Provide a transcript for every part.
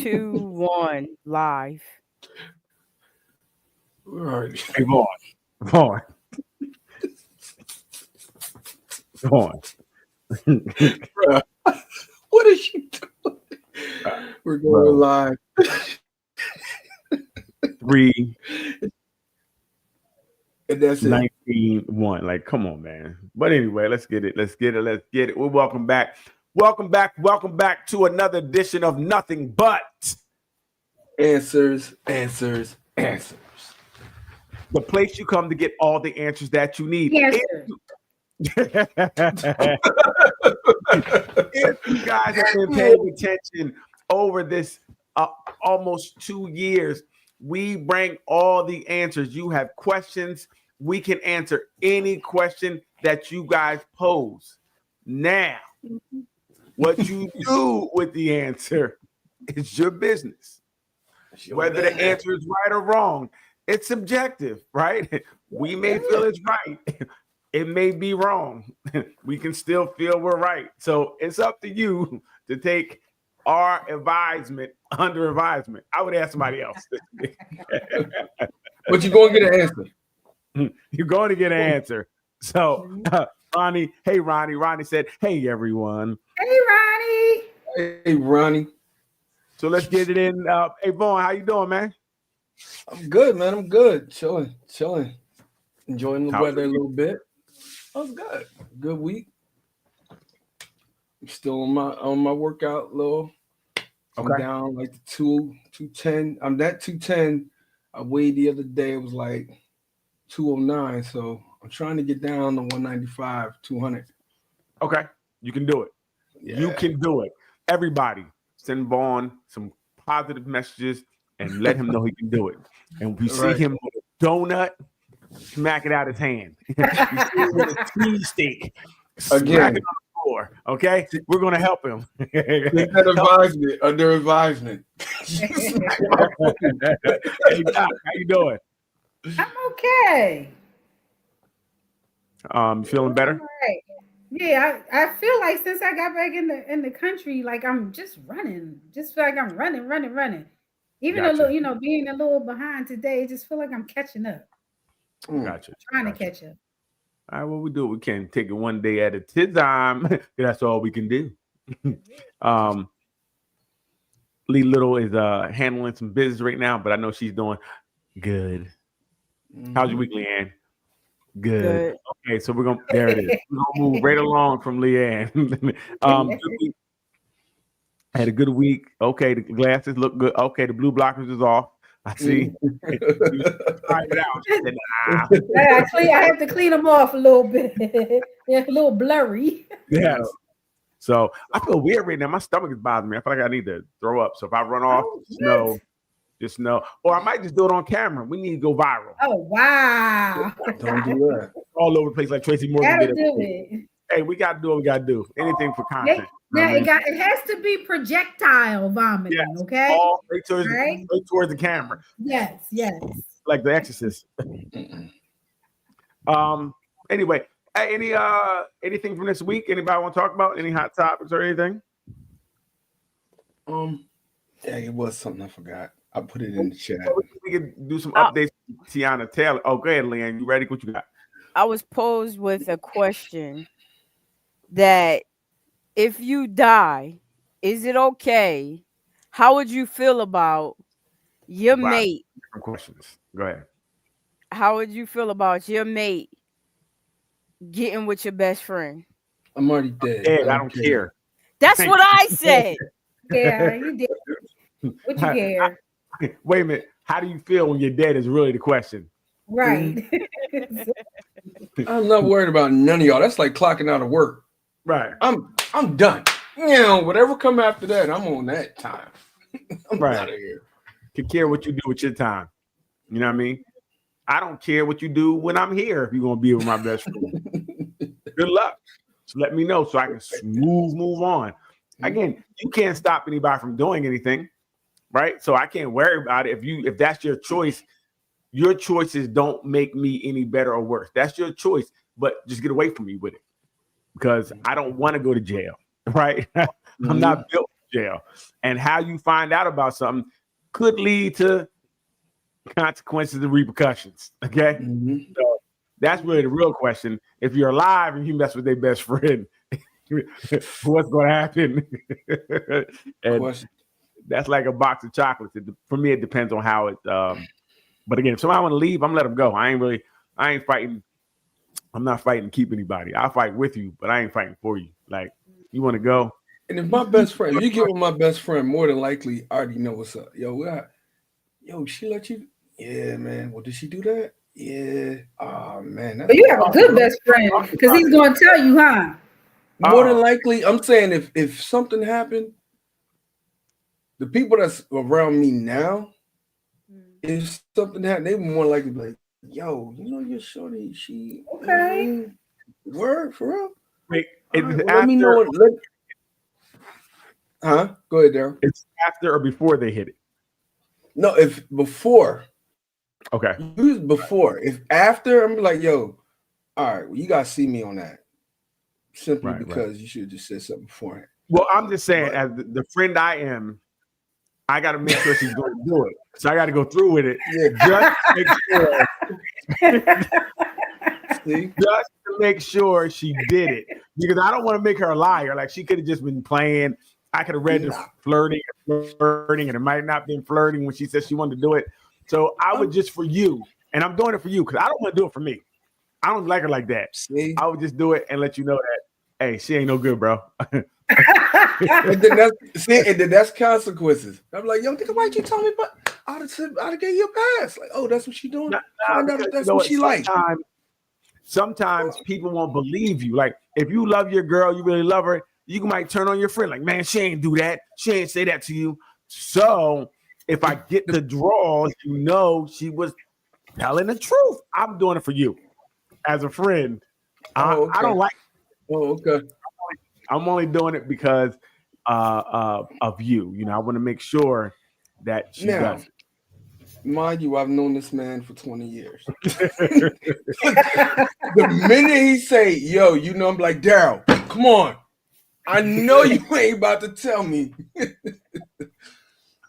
2, 1, live. All right. Hey, Vaughn. Bruh, what is you doing? We're going live. 3, And that's it. 19, 1. Like, come on, man. But anyway, let's get it. Well, welcome back to another edition of Nothing But Answers. The place you come to get all the answers that you need. If you guys have been paying attention over this almost 2 years, we bring all the answers. You have questions, we can answer any question that you guys pose. Now, what you do with the answer is your business. Whether the answer is right or wrong, it's subjective, right? We may feel it's right. It may be wrong. We can still feel we're right. So it's up to you to take our advisement under advisement. I would ask somebody else. But you're going to get an answer. You're going to get an answer. So, Ronnie, hey, Ronnie. Ronnie said, hey, everyone. Hey, Ronnie. Hey, Ronnie. So let's get it in. Hey, Vaughn, how you doing, man? I'm good, man. I'm good. Chilling. Enjoying the weather a little bit. I'm good. Good week. I'm still on my workout low. I'm down like 210. I'm that 210. I weighed the other day. It was like 209. So I'm trying to get down to 195, 200. Okay. You can do it. Yeah. You can do it. Everybody, send Vaughn some positive messages and let him know he can do it. And we see him with a donut, smack it out his hand. You see him with a cheese steak, smack it on the floor. Okay, we're gonna help him. Take that advisement under advisement. Hey, Doc, how you doing? I'm okay. Feeling better? Right. Yeah, I feel like since I got back in the country, like I'm just running. Just feel like I'm running. Even a little, being a little behind today, just feel like I'm catching up. Gotcha. Trying to catch up. All right, well, we do what we can. Take it one day at a time. That's all we can do. Lee Little is handling some business right now, but I know she's doing good. How's your week, Leanne? Good. Okay, so we're gonna there it is. We're gonna move right along from Leanne. I had a good week. Okay, the glasses look good. Okay, the blue blockers is off. I see. I have to clean them off a little bit. They're a little blurry. Yes. So I feel weird right now. My stomach is bothering me. I feel like I need to throw up. So if I run off, just know. Or I might just do it on camera. We need to go viral. Oh, wow. Don't do that. All over the place like Tracy Morgan That'll did. Do it. Hey, we got to do what we got to do. Anything for content. Now it has to be projectile vomiting, okay? All right towards the camera. Yes. Like The Exorcist. Anyway, anything from this week? Anybody want to talk about? Any hot topics or anything? Yeah, it was something I forgot. I put it in the chat. We could do some updates with Tiana Taylor. Oh, go ahead, Leanne. You ready? What you got? I was posed with a question that if you die, is it okay? How would you feel about your mate? Different questions. Go ahead. How would you feel about your mate getting with your best friend? I'm already dead. I don't care. That's what I said. Yeah, you did. What you care? Wait a minute. How do you feel when you're dead is really the question. Right. I'm not worried about none of y'all. That's like clocking out of work. Right. I'm done. Whatever come after that, I'm on that time. I'm out of here. Can care what you do with your time. You know what I mean? I don't care what you do when I'm here if you're gonna be with my best friend. Good luck. So let me know so I can move on. Again, you can't stop anybody from doing anything, right? So I can't worry about it. If that's your choice, your choices don't make me any better or worse. That's your choice, but just get away from me with it because I don't want to go to jail, right? I'm not built jail. And how you find out about something could lead to consequences and repercussions. Okay. Mm-hmm. So that's really the real question. If you're alive and you mess with their best friend, what's going to happen? And that's like a box of chocolates. For me, it depends on how it. But again, if somebody want to leave, I'm gonna let them go. I ain't fighting. I'm not fighting to keep anybody. I'll fight with you, but I ain't fighting for you. Like, you want to go? And if my best friend, if you get with my best friend, more than likely, I already know what's up. Yo, she let you? Yeah, man. Well, did she do that? Yeah. Oh, man. But you have a good best friend because he's going to tell you, huh? More than likely, I'm saying if something happened, the people that's around me now, if something happened, they would more likely be like, yo, you know your shorty, she okay. Word for real? Wait, let me know. Huh? Go ahead, Daryl. It's after or before they hit it? No, if before. Okay. Use before. If after, I'm like, yo, all right, well, you gotta see me on that. Simply because you should have just said something beforehand. Well, I'm just saying, as the friend I am, I got to make sure she's going to do it. So I got to go through with it. Yeah. Just to make sure she did it. Because I don't want to make her a liar. Like, she could have just been playing. I could have read the flirting, and it might not have been flirting when she said she wanted to do it. So I would just for you, and I'm doing it for you because I don't want to do it for me. I don't like her like that. See? I would just do it and let you know that, hey, she ain't no good, bro. and then that's consequences. I'm like, yo, nigga, why'd you tell me? But I'd have gave you a pass. Like, oh, that's what she doing. That's what she like. Sometimes people won't believe you. Like, if you love your girl, you really love her, you might turn on your friend. Like, man, she ain't do that. She ain't say that to you. So if I get the draws, you know she was telling the truth. I'm doing it for you as a friend. I don't like. Oh, okay. I'm only doing it because of you. You know, I want to make sure that she does it. Mind you, I've known this man for 20 years. The minute he say, yo, you know, I'm like, Daryl, come on. I know you ain't about to tell me.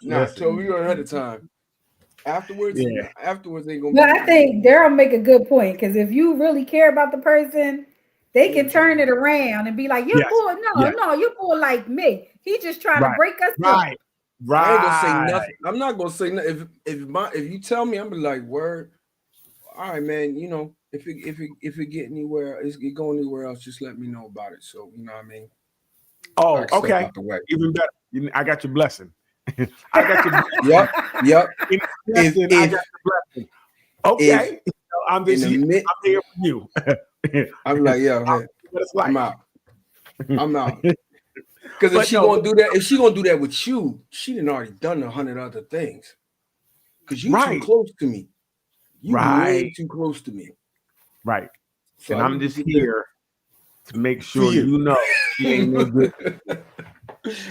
Nah, so we go ahead of time. Afterwards, afterwards they gonna. But I think Daryl make a good point because if you really care about the person, they can turn it around and be like, "Your boy, no, your boy like me. He just trying to break us up." I ain't gonna say nothing. I'm not gonna say nothing. If you tell me, I'm gonna be like, word. All right, man. You know, if it get anywhere, it go anywhere else, just let me know about it. So you know what I mean. Oh, okay. Even better. I got your blessing. I got your Yep. I got your blessing. Okay. I'm here for you. I'm like, yeah, man. I'm out. Because if she gonna do that, if she gonna do that with you, she done already done 100 other things. Because you too close to me. You way too close to me. Right. So and I'm just here to make sure you know she ain't no good.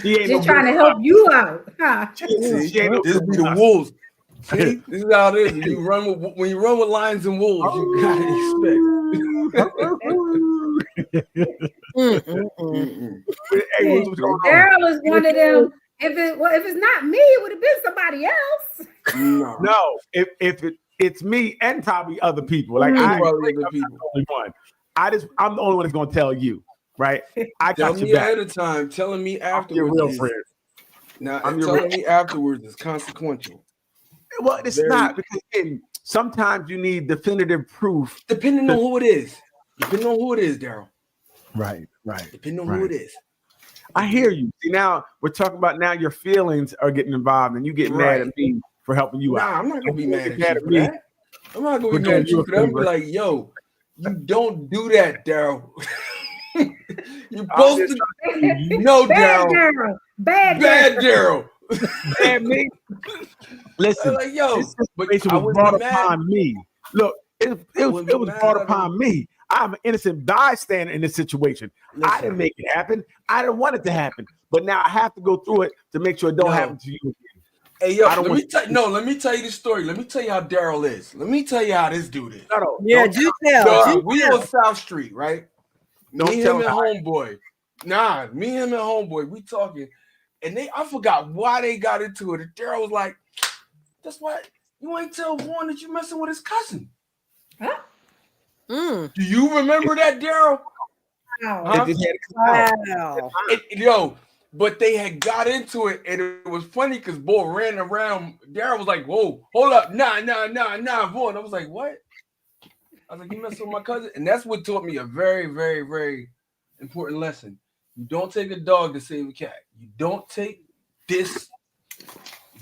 She's trying to help you out. Huh? This be the wolves. See, this is how it is. When you run with lions and wolves, you gotta expect. Daryl is one of them. If it's not me, it would have been somebody else. No, if it's me and probably other people. Like I'm the only one. I'm the only one that's gonna tell you. Right, I tell me ahead of time. Telling me afterwards. Real friend. Now, telling me afterwards is consequential. Well, it's not because sometimes you need definitive proof. Depending on who it is. Daryl. Right. Depending on who it is. I hear you. See, now we're talking about now your feelings are getting involved, and you get mad at me for helping you out. I'm not gonna be mad at you for that. I'm not gonna be mad at you for that. I'm like, yo, you don't do that, Daryl. You're supposed to know Daryl. Bad Daryl. Bad me. Listen, like, yo, but it was brought upon me. Look, it was brought upon me. I'm an innocent bystander in this situation. Listen. I didn't make it happen. I didn't want it to happen. But now I have to go through it to make sure it don't happen to you again. Hey, yo, let me tell you the story. Let me tell you how Daryl is. Let me tell you how this dude is. We on South Street, right? Me, him, and homeboy. We talking. and I forgot why they got into it. And Daryl was like, "That's why you ain't tell Vaughn that you messing with his cousin." Huh? Do you remember that, Daryl? Wow. Wow. Yo, but they had got into it, and it was funny because Bo ran around. Daryl was like, "Whoa, hold up, nah, Vaughn." I was like, "What?" I was like, "You messing with my cousin?" And that's what taught me a very, very, very important lesson. You don't take a dog to save a cat. You don't take this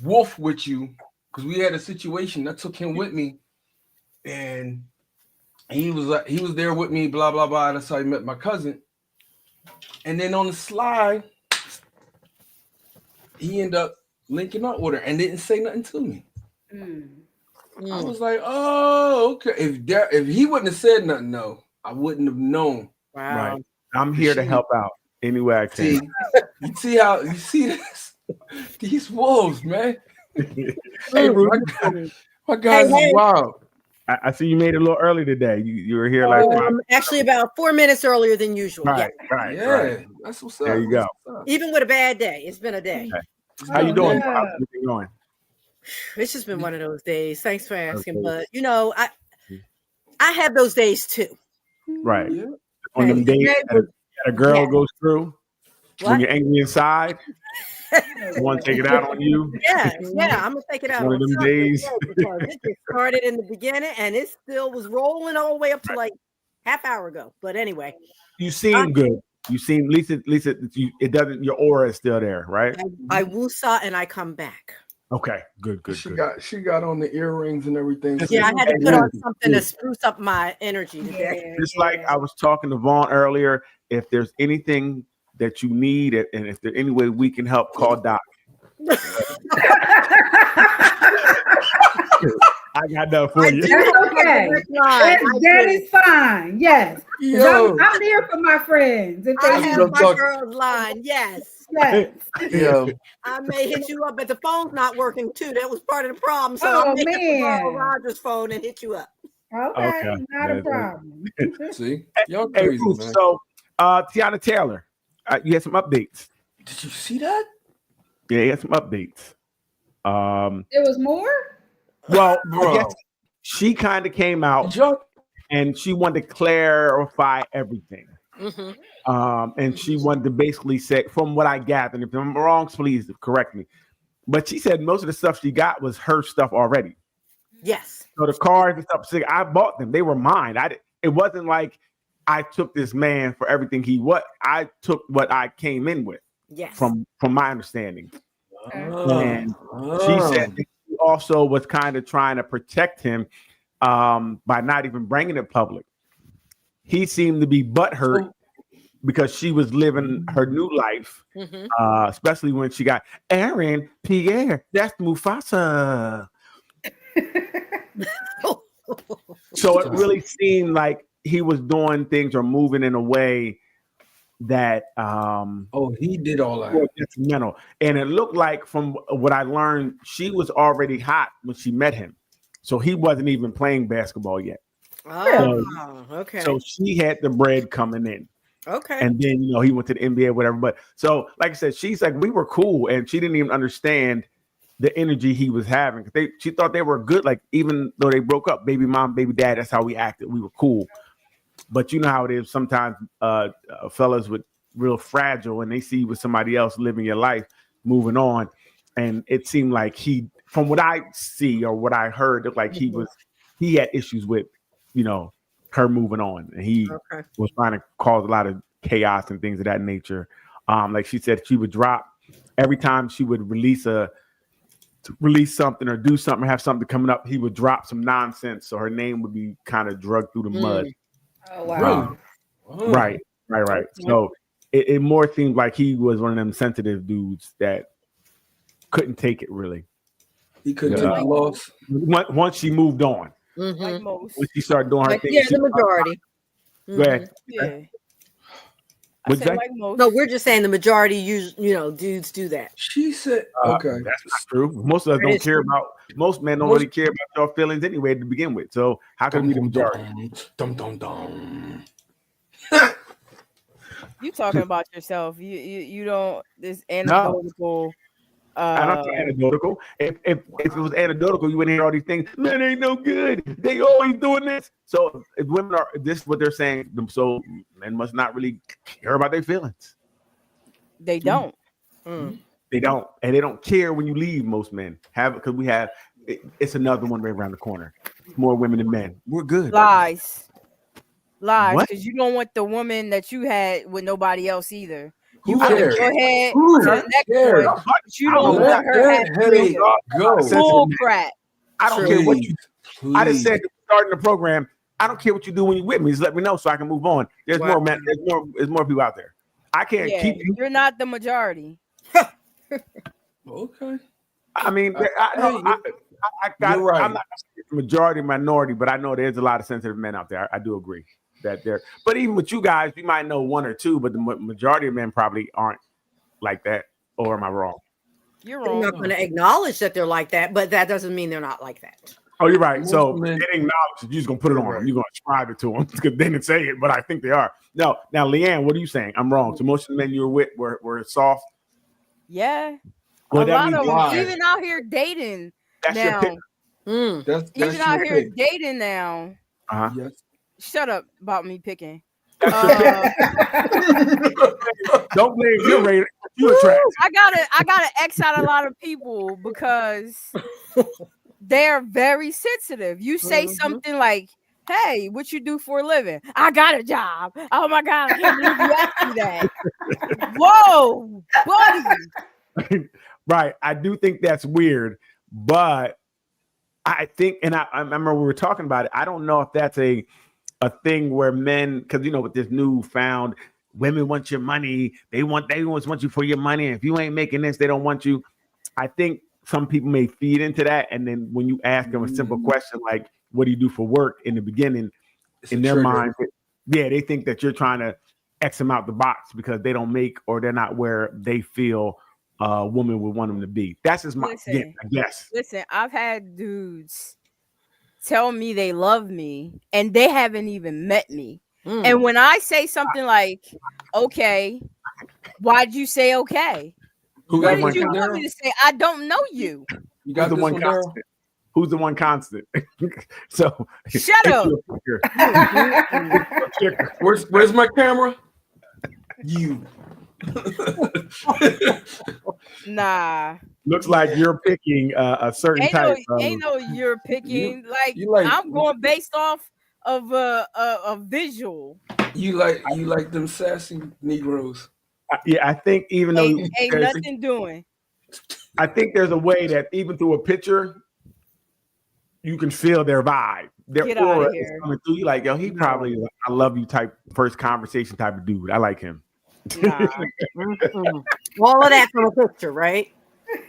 wolf with you, because we had a situation. I took him with me, and he was there with me, blah blah blah. That's how I met my cousin. And then on the slide, he ended up linking up with her and didn't say nothing to me. I was like, "Oh, okay." If he wouldn't have said nothing, no, I wouldn't have known. Wow. Right. I'm here to help out any way I can. You see this? These wolves, man. Hey, my guys are wild. I see you made it a little early today. You were here like actually about 4 minutes earlier than usual. right. That's what's up. There you go. Even with a bad day, it's been a day. Okay. How you doing? How's everything going? It's just been one of those days. Thanks for asking, but I have those days too. Right. Yeah. On them days that a girl goes through when you're angry inside. You want to take it out on you? Yeah, I'm gonna take it out. One of them days. It just started in the beginning, and it still was rolling all the way up to like half hour ago. But anyway, you seem good. You seem Lisa. It doesn't. Your aura is still there, right? I woosah and I come back. Okay, good. She got on the earrings and everything. Yeah, I had to put on something to spruce up my energy today. Just like I was talking to Vaughn earlier, if there's anything that you need, and if there's any way we can help, call Doc. I got that for you. That's okay. That is fine. Yes. I'm here for my friends. If I they have my girl's line. Yes. Yeah. I may hit you up, but the phone's not working too. That was part of the problem. So I may borrow Roger's phone and hit you up. Okay. Not a problem. See, y'all crazy, man. So, Tiana Taylor, you had some updates. Did you see that? Yeah, you had some updates. There was more? Well, I guess she kind of came out and she wanted to clarify everything. And she wanted to basically say, from what I gathered, if I'm wrong, please correct me. But she said most of the stuff she got was her stuff already. Yes. So the cars and stuff, I bought them. They were mine. It wasn't like I took this man for everything I took what I came in with. Yes. From my understanding. And she said that she also was kind of trying to protect him by not even bringing it public. He seemed to be butthurt because she was living her new life, especially when she got Aaron Pierre. That's Mufasa. So it really seemed like he was doing things or moving in a way that he did all that detrimental. And it looked like, from what I learned, she was already hot when she met him, so he wasn't even playing basketball yet. Okay. So she had the bread coming in. Okay. And then he went to the NBA or whatever. But so, like I said, she's like, we were cool, and she didn't even understand the energy he was having. She thought they were good. Like, even though they broke up, baby mom, baby dad, that's how we acted. We were cool. But you know how it is sometimes, fellas with real fragile, and they see with somebody else living your life, moving on. And it seemed like from what I see or what I heard, looked like he had issues with, her moving on. And he was trying to cause a lot of chaos and things of that nature. Like she said, she would drop every time she would release something or do something or have something coming up, he would drop some nonsense. So her name would be kind of drugged through the mud. Oh, wow. Right. So it more seemed like he was one of them sensitive dudes that couldn't take it, really. He couldn't take the loss. Once she moved on. Like most. When she started doing her thing. Yeah, the majority. Go ahead. Yeah. What'd you say? Like most. No, we're just saying the majority dudes do that. She said, okay. That's not true. Most of us don't care about, most men don't really care about your feelings anyway to begin with. So how can we be the majority? You talking about yourself. You don't this anecdotal. I don't say anecdotal. If it was anecdotal, you wouldn't hear all these things. Men ain't no good. They always doing this. So if women are this is what they're saying, so men must not really care about their feelings. They don't. They don't, and they don't care when you leave. Most men have because we have. It's another one right around the corner. More women than men. We're good. Lies, because you don't want the woman that you had with nobody else either. You want to go ahead to the next one, but you don't want her having full crap. I don't care what you do. I just said starting the program, I don't care what you do when you're with me. Just let me know so I can move on. There's more men, there's more people out there. I can't keep you. You're not the majority. Okay. I mean, I'm not the majority minority, but I know there's a lot of sensitive men out there. I do agree that there. But even with you guys, you might know one or two, but the majority of men probably aren't like that. Or am I wrong? You're wrong. I'm not going to acknowledge that they're like that, but that doesn't mean they're not like that. Oh, you're right. So they acknowledge it. You're just going to put it on them. You're going to ascribe it to them because they didn't say it, but I think they are. No. Now, Leanne, what are you saying? I'm wrong. So most of the men you were with were soft? Yeah. Well, a lot of them, even out here dating now. That's even out here dating now. Yes. Shut up about me picking. Don't blame your rating. You attract. I gotta X out a lot of people because they're very sensitive. You say something like, "Hey, what you do for a living?" I got a job. Oh my God, I can't believe you asked me that. Whoa, buddy. Right. I do think that's weird, but I think, and I remember we were talking about it. I don't know if that's a thing where men, because with this newfound women want your money. They always want you for your money. And if you ain't making this, they don't want you. I think some people may feed into that. And then when you ask them a simple question like, what do you do for work in the beginning, in their mind, they think that you're trying to X them out the box because they don't make or they're not where they feel a woman would want them to be. That's just my guess. Listen, I've had dudes tell me they love me and they haven't even met me. And when I say something like, okay, why'd you say okay? What did you want me to say? I don't know you. You got the one constant. Who's the one constant? So shut up. Where's my camera? You. Nah. Looks like you're picking a certain type. Ain't no you're picking. I'm going based off of a visual. You like them sassy Negroes. Yeah, I think even though ain't nothing doing. I think there's a way that even through a picture, you can feel their vibe. Their aura is coming through. You like, yo, he probably I love you type first conversation type of dude. I like him. Nah. All of that from a picture, right?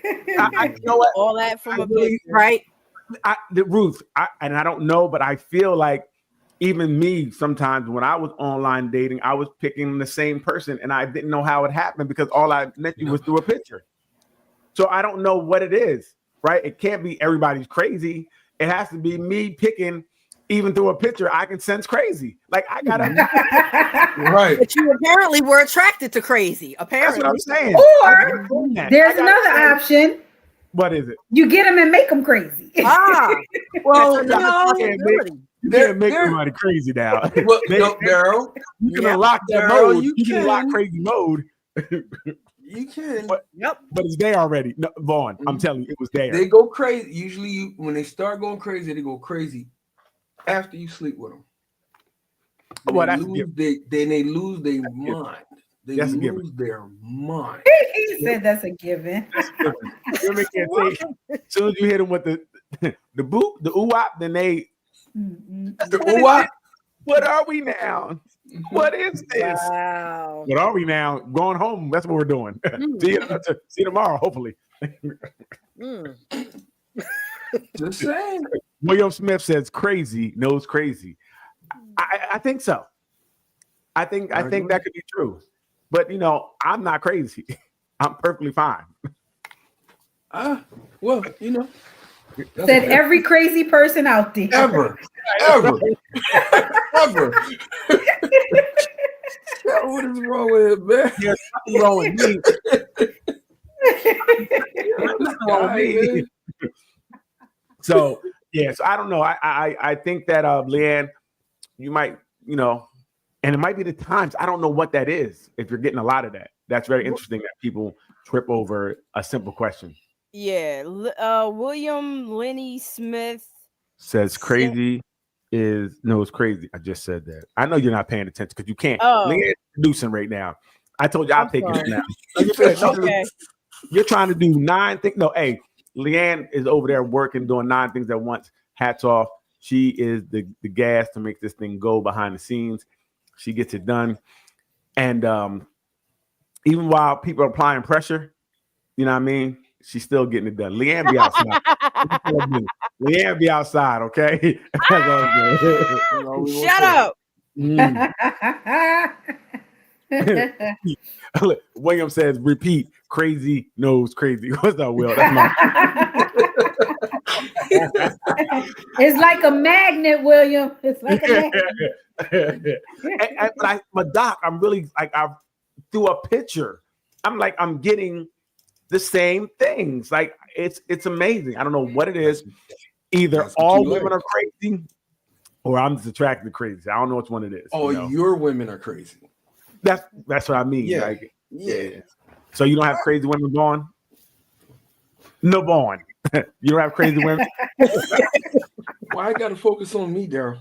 You know what? All that from a picture, right? Ruth, and I don't know, but I feel like even me sometimes when I was online dating, I was picking the same person, and I didn't know how it happened because all I met you was through a picture. So I don't know what it is, right? It can't be everybody's crazy. It has to be me picking. Even through a picture, I can sense crazy. Like I gotta, right? But you apparently were attracted to crazy. Apparently, that's what I'm saying. Or there's another option. What is it? You get them and make them crazy. Well, you can't make somebody crazy now. Well, Daryl, you can unlock that mode. You can unlock crazy mode. You can. But it's there already. No, Vaughn, I'm telling you, it was there. They go crazy. Usually, when they start going crazy, they go crazy after you sleep with them. They lose their mind. They lose their mind. He said that's a given. Women can't take. As soon as you hit them with the boop, the ooh-wop, then they. The ooh-wop? What are we now? What is this? Wow. What are we now? Going home. That's what we're doing. See you tomorrow, hopefully. Just saying. William Smith says crazy knows crazy. I think so. I think that could be true. But I'm not crazy. I'm perfectly fine. Well, said every crazy person out there. Ever. What is wrong with it, man? There's nothing wrong with me. Nothing wrong with me. So I don't know. I think that Leanne, you might, and it might be the times. I don't know what that is. If you're getting a lot of that, that's very interesting that people trip over a simple question. Yeah, William Lenny Smith says crazy is it's crazy. I just said that. I know you're not paying attention because you can't. Oh. Leanne's producing right now. I told you I'll take it now. Okay. You're trying to do 9 things. No, hey, Leanne is over there working, doing 9 things at once. Hats off. She is the gas to make this thing go behind the scenes. She gets it done. And even while people are applying pressure, you know what I mean? She's still getting it done. Leanne be outside. Leanne be outside, okay? Shut up. William says, repeat, crazy knows crazy. What's that, Will? That's my It's like a magnet, William. It's like a magnet. But Doc, I'm really like, through a picture, I'm getting the same things. Like it's amazing. I don't know what it is. Either all women are crazy, or I'm just attracted to crazy. I don't know which one it is. Oh, your women are crazy. That's what I mean. Yeah. Like, So you don't have crazy women born? No born. You don't have crazy women? Well, I got to focus on me, Daryl.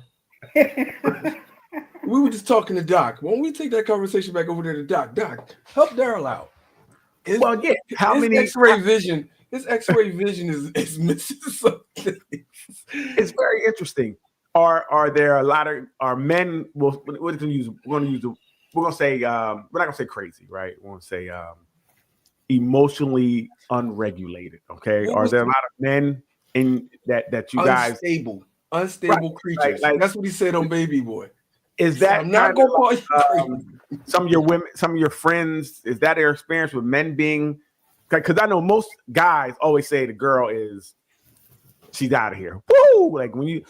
We were just talking to Doc. Why don't we take that conversation back over there to Doc? Doc, help Daryl out. How many X-ray vision? His X-ray vision is missing something. It's very interesting. Are there a lot of men? We're going to say we're not going to say crazy, right? We're going to say emotionally unregulated. Okay, are there a lot of men in that you guys unstable creatures? Like, that's what he said on Baby Boy. Is that I'm not going to call you crazy? Some of your women, some of your friends, is that their experience with men being? Because I know most guys always say the girl is, she's out of here. Woo! Like when you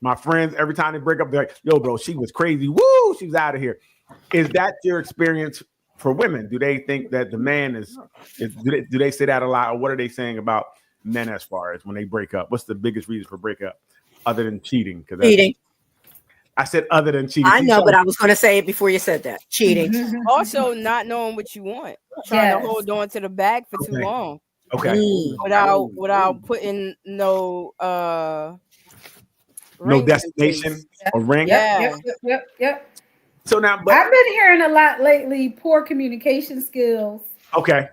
my friends, every time they break up, they're like, yo, bro, she was crazy. Woo! She was out of here. Is that your experience for women? Do they think that the man do they say that a lot? Or what are they saying about men as far as when they break up? What's the biggest reason for breakup other than cheating? Cheating. I said other than cheating. I know, but I was going to say it before you said that. Cheating. Also, not knowing what you want. Trying to hold on to the bag for too long. Okay. Without putting no destination or ring. Yeah. Yep. So now, I've been hearing a lot lately. Poor communication skills. Okay.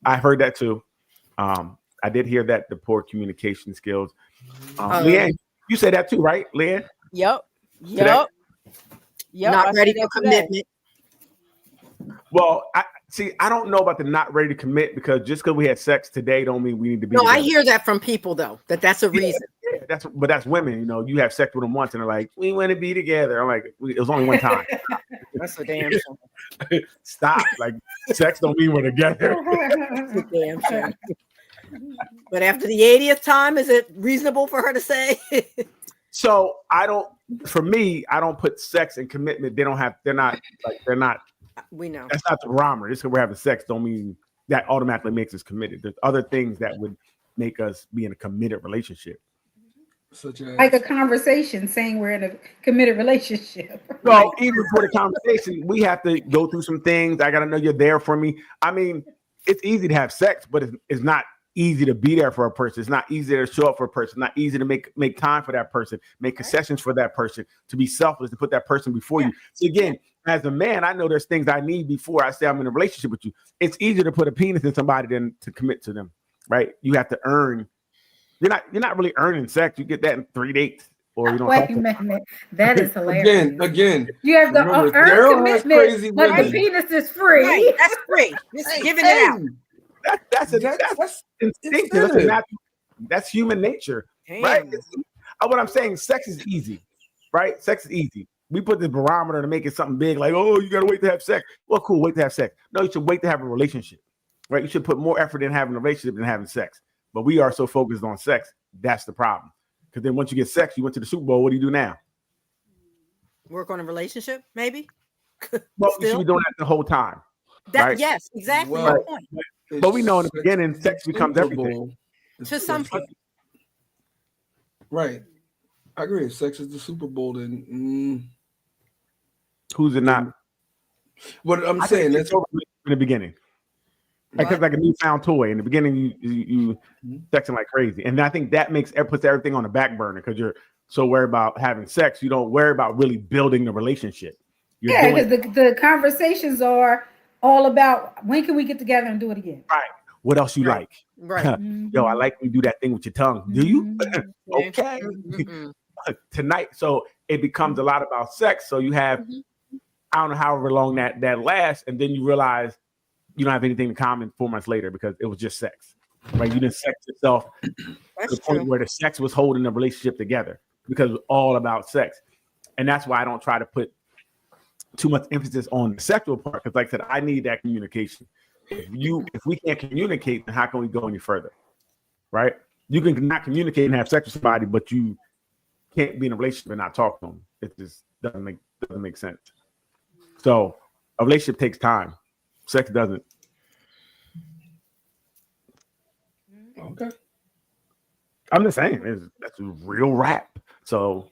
I heard that too. I did hear that, the poor communication skills. Leanne, you said that too, right, Leanne? Yep. Not ready for commitment. Well, I don't know about the not ready to commit, because just because we had sex today don't mean we need to be. No, together. I hear that from people though. That's a reason. Yeah, that's women. You have sex with them once and they're like, we want to be together. I'm like, it was only one time. That's a damn shame. Stop. Like, sex don't mean we're together. That's a damn shame. But after the 80th time, is it reasonable for her to say? So I don't put sex and commitment. They're not. We know that's not the barometer. Just because we're having sex don't mean that automatically makes us committed. There's other things that would make us be in a committed relationship. Such as like a conversation saying we're in a committed relationship. So even for the conversation, we have to go through some things. I got to know you're there for me. I mean, it's easy to have sex, but it's not easy to be there for a person. It's not easy to show up for a person. Not easy to make time for that person, make concessions for that person, to be selfless, to put that person before you. So again, as a man, I know there's things I need before I say I'm in a relationship with you. It's easier to put a penis in somebody than to commit to them, right? You have to earn. You're not really earning sex. You get that in 3 dates, or you don't. Wait a minute, that is hilarious. Again, you have to earn commitment, but the penis is free. Right, that's free. Just giving it out. That's instinctive. That's human nature, right? What I'm saying, sex is easy, right? Sex is easy. We put the barometer to make it something big, like, oh, you gotta wait to have sex. Well, cool, wait to have sex. No, you should wait to have a relationship, right? You should put more effort in having a relationship than having sex. But we are so focused on sex. That's the problem. Because then once you get sex, you went to the Super Bowl. What do you do now? Work on a relationship, maybe. Well, you should be doing that the whole time. Right? Yes, exactly. Well, my point. But we know in the beginning, sex becomes everything. To some people. Right. I agree. If sex is the Super Bowl, then who's it not? What I'm saying, that's in the beginning. Like it's like a newfound toy. In the beginning, you sexing like crazy, and I think that puts everything on the back burner because you're so worried about having sex. You don't worry about really building the relationship. Because the conversations are all about when can we get together and do it again. Right. What else you like? Right. Yo, I like when you do that thing with your tongue. Do you? Okay. Tonight. So it becomes a lot about sex. So you have, I don't know however long that lasts, and then you realize you don't have anything in common 4 months later because it was just sex. Right? You didn't sex yourself to the point where the sex was holding the relationship together because it was all about sex. And that's why I don't try to put too much emphasis on the sexual part because, like I said, I need that communication. If we can't communicate, then how can we go any further? Right? You can not communicate and have sex with somebody, but you can't be in a relationship and not talk to them. It just doesn't make sense. So a relationship takes time. Sex doesn't. Okay. I'm just saying, that's a real rap. So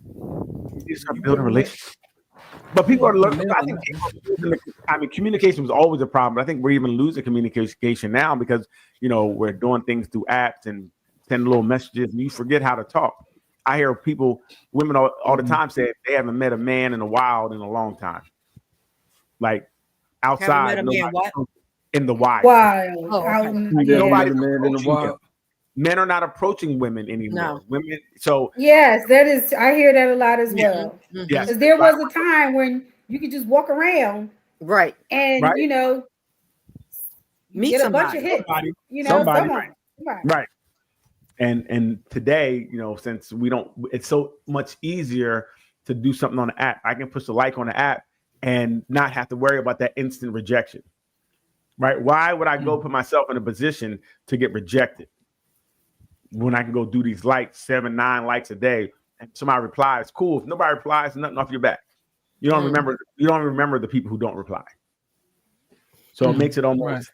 you just start building a relationship. But people are looking. I mean, communication was always a problem. But I think we're even losing communication now because we're doing things through apps and sending little messages, and you forget how to talk. I hear women all the time say they haven't met a man in the wild in a long time, like outside. In the wild. Wild. Men are not approaching women anymore. No. Women. So yes, that is. I hear that a lot as well. Yes, because there was a time when you could just walk around, right, and meet get somebody. A bunch of hits. Somebody. Right. And today, since we don't, it's so much easier to do something on the app. I can push a like on the app and not have to worry about that instant rejection. Right? Why would I go put myself in a position to get rejected when I can go do these likes, 7, 9 likes a day, and somebody replies, cool. If nobody replies, nothing off your back. You don't remember. You don't remember the people who don't reply. So it makes it almost.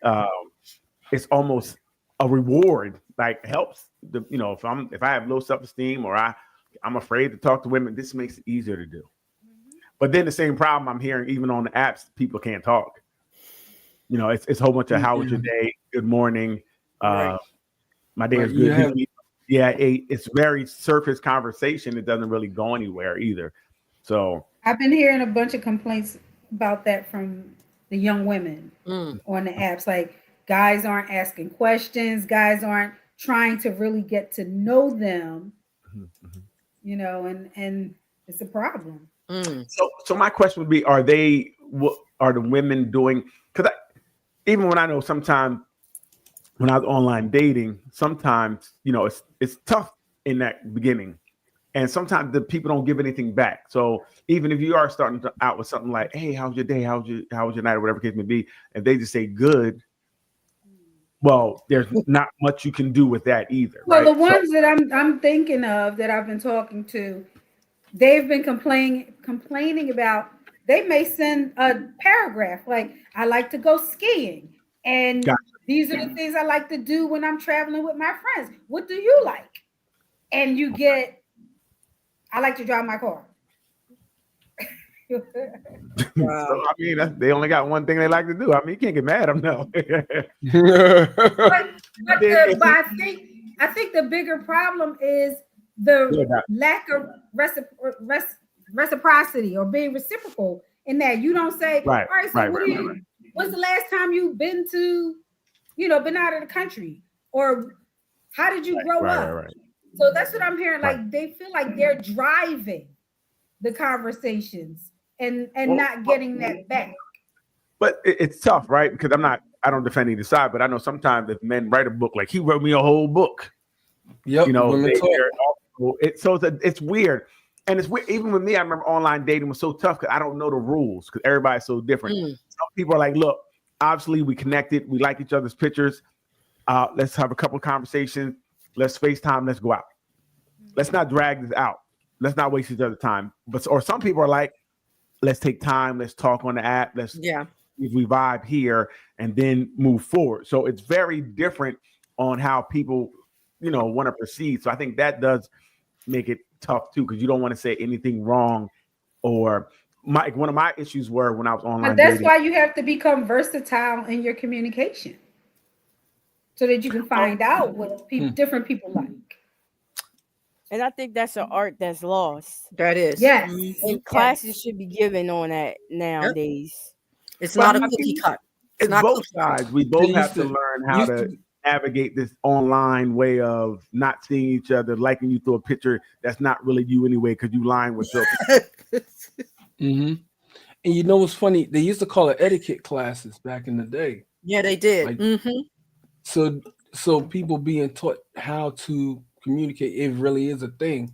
It's almost a reward. Like helps the if I have low self-esteem or I'm afraid to talk to women, this makes it easier to do. But then the same problem I'm hearing even on the apps, people can't talk. It's a whole bunch of how was your day? Good morning. My day is good. It's very surface conversation. It doesn't really go anywhere either. So I've been hearing a bunch of complaints about that from the young women on the apps. Like guys aren't asking questions. Guys aren't trying to really get to know them. And it's a problem. So my question would be: what are the women doing? Because even when I know sometimes when I was online dating, sometimes it's tough in that beginning, and sometimes the people don't give anything back. So even if you are starting out with something like, "Hey, how's your day? How was your night?" or whatever the case may be, if they just say good, well, there's not much you can do with that either. Well, right? The ones that I'm thinking of that I've been talking to, they've been complaining about. They may send a paragraph like, "I like to go skiing, and these are the things I like to do when I'm traveling with my friends. What do you like?" And you get, "I like to drive my car." So, I mean, they only got one thing they like to do. I mean, you can't get mad at them, no. but I think the bigger problem is the lack of reciprocity or being reciprocal in that you don't say, all right, so when's the last time you've been to, been out of the country, or how did you grow up? So that's what I'm hearing. Like they feel like they're driving the conversations and not getting that back. But it's tough, right? Because I don't defend either side, but I know sometimes if men write a book, like he wrote me a whole book. Yep. It's weird. And it's weird. Even with me, I remember online dating was so tough because I don't know the rules because everybody's so different. Some people are like, look, obviously we connected. We like each other's pictures. Let's have a couple of conversations. Let's FaceTime. Let's go out. Let's not drag this out. let's not waste each other's time. Or some people are like, let's take time, let's talk on the app, let's if we vibe here and then move forward. So it's very different on how people, want to proceed. So I think that does make it tough too, because you don't want to say anything wrong. Or one of my issues were when I was online. But that's why you have to become versatile in your communication, so that you can find out what different people like. And I think that's an art that's lost. That is. Yes. And classes should be given on that nowadays. It's not a cookie cut. It's both sides. We both have to learn how to navigate this online way of not seeing each other, liking you through a picture that's not really you anyway, because you lying with filters. And you know what's funny? They used to call it etiquette classes back in the day. Yeah, they did. So people being taught how to communicate, it really is a thing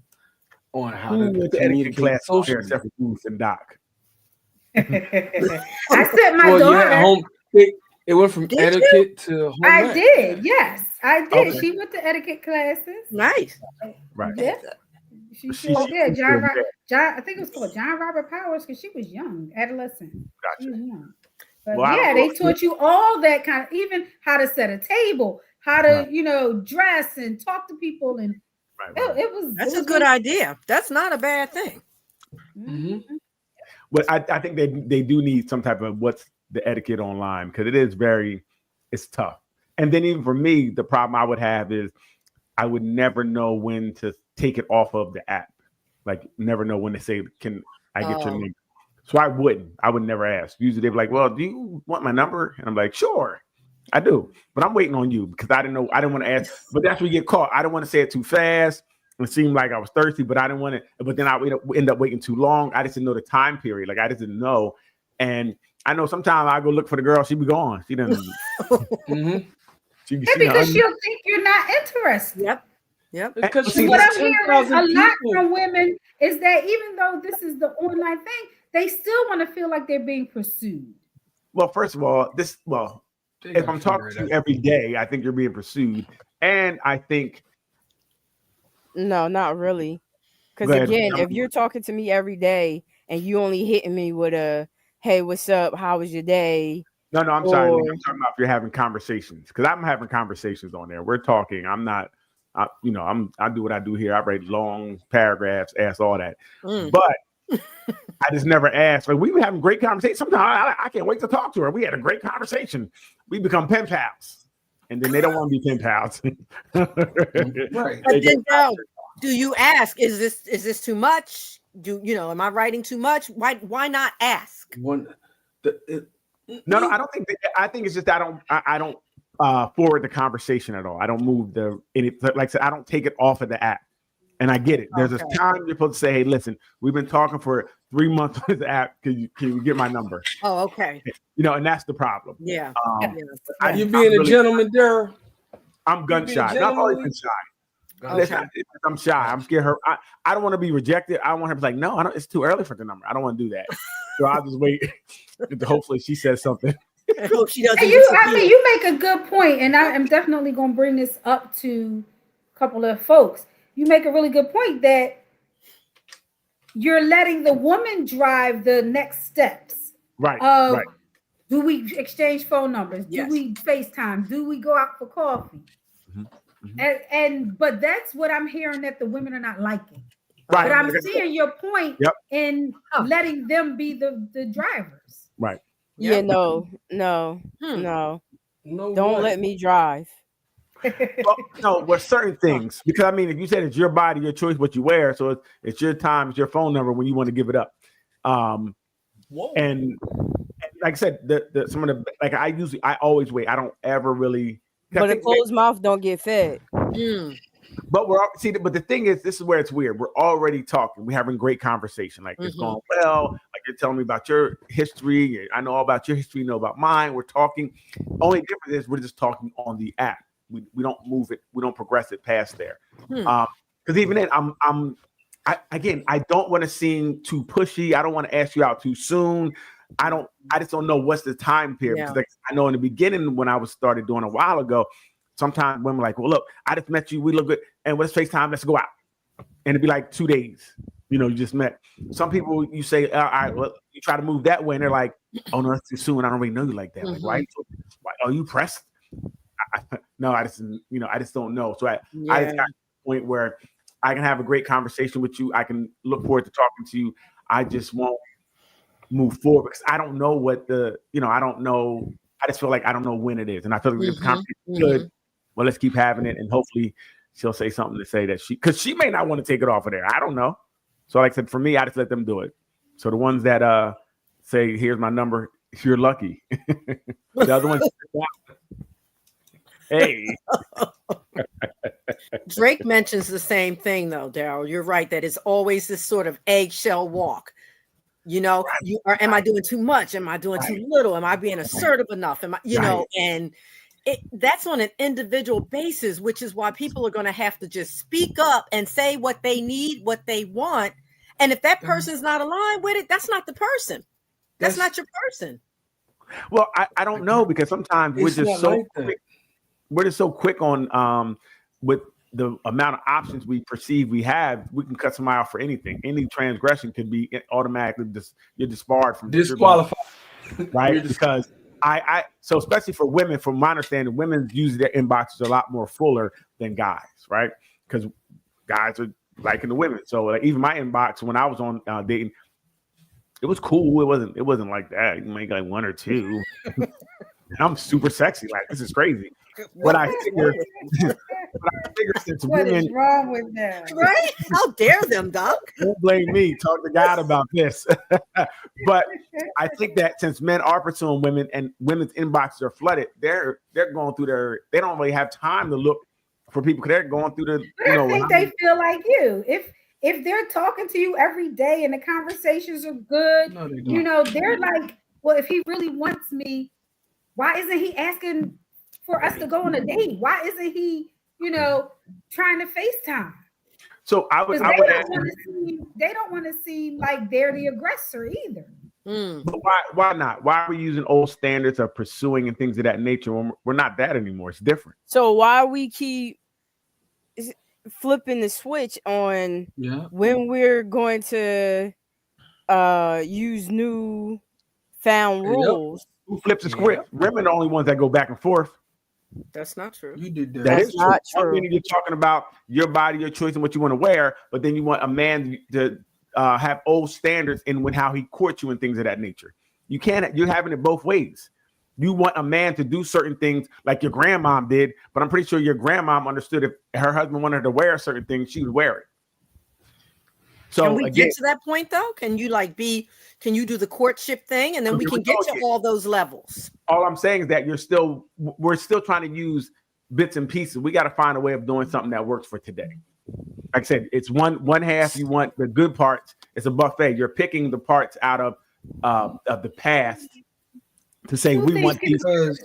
on how to communicate class socially. Except for Bruce and Doc. I sent my daughter. It went from etiquette to home I ec. did. Yes, I did. Okay. She went to etiquette classes. Nice. Right. Yeah. She sure did. John, I think it was called John Robert Powers, because she was young, adolescent. Gotcha. She was young. But they taught you all that kind of, even how to set a table, how to, dress and talk to people. And That's a good idea. That's not a bad thing. But I think they do need some type of what's the etiquette online, because it's tough. And then even for me, the problem I would have is I would never know when to take it off of the app. Like, never know when to say, can I get your name? So I would never ask. Usually they'd be like, well, do you want my number? And I'm like, sure, I do. But I'm waiting on you, because I didn't want to ask. But that's where you get caught. I don't want to say it too fast. It seemed like I was thirsty, but I didn't want to. But then I end up waiting too long. I just didn't know the time period. Like, I just didn't know. And I know sometimes I go look for the girl. She be gone. She doesn't. Because she'll think you're not interested. Yep. Because what I'm hearing a lot from women is that even though this is the online thing, they still want to feel like they're being pursued. Well, first of all, if I'm talking to you every day, I think you're being pursued. And I think. No, not really. Because again, if you're talking to me every day and you only hitting me with a, hey, what's up? How was your day? No, I'm sorry. I'm talking about if you're having conversations, because I'm having conversations on there. We're talking. I'm not, I do what I do here. I write long paragraphs, ask all that. But I just never asked. Like, we were having great conversations. Sometimes I can't wait to talk to her. We had a great conversation. We become pen pals. And then they don't want to be pen pals. Right. But then do you ask, is this too much? Am I writing too much? Why not ask? No, I don't think I think it's just I don't forward the conversation at all. I don't move like I said, I don't take it off of the app. And I get it. There's a time you're supposed to say, hey, listen, we've been talking for 3 months on this app. Can you get my number? Oh, okay. And that's the problem. Yeah. You being a gentleman, Daryl? I'm gun shy. I've always been shy. Listen, I'm shy. I'm scared her. I don't want to be rejected. I want her to be like, no, it's too early for the number. I don't want to do that. So I'll just wait. Hopefully she says something. I hope she doesn't. You make a good point, and I am definitely going to bring this up to a couple of folks. You make a really good point that you're letting the woman drive the next steps. Right. Right. Do we exchange phone numbers? Yes. Do we FaceTime? Do we go out for coffee? But that's what I'm hearing that the women are not liking. Right. But I'm seeing your point in letting them be the drivers. Right. Yeah, no. Don't let me drive. With certain things, because if you said it's your body, your choice, what you wear, so it's your time, it's your phone number when you want to give it up. And like I said, some of the I always wait. I don't ever really. But a closed mouth don't get fed. But but the thing is, this is where it's weird. We're already talking. We're having great conversation. Like it's going well. Like you're telling me about your history. I know all about your history. You know about mine. We're talking. Only difference is we're just talking on the app. We don't move it. We don't progress it past there. Because even then, I don't want to seem too pushy. I don't want to ask you out too soon. I just don't know what's the time period. Because I know in the beginning when I was started doing a while ago, sometimes women are like, well, look, I just met you. We look good. And let's FaceTime. Let's go out. And it'd be like 2 days. you just met. Some people you say, all right, well, you try to move that way, and they're like, oh no, that's too soon. I don't really know you like that. Like, why are you pressed? No, I just don't know. So I just got to the point where I can have a great conversation with you. I can look forward to talking to you. I just won't move forward because I don't know what I don't know. I just feel like I don't know when it is. And I feel like if the conversation is good, well, let's keep having it. And hopefully she'll say something to say that because she may not want to take it off of there. I don't know. So like I said, for me, I just let them do it. So the ones that say, here's my number, if you're lucky. The other ones, hey. Drake mentions the same thing though, Daryl. You're right that it's always this sort of eggshell walk. Am I doing too much? Am I doing too little? Am I being assertive enough? Am I, and that's on an individual basis, which is why people are going to have to just speak up and say what they need, what they want. And if that person's not aligned with it, that's not the person. That's not your person. Well, I don't know because sometimes we're just so quick on with the amount of options we perceive we have. We can cut somebody out for anything. Any transgression could be automatically you're disbarred from disqualified, right? Because so especially for women, from my understanding, women use their inboxes a lot more fuller than guys, right? Because guys are liking the women. So like, even my inbox when I was on dating, it was cool. It wasn't like that. You make like one or two. I'm super sexy. Like, this is crazy. But I figure since what women, is wrong with them? Right? How dare them, Doc? Don't blame me. Talk to God about this. But I think that since men are pursuing women and women's inboxes are flooded, they're going through they don't really have time to look for people because they're going through I think they feel like you. If they're talking to you every day and the conversations are good, they're like, well, if he really wants me, why isn't he asking for us to go on a date? Why isn't he, trying to FaceTime? So they don't want to seem like they're the aggressor either. But why not? Why are we using old standards of pursuing and things of that nature when we're not that anymore? It's different. So why we keep flipping the switch on when we're going to use new found rules? Who flips the script? Women are the only ones that go back and forth. That's not true. You did that. That's not true. You're talking about your body, your choice, and what you want to wear, but then you want a man to have old standards in how he courts you and things of that nature. You're having it both ways. You want a man to do certain things like your grandmom did, but I'm pretty sure your grandmom understood if her husband wanted her to wear certain things, she would wear it. So can we get to that point though? Can you can you do the courtship thing and then we can get to all those levels? All I'm saying is that we're still trying to use bits and pieces. We got to find a way of doing something that works for today. Like I said, it's one half. You want the good parts. It's a buffet. You're picking the parts out of the past to say we want these. At the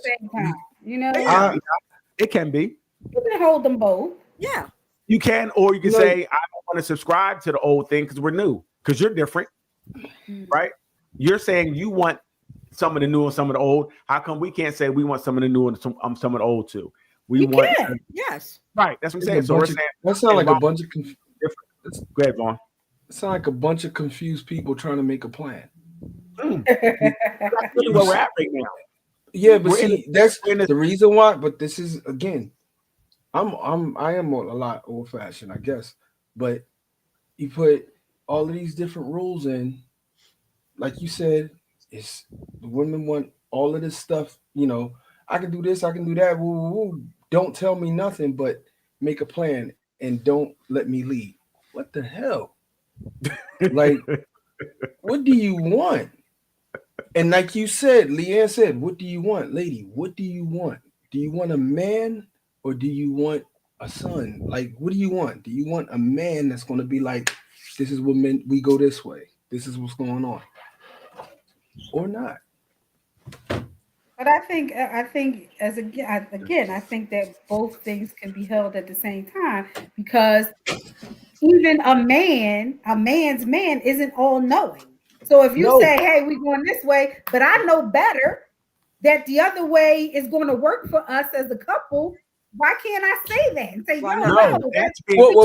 same time, it can be. You can hold them both. Yeah. You can, or you can say, I don't want to subscribe to the old thing because we're new, because you're different, right? You're saying you want some of the new and some of the old. How come we can't say we want some of the new and some of the old too? Yes. Right. That's what I'm saying. So we're saying that sounds like a bunch of different. Go ahead, Vaughn. It sounds like a bunch of confused people trying to make a plan. That's really where we're at right now. Yeah, but that's the reason why. But this is again. I am a lot old fashioned, I guess, but you put all of these different rules in, like you said, it's the women want all of this stuff. I can do this, I can do that. Woo, woo, woo. Don't tell me nothing, but make a plan and don't let me lead. What the hell? Like, what do you want? And like you said, Leanne said, what do you want, lady? What do you want? Do you want a man? Or do you want a son? Like, what do you want? Do you want a man that's going to be like, this is what men, we go this way. This is what's going on. Or not. But I think I think that both things can be held at the same time because even a man's man isn't all knowing. So if you say, hey, we're going this way, but I know better that the other way is going to work for us as a couple, why can't I say that and say, Why yo, not? No, no, that's Wait, being wait.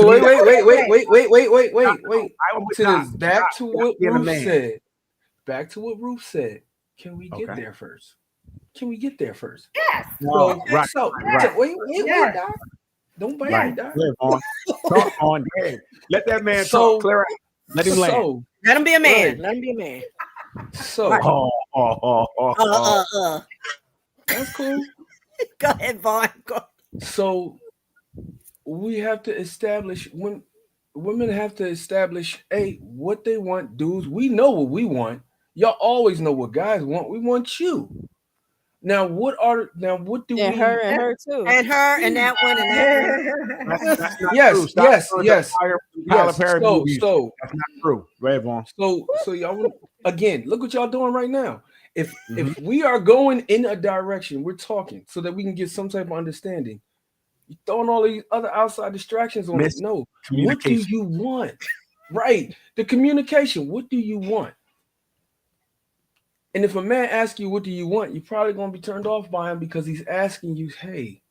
I would To not this, back to what being a Ruth man. said. Back to what Ruth said. Can we get Okay. there first? Can we get there first? yes, No, So, right, so right. wait, yes, Doc. Don't bite Right. me, Doc. Live on. Talk on. Go. Let that man So- talk. Clear out. Let him land. So, Let him be a man. Right. Let him be a man. so Right. that's cool. Go ahead, Vaughn. Go. So we have to establish when women have to establish what they want, dudes. We know what we want. Y'all always know what guys want. We want you. Now what do And we her too. And her and that one and that one. That's not Yes, true. Stop yes, throwing yes, the fire from Tyler yes. Perry movies. So That's not true. Go ahead, Vaughn. so y'all again, look what y'all doing right now. If Mhm. we are going in a direction, we're talking so that we can get some type of understanding. You're throwing all these other outside distractions on it. No, what do Miscommunication. you want? Right. The communication. What do you want? And if a man asks you, what do you want? You're probably going to be turned off by him because he's asking you, hey,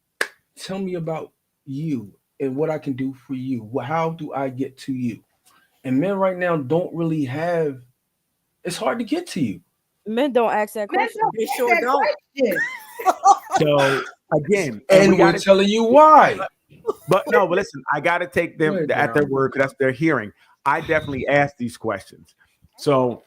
tell me about you and what I can do for you. How do I get to you? And men right now don't really have, it's hard to get to you. Men don't ask that Men question. don't They ask sure that don't. question. So again, And we we're gotta, telling you why. but listen, I got to take them Go ahead, at their Daryl. word because that's their hearing. I definitely ask these questions. So,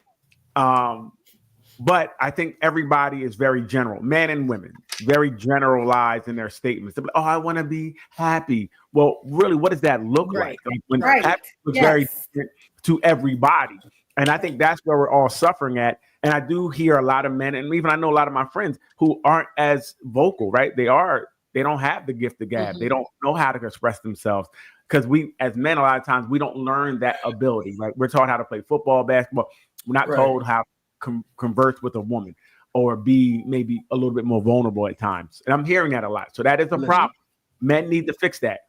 but I think everybody is very general, men and women, very generalized in their statements. They're like, oh, I want to be happy. Well, really, what does that look Right. like? When Right. happy looks Yes. very different to everybody. And I think that's where we're all suffering at. And I do hear a lot of men, and even I know a lot of my friends who aren't as vocal, right? They don't have the gift of gab. Mhm. They don't know how to express themselves. Because we, as men, a lot of times we don't learn that ability. Right? We're taught how to play football, basketball. We're not Right. told how to converse with a woman or be maybe a little bit more vulnerable at times. And I'm hearing that a lot. So that is a Listen. problem. Men need to fix that.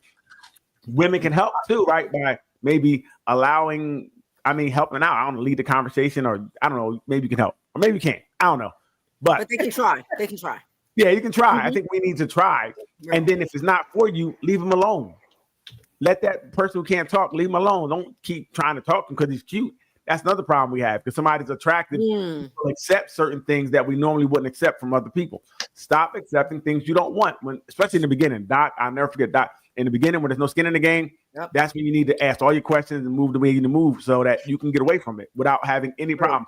Women can help too, right? By maybe helping out. I don't know, lead the conversation, or I don't know, maybe you can help, or maybe you can't. I don't know. But they can try. They can try. Yeah, you can try. I Mhm. think we need to try. Right. And then if it's not for you, leave him alone. Let that person who can't talk, leave him alone. Don't keep trying to talk to him because he's cute. That's another problem we have because somebody's attractive. People accept certain things that we normally wouldn't accept from other people. Stop accepting things you don't want, especially in the beginning. Doc, I'll never forget, Doc. In the beginning, when there's no skin in the game, Yep. that's when you need to ask all your questions and move the way you need to move so that you can get away from it without having any problem.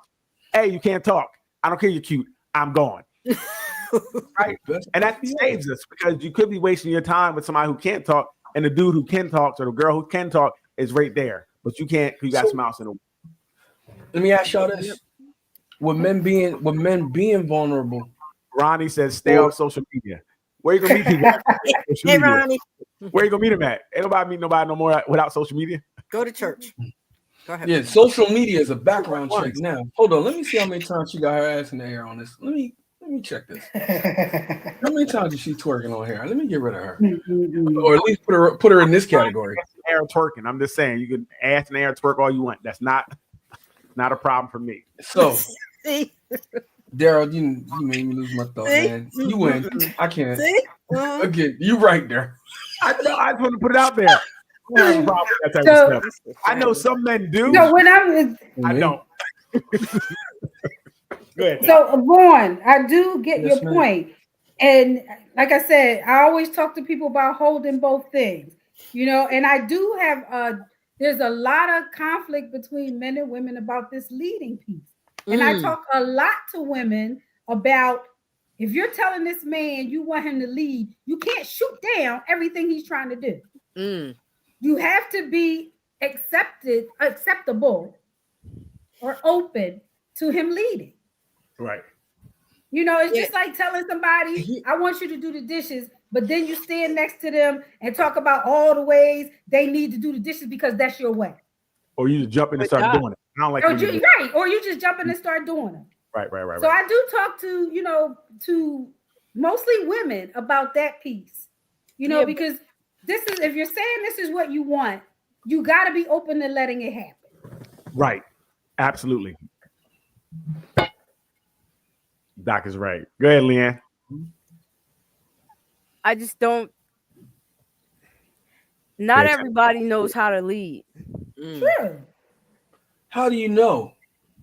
Hey, you can't talk. I don't care you're cute. I'm gone. Right? And that saves us because you could be wasting your time with somebody who can't talk, and the dude who can talk, or the girl who can talk is right there. But you can't, you got some mouse in the way. Let me ask y'all this. With men being vulnerable. Ronnie says, stay off social media. Where you gonna meet people? Hey, Ronnie. Where you gonna meet them at? Ain't nobody meet nobody no more without social media. Go to church. Go ahead. Yeah, social media is a background check now. Hold on, let me see how many times she got her ass in the air on this. Let me check this. How many times is she twerking on here? Let me get rid of her, or at least put her in this category. Air twerking. I'm just saying, you can ask and air twerk all you want. That's not a problem for me. So, See? Daryl, you made me lose my thought, See? man. You win. I can't. See? Again, you right there. I just want to put it out there. I don't have a problem with that type of stuff. I know some men do. No, when I'm I don't. Go ahead. so Vaughn, I do get Yes, your ma'am. point. And like I said, I always talk to people about holding both things, and I do have there's a lot of conflict between men and women about this leading piece. And I talk a lot to women about if you're telling this man you want him to lead, you can't shoot down everything he's trying to do. You have to be acceptable or open to him leading. Right. It's just like telling somebody, I want you to do the dishes, but then you stand next to them and talk about all the ways they need to do the dishes because that's your way. Or you just jump in and start doing it. I don't like Or you just jump in and start doing it. Right. So I do talk to, to mostly women about that piece, because this is, if you're saying this is what you want, you got to be open to letting it happen. Right. Absolutely. Doc is right. Go ahead, Leanne. I just don't Not everybody knows how to lead. True. How do you know?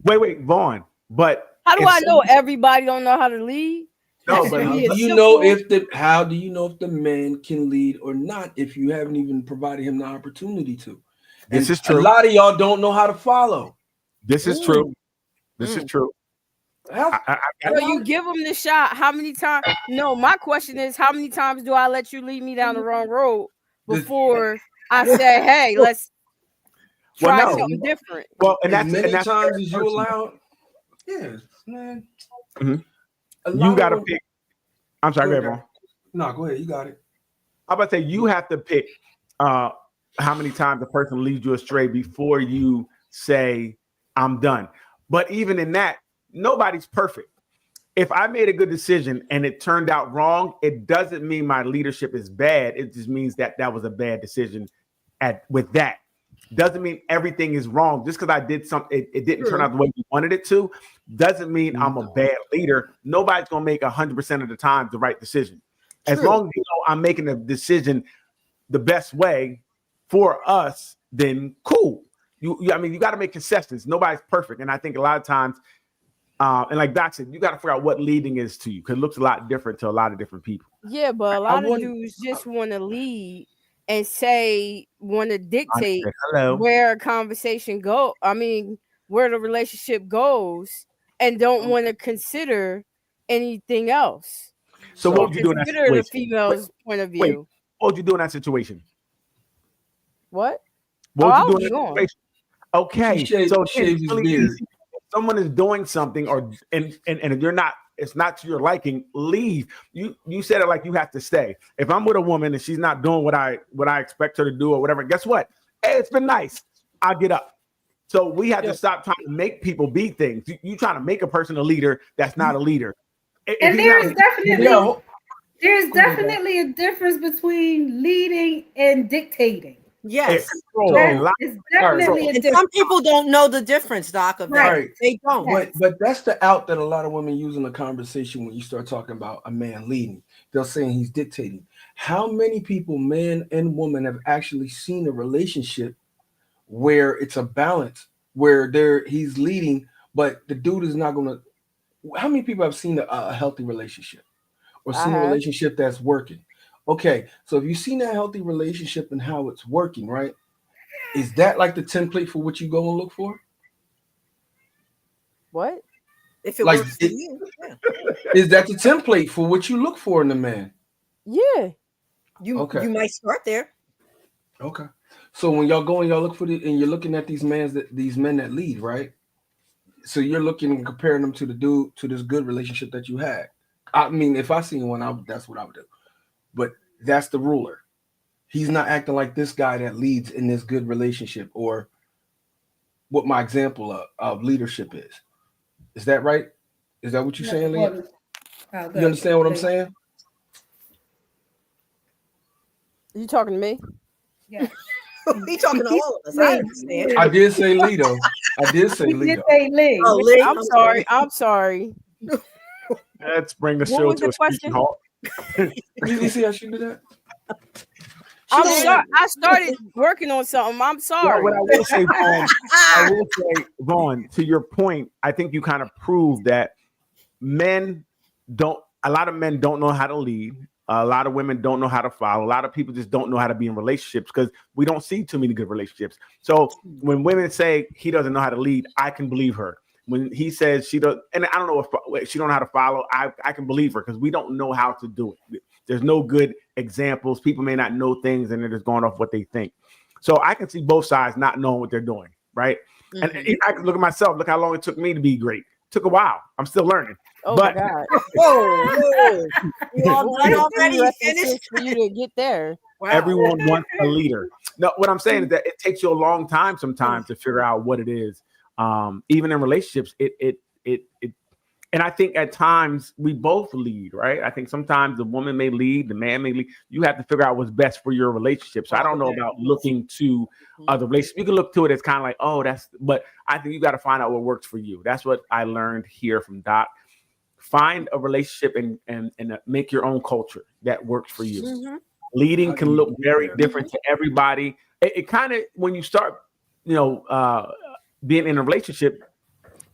Wait, Vaughn. But how do I know everybody don't know how to lead? No, but how do you know if the man can lead or not if you haven't even provided him the opportunity to? This is true. A lot of y'all don't know how to follow. This is true. This is true. So you give them the shot. How many times? No, my question is, how many times do I let you lead me down the wrong road before I say, "Hey, let's try something different"? Well, and that's many times as you allow. Yes, man. You got to pick. I'm sorry, go ahead, No, go ahead. You got it. I'm about to say you have to pick how many times the person leads you astray before you say, "I'm done." But even in that, nobody's perfect. If I made a good decision and it turned out wrong, it doesn't mean my leadership is bad. It just means that was a bad decision. With that, doesn't mean everything is wrong. Just because I did something, it didn't turn out the way you wanted it to, doesn't mean I'm a bad leader. Nobody's gonna make 100% of the time the right decision. As long as you know I'm making a decision the best way for us, then cool. I mean, you got to make concessions. Nobody's perfect, and I think a lot of times. And like Doc said, you got to figure out what leading is to you because it looks a lot different to a lot of different people. Yeah, but a lot of dudes just want to lead and want to dictate where a conversation go. I mean, where the relationship goes, and don't want to consider anything else. So what would you do in that situation? Consider the female's point of view. What would you do in that situation? What? What would you do in that situation? Okay, so it's really easy. Someone is doing something and you're not, it's not to your liking, leave. You said it like you have to stay. If I'm with a woman and she's not doing what I expect her to do or whatever, guess what? Hey, it's been nice. I'll get up. So we have to stop trying to make people be things. You trying to make a person a leader that's not a leader. And there's definitely a difference between leading and dictating. Yes. It's definitely a difference. Some people don't know the difference, Doc, of that. Right. They don't. But that's the out that a lot of women use in a conversation when you start talking about a man leading. They're saying he's dictating. How many people, man and woman, have actually seen a relationship where it's a balance, where he's leading, but the dude is not going to. How many people have seen a healthy relationship or seen a relationship that's working? Okay, so if you've seen that healthy relationship and how it's working, right? Is that like the template for what you go and look for? What? If it works for you, is that the template for what you look for in a man? Yeah. You might start there. Okay. So when y'all go and y'all look for and you're looking at these men that lead, right? So you're looking and comparing them to this good relationship that you had. I mean, if I seen one, that's what I would do. But that's the ruler. He's not acting like this guy that leads in this good relationship, or what my example of leadership is. Is that right? Is that what you're saying, Leah? You understand what I'm saying? You talking to me? Yeah. He talking to all of us. I understand. I did say Lido. I did say Lido. Oh, I'm sorry. Let's bring the show to a speaking halt. You see how she did that? I'm sorry. I started working on something. I'm sorry. Well, what I will say, Vaughn, to your point, I think you kind of proved that a lot of men don't know how to lead. A lot of women don't know how to follow. A lot of people just don't know how to be in relationships because we don't see too many good relationships. So when women say he doesn't know how to lead, I can believe her. When he says she does, and I don't know if she don't know how to follow, I can believe her because we don't know how to do it. There's no good examples. People may not know things and they're just going off what they think. So I can see both sides not knowing what they're doing, right? Mm-hmm. And I can look at myself, look how long it took me to be great. It took a while. I'm still learning. Oh but, my God. Whoa. You all done already? Finished? For you to get there. Wow. Everyone wants a leader. No, what I'm saying is that it takes you a long time sometimes to figure out what it is. Even in relationships, and I think at times we both lead, right? I think sometimes the woman may lead, the man may lead. You have to figure out what's best for your relationship. So I don't know about looking to other relationships. You can look to it as kind of like, but I think you got to find out what works for you. That's what I learned here from Doc. Find a relationship and make your own culture that works for you. Mm-hmm. Leading can look very different to everybody. It kind of, when you start, being in a relationship,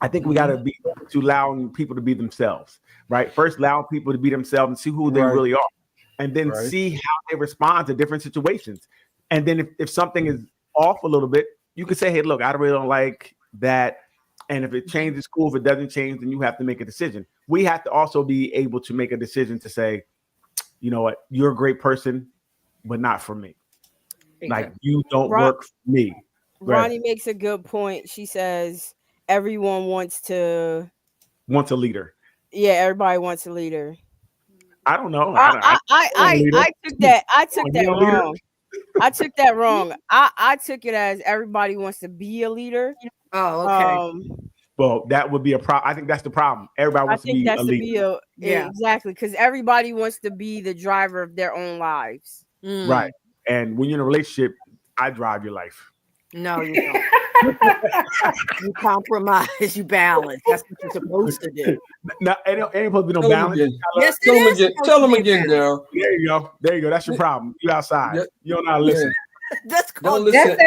I think we got to be to allowing people to be themselves, right? First, allow people to be themselves and see who they really are, and then see how they respond to different situations. And then if something is off a little bit, you can say, hey, look, I really don't like that. And if it changes, cool. If it doesn't change, then you have to make a decision. We have to also be able to make a decision to say, you know what, you're a great person, but not for me. Exactly. Like, you don't work for me. Ronnie makes a good point. She says everyone wants a leader. Yeah, everybody wants a leader. I don't know. I took that wrong. I took that wrong. I took it as everybody wants to be a leader. Oh, okay. Well, that would be a problem. I think that's the problem. Everybody wants to be a leader. Exactly, because everybody wants to be the driver of their own lives. Right. And when you're in a relationship, I drive your life. No, you don't. You compromise, you balance. That's what you're supposed to do. No, ain't supposed to be no balance. Yes, Tell them again, Daryl. There you go. That's your problem. You outside. Yep. You don't know how to listen. That's called dictatorship.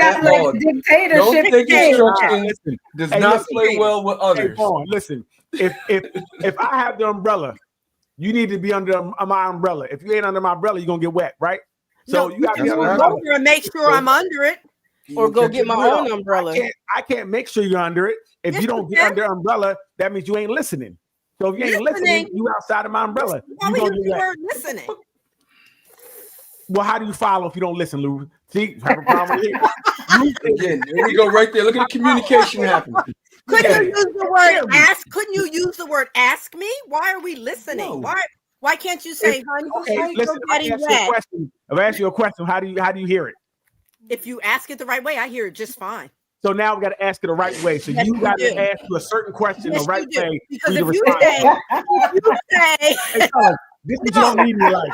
Don't take instructions. Does not play well with others. Hey, listen. If I have the umbrella, you need to be under my umbrella. If you ain't under my umbrella, you're gonna get wet, right? So you got to be over and make sure I'm under it. Or go get my own umbrella. I can't make sure you're under it. If you don't get under umbrella, that means you ain't listening. So if you ain't listening, you outside of my umbrella. Why would you word listening? Well, how do you follow if you don't listen, Lou? See, have a problem here. Again, there we go right there. Look at the communication happening. Couldn't you use the word ask? Couldn't you use the word ask me? Why are we listening? No. Why can't you say, honey, okay, listen, I've asked you a question. How do you hear it? If you ask it the right way, I hear it just fine. So now we got to ask it the right way. So you got to ask you a certain question the right way. Because if you say, this is you don't need me like.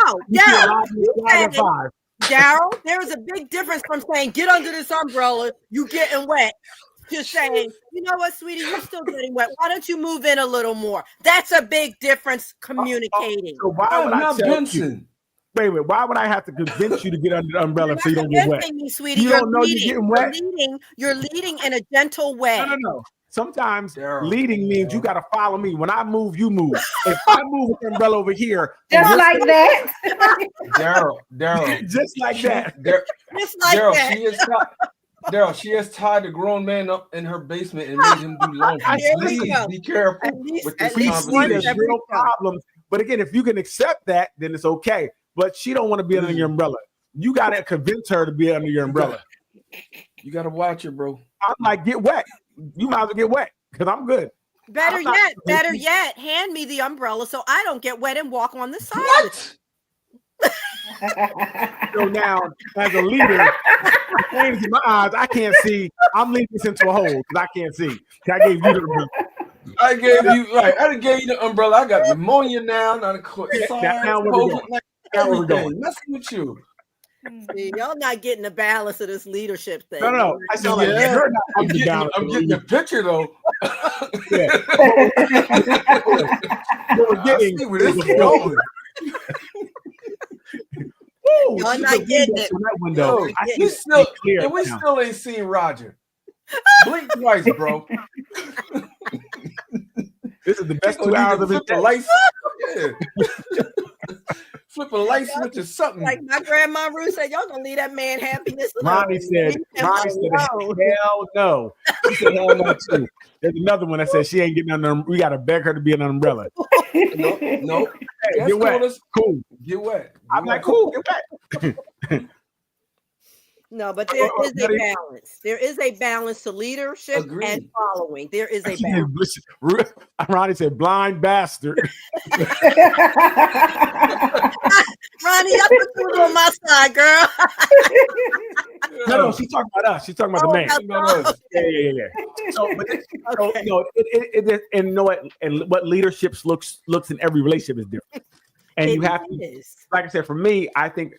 Daryl, there is a big difference from saying get under this umbrella, you getting wet, to saying, you know what, sweetie, you're still getting wet. Why don't you move in a little more? That's a big difference communicating. So why would I tell you? Wait, why would I have to convince you to get under the umbrella so you don't get wet? Me, sweetie. You don't know you're getting wet? You're leading in a gentle way. No. Sometimes leading means you got to follow me. When I move, you move. If I move with the umbrella over here. Just like that. Daryl. Just like that. Just like that. Daryl, she has tied a grown man up in her basement and made him do laundry. Please be careful with this conversation. There's real problems. But again, if you can accept that, then it's okay. But she don't want to be under your umbrella. You got to convince her to be under your umbrella. You got to watch her, bro. I'm like, get wet. You might as well get wet because I'm good. Better yet, hand me the umbrella so I don't get wet and walk on the side. What? So now, as a leader, in my eyes, I can't see. I'm leading this into a hole because I can't see. I gave you the umbrella. I gave you the umbrella. I got pneumonia now. Now we're going. Messing with you. See, y'all not getting the balance of this leadership thing. No. I sound like you're not. I'm getting the picture though. We're getting where this is going. Y'all not getting it. That window. We still ain't seen Roger. Blink twice, bro. This is the best 2 hours of his life. Yeah. Flip a light switch or something. Like my grandma Ruth said, y'all gonna leave that man happiness alone. Ronnie said, hell no. He said, hell no too. There's another one that said she ain't getting under. We gotta beg her to be an umbrella. No. Hey, get wet. Cool. Get wet. I'm like, cool. Get wet. No, but there is a balance. There is a balance to leadership and following. There is a balance. Ronnie said, blind bastard. Ronnie, I put you on my side, girl. No, she's talking about us. She's talking about the man. Yeah. So, and you know what? And what leadership looks in every relationship is different. And you have to, like I said, for me, I think,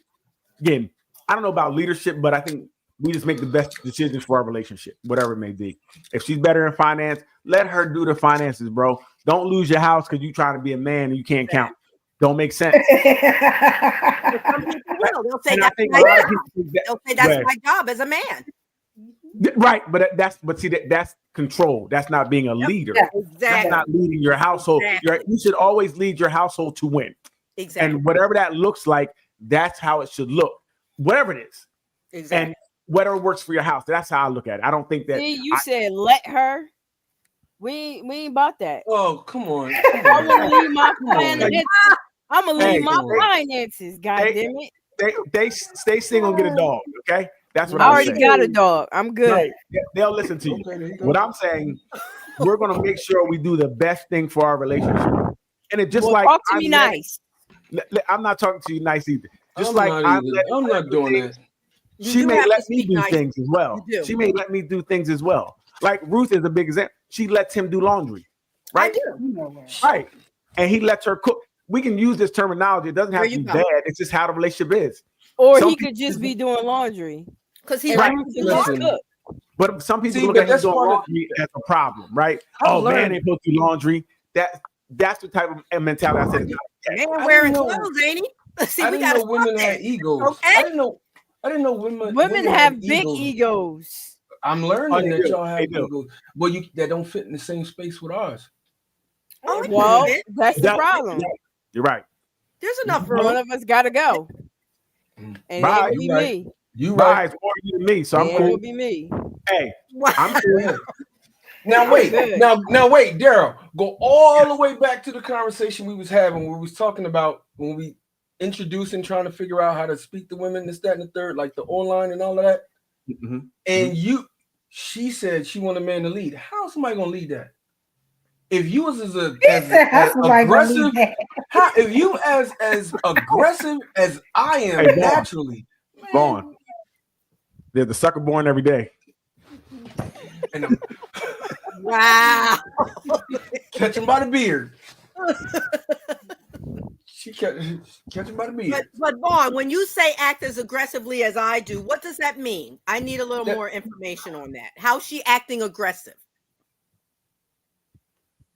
again, I don't know about leadership, but I think we just make the best decisions for our relationship, whatever it may be. If she's better in finance, let her do the finances, bro. Don't lose your house because you're trying to be a man and you can't count. don't make sense. Some people will. They'll say And I that's think my a lot of job. people think that- They'll say that's Right. my job as a man. Right, but that's control. That's not being a leader. Yeah. That's Exactly. not leading your household. Exactly. You should always lead your household to win. Exactly. And whatever that looks like, that's how it should look. Whatever it is. Exactly. And whatever works for your house. That's how I look at it. I don't think that See, you said let her. We ain't about that. Oh, come on. I'm gonna leave my finances. I'm gonna Hey, leave my hey. finances. God Hey, damn it! they stay single and get a dog. Okay, that's what I I'm already saying. got a dog. I'm good. Right. They'll listen to you. Okay, there you go. What I'm saying, we're gonna make sure we do the best thing for our relationship. And it just Well, like talk to I'm me let- nice. I'm not talking to you nice either. Just I'm like not I'm either. letting I'm her not do doing things, that. You she do may have to let me speak do nice. things as well. You do. She may let me do things as well. Like Ruth is a big example. She lets him do laundry, I right? do. You know what? Right. And he lets her cook. We can use this terminology. It doesn't have There to you be go. bad. It's just how the relationship is. Or Some he could just be doing laundry. Because he's And Right. Ruth could just Listen. cook. But some people See, look but at him that's doing part of- laundry as a problem, right? I've Oh, man learned- ain't supposed to do laundry. That's the type of mentality I said. Is not okay. man I wearing didn't know- clothes, ain't he? See, I we didn't got know women had egos. Okay. I didn't know women Women have big egos. I'm learning Oh, they that do. y'all have They do. egos, but that don't fit in the same space with ours. Oh, it Well, can fit. that's the That- problem. You're right. There's enough One room. of us gotta go. And it Bye. ain't gonna be You right. me. You Bye. right. It's more you than me, so It I'm ain't cool. gonna be me. Hey, Wow. I'm cool. Yeah. Now wait, Good. now wait, Daryl. Go all the way back to the conversation we was having where we was talking about when we introducing, trying to figure out how to speak to women, this, that, and the third, like the online and all of that. Mhm. And she said she wanted a man to lead. How's somebody gonna lead that? If you was as aggressive, if you as aggressive as I am Hey, Vaughn. naturally, man, Vaughn. There's the sucker born every day. and I'm Wow. catch him by the beard. She catch him by the beard. But Vaughn, when you say act as aggressively as I do, what does that mean? I need a little That- more information on that. How's she acting aggressive?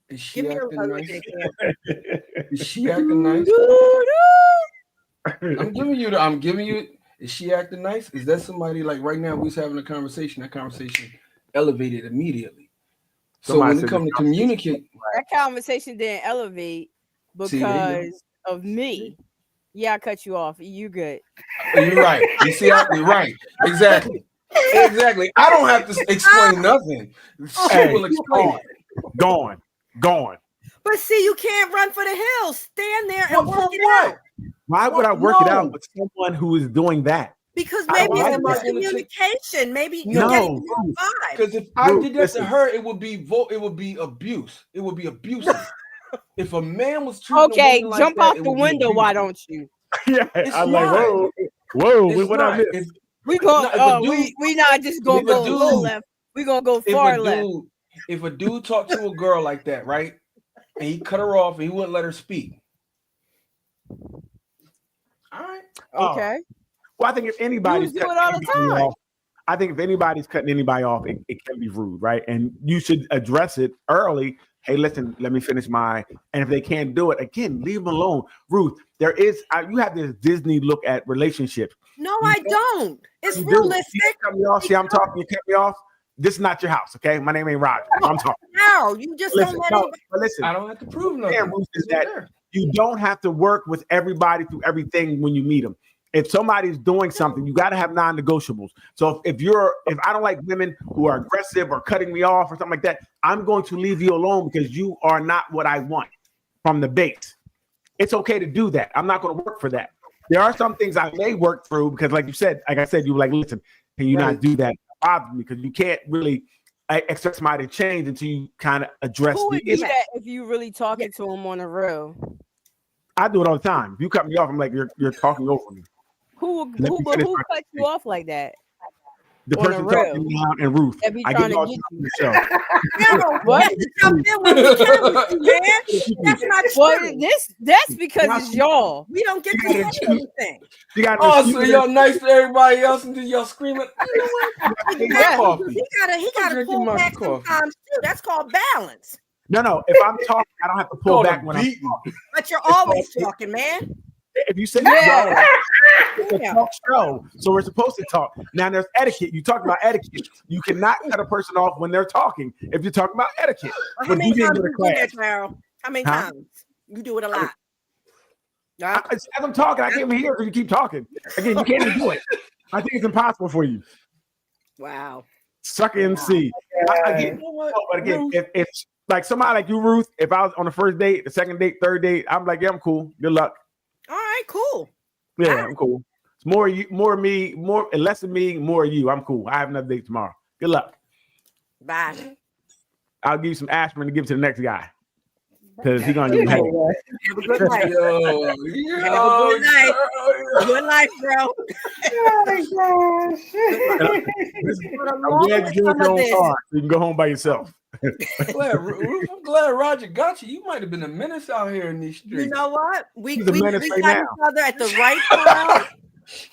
Is she Give me acting a nice? example. Is she acting nice? I'm giving you. Is she acting nice? Is that somebody like right now? We was having a conversation. That conversation elevated immediately. So Somebody when said it comes to communicate, That conversation didn't elevate See, there you go. because of me. Yeah, I cut you off. You good. you're right. You see, you're right. Exactly. Exactly. I don't have to explain nothing. She Hey, will explain it. Gone. But see, you can't run for the hills. Stand there and What, work for it what? out. Why would I work it out with someone who is doing that? Because I- maybe why it's am I gonna take- miscommunication. Maybe No. you're getting the wrong vibe. Because if I Ruth, did that to listen. her, it would be abuse. It would be abusive. If a man was treating a Okay, woman like jump that, out it the would be window. Why abusive. don't you? Yeah, It's I'm like, not. whoa, It's what I not. miss? If, We go. No, if a dude- We not just gonna if a go a little dude- left. We gonna go if far a left. dude, if a dude talked to a girl like that, right, and he cut her off and he wouldn't let her speak. All right. Oh, Okay. Well, I think if anybody's Dudes do cutting it all the anybody time. off, I think if anybody's cutting anybody off, it can be rude, right? And you should address it early. Hey, listen, let me finish my. And if they can't do it, again, leave them alone. Ruth, you have this Disney look at relationships. No, I don't. It's You do. realistic. You cut me off. See, I'm talking. You cut me off. This is not your house, okay? My name ain't Roger. I'm talking. No, you just Listen, don't let no, anybody. but listen. I don't have to prove nothing. Yeah, Ruth, is It's right that there. you don't have to work with everybody through everything when you meet them. If somebody's doing something, you got to have non-negotiables. So if I don't like women who are aggressive or cutting me off or something like that, I'm going to leave you alone because you are not what I want from the base. It's okay to do that. I'm not going to work for that. There are some things I may work through because, like I said, you were like, listen, can you Right. not do that? It bothers me because you can't really expect somebody to change until you kind of address Who the would do issue. that if you really talking to him on the real? I do it all the time. If you cut me off, I'm like, you're talking over me. Who Let me who finish who my cut you off like that? The On the person real. talking now and Ruth. That be I trying get to all get the you. show. No, What? you have to jump in when we can with you, man. That's not Well, true. that's because it's y'all. We don't get to You gotta say choose. anything. You got Oh, so y'all nice to everybody else and then y'all screaming. You know what? Yeah. Coffee. He gotta I'm pull drinking my back coffee. sometimes too. That's called balance. No. If I'm talking, I don't have to pull back when I'm talking. But you're always talking, man. If you say Yeah. it's a talk show, so we're supposed to talk. Now there's etiquette. You talk about etiquette. You cannot cut a person off when they're talking if you're talking about etiquette. Well, how But many you didn't times go to you do that, class. Daryl? How many Huh? times? You do it a lot. Yeah. As I'm talking, I can't even hear because you keep talking. Again, you can't even do it. I think it's impossible for you. Wow. Suck it and see. Again, You know what, but again, Ruth? if like somebody like you, Ruth, if I was on the first date, the second date, third date, I'm like, yeah, I'm cool. Good luck. All right, cool. Yeah, I'm cool. It's more you, more me, more less of me, more of you. I'm cool. I have another date tomorrow. Good luck. Bye. I'll give you some aspirin to give to the next guy because he's gonna need help. Have a good night. Yo, Have a good night. Good life, bro. Oh my gosh. I'm glad you drove your own car. So you can go home by yourself. I'm glad Roger got you. You might have been a menace out here in these streets. You know what? We He's a menace right got now. each other at the right time.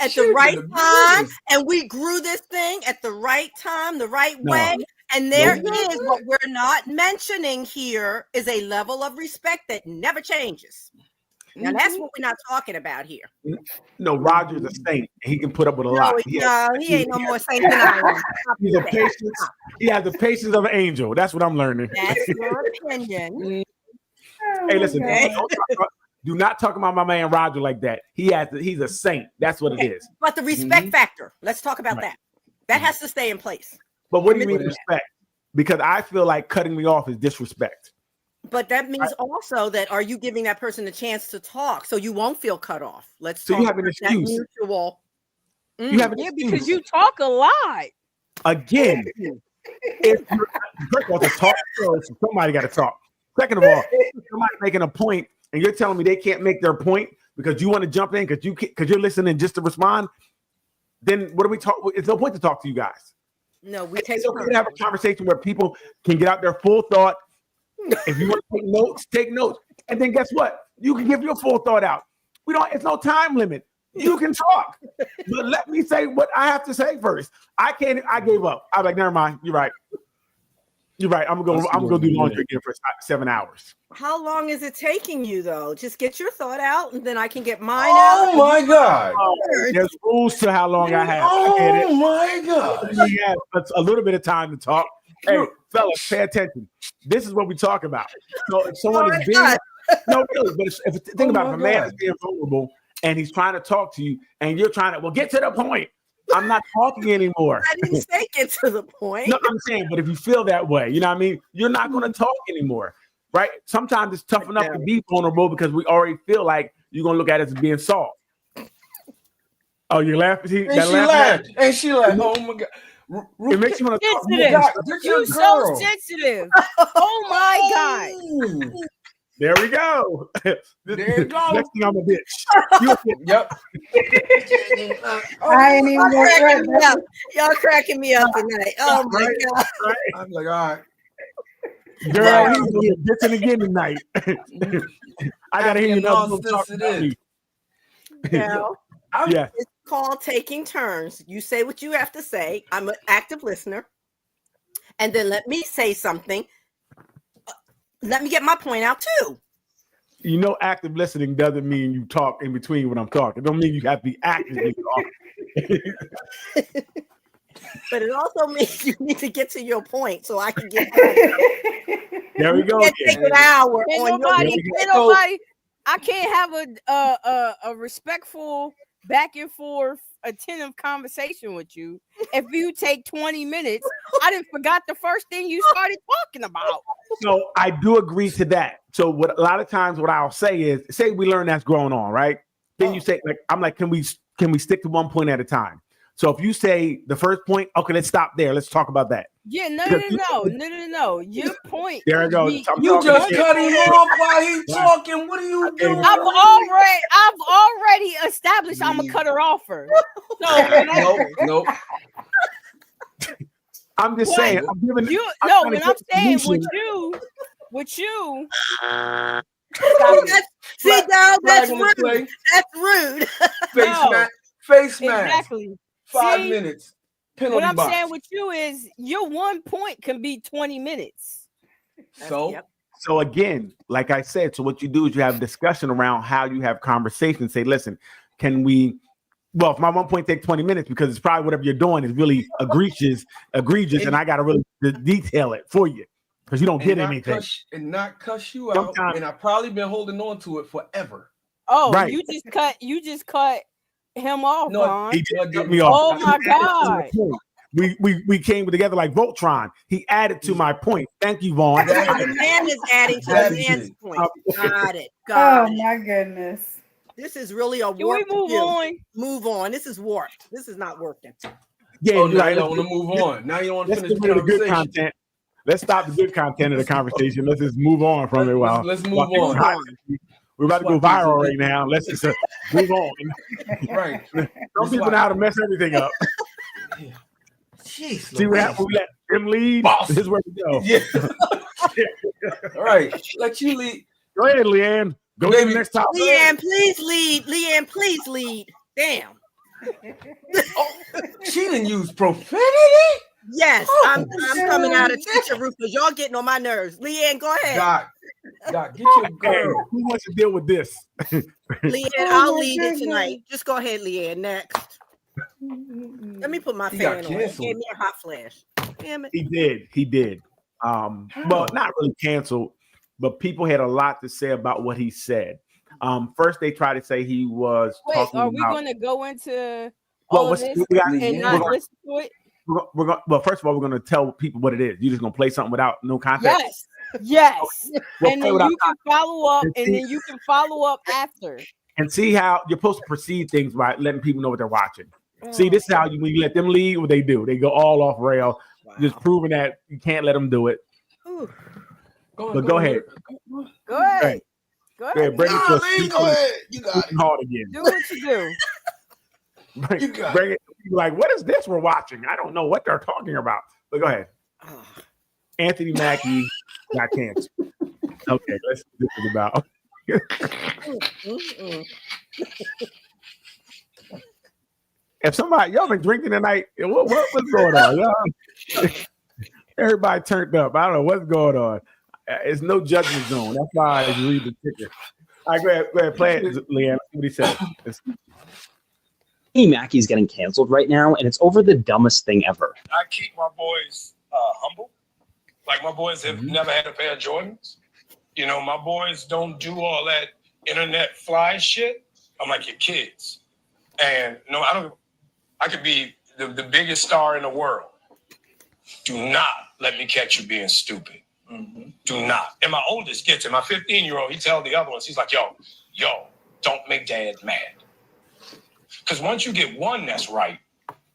At the Should've right been a time, menace. and we grew this thing at the right time, the right No. way. And there No. is what we're not mentioning here is a level of respect that never changes. Now that's what we're not talking about here. No, Roger's a saint. He can put up with a lot. He ain't no more saint than I am. Stop He's a that. patience. He has the patience of an angel. That's what I'm learning. That's your opinion. Hey, listen, Okay. do not talk about my man Roger like that. He's a saint. That's what it is. But the respect Mhm. factor, let's talk about Right. that. That has to stay in place. But what do you mean Commitment. respect? Because I feel like cutting me off is disrespect. But that means also that are you giving that person a chance to talk so you won't feel cut off? Let's So talk you have an about that excuse. mutual. You have an Yeah, excuse. because you talk a lot. Again, if you're, first of all, to talk show, so somebody got to talk. Second of all, if somebody's making a point and you're telling me they can't make their point because you want to jump in because you're listening just to respond, then what do we talk? It's no point to talk to you guys. No, we take It's okay to have a conversation where people can get out their full thought. If you want to take notes. And then guess what? You can give your full thought out. It's no time limit. You can talk. But let me say what I have to say first. I gave up. I was like, never mind. You're right. You're right. I'm gonna do laundry again for 7 hours. How long is it taking you though? Just get your thought out and then I can get mine Oh out. my God. There's rules to how long I have. I get Oh it. my God. We have a little bit of time to talk. Hey, fellas, pay attention. This is what we talk about. So if someone is being no, really, but think about it. If a man is being vulnerable and he's trying to talk to you, and you're trying to get to the point. I'm not talking anymore. I didn't say get to the point. No, I'm saying, but if you feel that way, you know what I mean? You're not going to talk anymore, right? Sometimes it's tough enough to be vulnerable because we already feel like you're going to look at us as being soft. Oh, you're laughing? And she laughed. And she laughed. Oh my God. It makes you want to talk. Sensitive. You so sensitive. Oh my God. There we go. There you go. Next thing I'm a bitch. Yep. I ain't even gonna cracking threaten me up. Y'all cracking me up tonight. Oh my God. I'm like, all right. Girl, he's gonna get bitching again tonight. I gotta hear you know. Now, Yeah. it's called taking turns. You say what you have to say. I'm an active listener. And then let me say something. Let me get my point out too. You know, active listening doesn't mean you talk in between when I'm talking. It don't mean you have to be actively talking. But it also means you need to get to your point so I can get There we go. Can't take an hour Ain't on nobody, your ain't nobody. I can't have a respectful back and forth attentive conversation with you if you take 20 minutes. I didn't forgot the first thing you started talking about. So I do agree to that. So what a lot of times what I'll say is, say we learn that's going on, right? Then you say, like, I'm like, can we stick to one point at a time? So if you say the first point, okay, let's stop there. Let's talk about that. Yeah, no. Your point. There it goes. You just cut him off while he's talking. What are you doing? I've already established I'm gonna cut her off first. So Nope. I'm just saying. I'm giving you I'm no, trying to when I'm get saying solution. with you. See, Dad, that's Flag on the play. rude. That's rude. Face mask. Exactly. 5 See, minutes. Penalty What I'm box. saying with you is your one point can be 20 minutes. So, Yep. So again, like I said, so what you do is you have a discussion around how you have conversations. Say, listen, can we? Well, if my 1 point take 20 minutes because it's probably whatever you're doing is really egregious, and I got to really detail it for you because you don't get anything. Not cuss you out. Sometimes, and I've probably been holding on to it forever. Oh, right. you just cut him off. No, he just cut me off. Oh my God. We came together like Voltron. He added to my point. Thank you, Vaughn. The man is adding to the man's point. Got it. Oh my goodness. This is really a warped. Can we move on? Move on. This is warped. This is not working. Yeah, now you don't want to move on. Now you don't want to finish the good content. Let's stop the good content of the conversation. Let's just move on from it. Let's move on. We're about to go viral right now. Let's just move on. Right. Some people know how to mess everything up. Jeez, see what happened? We let him lead. Boss. This is where we go. Yeah. All right. Let you lead. Go ahead, Leanne. Go to the next topic. Leanne, please lead. Leanne, please lead. Damn. She didn't use profanity? Yes, I'm coming out of teacher roof because y'all getting on my nerves. Leanne, go ahead. Doc, get your girl. Who wants to deal with this? Leanne, I'll lead it tonight. Just go ahead, Leanne. Next. Let me put my fan on. He gave me a hot flash. Damn it. He did. Well, not really canceled, but people had a lot to say about what he said. First, they tried to say he was. Wait, are we going to go into all this and not listen to it? Well, first of all, we're going to tell people what it is. You're just going to play something without no context. Yes. And then you can follow up, and then you can follow up after. And see how you're supposed to perceive things by letting people know what they're watching. See, this is how when you let them lead, what they do. They go all off rail, just proving that you can't let them do it. Go ahead. Go ahead. Bring it to go ahead. You got it. Hard again. Do what you do. Bring it. Like, what is this we're watching? I don't know what they're talking about. But go ahead. Anthony Mackie got canceled. Okay, let's see what this is about. If somebody, y'all been drinking tonight, what's going on? Y'all, everybody turned up. I don't know what's going on. It's no judgment zone. That's why I read the ticker. All right, go ahead, play it, Leanne. What he said. Mackey's getting canceled right now, and it's over the dumbest thing ever. I keep my boys humble. Like, my boys have never had a pair of Jordans. You know, my boys don't do all that internet fly shit. I'm like your kids. And no, I could be the biggest star in the world. Do not let me catch you being stupid. Mm-hmm. Do not. And my oldest gets it. My 15-year-old, he tells the other ones, he's like, yo, don't make dad mad. Because once you get one that's right,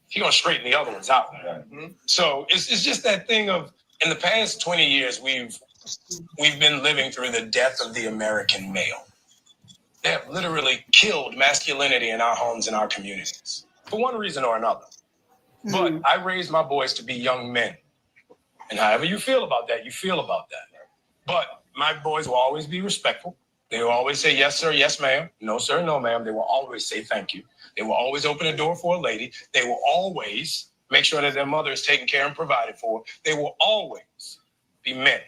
he's going to straighten the other ones out. Mm-hmm. So it's just that thing of, in the past 20 years, we've been living through the death of the American male. They have literally killed masculinity in our homes and our communities for one reason or another. Mm-hmm. But I raised my boys to be young men. And however you feel about that, you feel about that. But my boys will always be respectful. They will always say, yes, sir, yes, ma'am. No, sir, no, ma'am. They will always say thank you. They will always open a door for a lady. They will always make sure that their mother is taken care and provided for. They will always be men.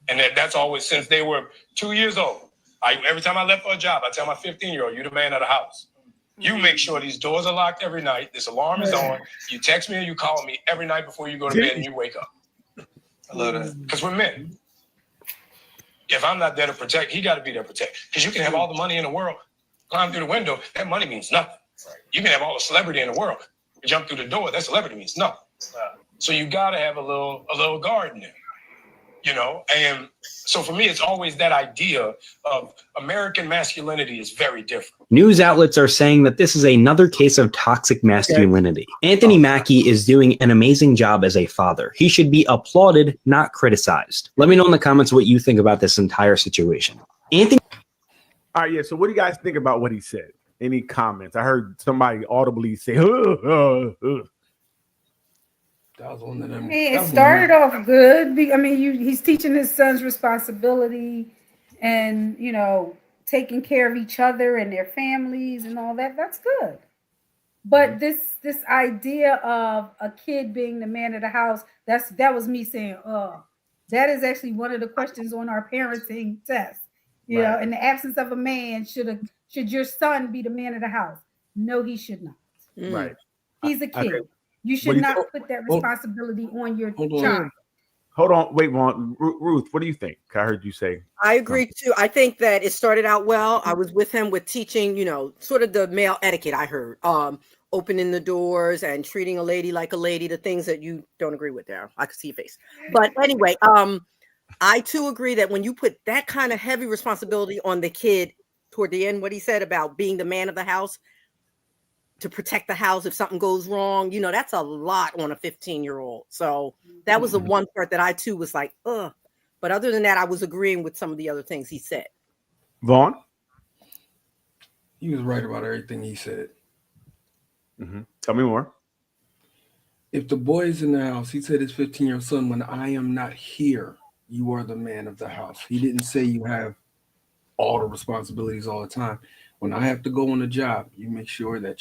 And that's always since they were 2 years old. Every time I left for a job, I tell my 15-year-old, you're the man of the house. You make sure these doors are locked every night. This alarm is on. You text me or you call me every night before you go to bed and you wake up. I love that. Because we're men. If I'm not there to protect, he got to be there to protect. Because you can have all the money in the world, climb through the window, that money means nothing. Right. You can have all the celebrity in the world, you jump through the door, that celebrity means nothing. So you got to have a little guard in there. You know, and so for me, it's always that idea of American masculinity is very different. News outlets are saying that this is another case of toxic masculinity. Anthony Mackie is doing an amazing job as a father. He should be applauded, not criticized. Let me know in the comments what you think about this entire situation. Anthony. All right, yeah. So what do you guys think about what he said? Any comments? I heard somebody audibly say, That was one of them. Hey, it started off good. I mean, he's teaching his sons responsibility and, you know, taking care of each other and their families and all that. That's good. But this idea of a kid being the man of the house, that was me saying, oh, That is actually one of the questions on our parenting test. You know, in the absence of a man, should your son be the man of the house? No, he should not. Right. He's a kid. Okay. You should not put that responsibility on your child. Hold on, wait, Ruth, what do you think? I heard you say. I agree too. I think that it started out well. I was with him with teaching, you know, sort of the male etiquette. I heard opening the doors and treating a lady like a lady, the things that you don't agree with there. I could see your face. But anyway, I too agree that when you put that kind of heavy responsibility on the kid toward the end, what he said about being the man of the house, to protect the house if something goes wrong, you know, that's a lot on a 15-year-old. So that was the one part that I too was like, ugh. But other than that, I was agreeing with some of the other things he said. Vaughn? He was right about everything he said. Tell me more. If the boy is in the house, he said his 15-year-old son, when I am not here, you are the man of the house. He didn't say you have all the responsibilities all the time. When I have to go on a job, you make sure that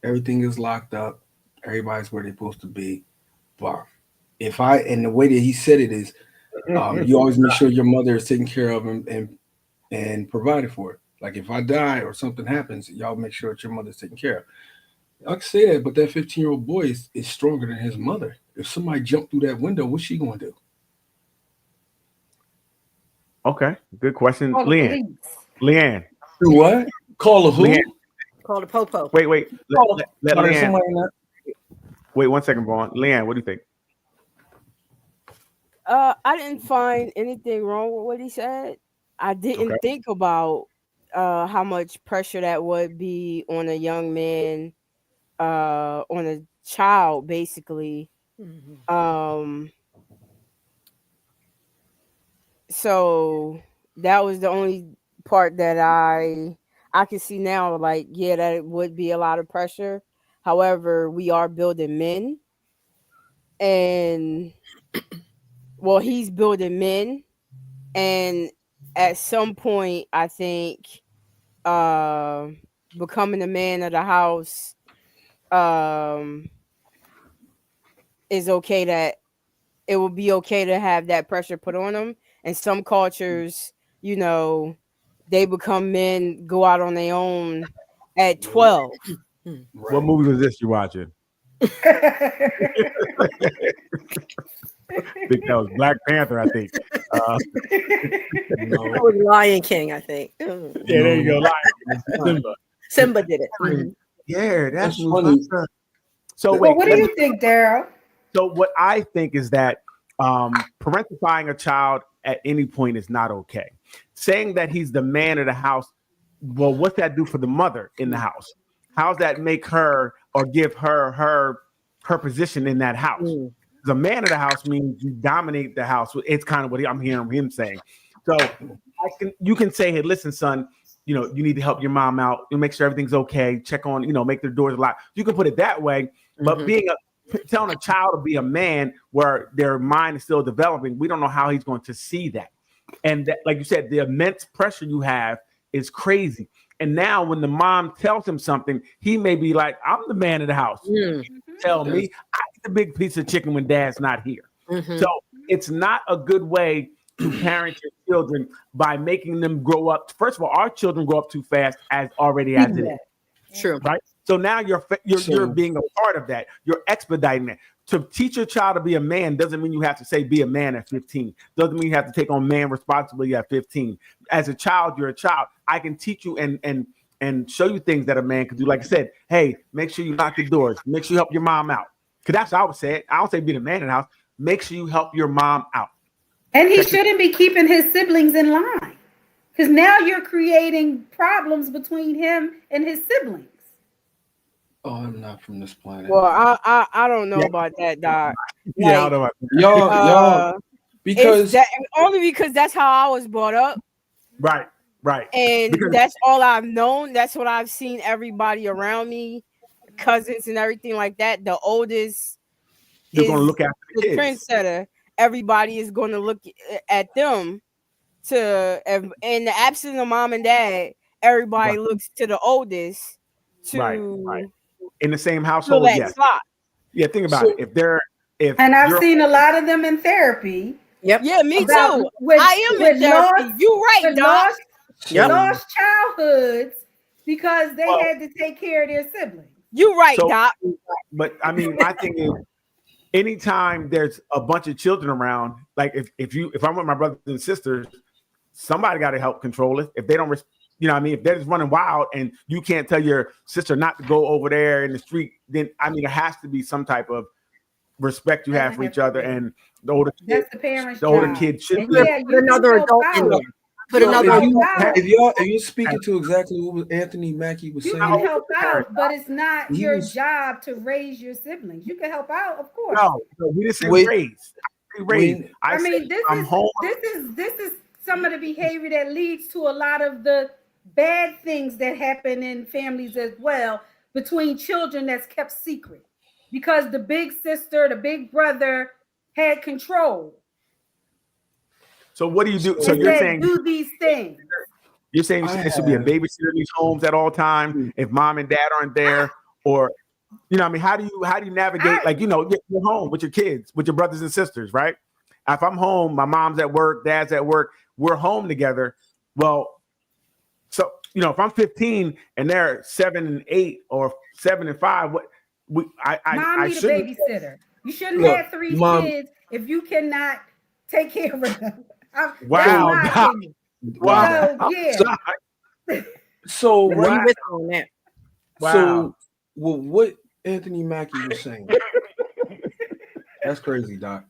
everything is locked up, everybody's where they're supposed to be. But and the way that he said it is, you always make sure your mother is taken care of and provided for. Like if I die or something happens, y'all make sure that your mother's taken care of. I can say that, but that 15-year-old boy is stronger than his mother. If somebody jumped through that window, what's she going to do? Okay, good question. Leanne. Do what? Call a who? Leanne. Call the popo. Wait. Let Leanne. Wait 1 second, Vaughn. Leanne, what do you think? I didn't find anything wrong with what he said. I didn't think about how much pressure that would be on a young man, on a child, basically. So that was the only part that I can see now. Like, yeah, that it would be a lot of pressure. However, we are building men, and well, he's building men, and at some point, I think becoming the man of the house is okay. That it will be okay to have that pressure put on them. And some cultures, you know, they become men, go out on their own at 12. What movie was this you're watching? I think that was Black Panther, I think. That was Lion King, I think. Yeah, there you go. Simba did it. Yeah, that's funny. So wait, what do you think, Daryl? So what I think is that parentifying a child at any point is not okay. Saying that he's the man of the house, well, what's that do for the mother in the house? How's that make her or give her position in that house? The man of the house means you dominate the house. It's kind of what I'm hearing him saying. So you can say, hey, listen, son, you know, you need to help your mom out. You make sure everything's okay. Check on, you know, make their doors locked. You can put it that way, but telling a child to be a man where their mind is still developing, we don't know how he's going to see that. And that, like you said, the immense pressure you have is crazy. And now when the mom tells him something, he may be like, I'm the man of the house. Tell me, I eat the big piece of chicken when dad's not here. So it's not a good way to parent your children by making them grow up. First of all, our children grow up too fast as it is. True. Right? So now you're being a part of that. You're expediting it. To teach your child to be a man doesn't mean you have to say be a man at 15. Doesn't mean you have to take on man responsibility at 15. As a child, you're a child. I can teach you and show you things that a man can do. Like I said, hey, make sure you lock your doors. Make sure you help your mom out. Because that's what I would say. I don't say be the man in the house. Make sure you help your mom out. And he shouldn't be keeping his siblings in line. Because now you're creating problems between him and his siblings. Oh, I'm not from this planet. Well, I don't know about that, Doc. Yeah, I don't know about that. Y'all, because only because that's how I was brought up. Right. And that's all I've known. That's what I've seen everybody around me, cousins and everything like that. The oldest You're going to look after the kids. Trendsetter. Everybody is going to look at them. In the absence of mom and dad, everybody looks to the oldest. To right. In the same household, yes. Yeah, think about it. if And I've you're- seen a lot of them in therapy. Yep. Yeah, me About- too. with- I am with in therapy. lost- You right, with Doc. lost childhoods because they had to take care of their siblings. You right, So- Doc. But I mean, my thing is, anytime there's a bunch of children around, like if I'm with my brothers and sisters, somebody got to help control it. If they don't, you know what I mean? If they're just running wild and you can't tell your sister not to go over there in the street, then I mean, there has to be some type of respect you have for each other. And the older kid, That's the parents' the older job. kid should And be. yeah, you Put another can adult help in out. there. Put So another. if you're speaking to exactly what Anthony Mackie was You saying, can help out, but it's not He your was- job to raise your siblings. You can help out, of course. No, we didn't say Wait. raise. I didn't say raise. When- I I mean, said this I'm is home. this is some of the behavior that leads to a lot of the bad things that happen in families as well, between children that's kept secret because the big sister, the big brother had control. So what do you do? So And you're said, saying do these things. You're saying I there should be a have- babysitter in these homes at all times if mom and dad aren't there, or you know, I mean, how do you navigate? Like, you know, you're home with your kids, with your brothers and sisters, right? If I'm home, my mom's at work, dad's at work, we're home together. Well, so you know, if I'm 15 and they're 7 and 8 or 7 and 5, what Mom I need a shouldn't. babysitter. You shouldn't Look, have 3 Mom- kids if you cannot take care of them. Wow, That's my Doc. opinion. Wow. So, yeah. Sorry. So What are you Wow. with on that? So what Anthony Mackie was saying. That's crazy, Doc.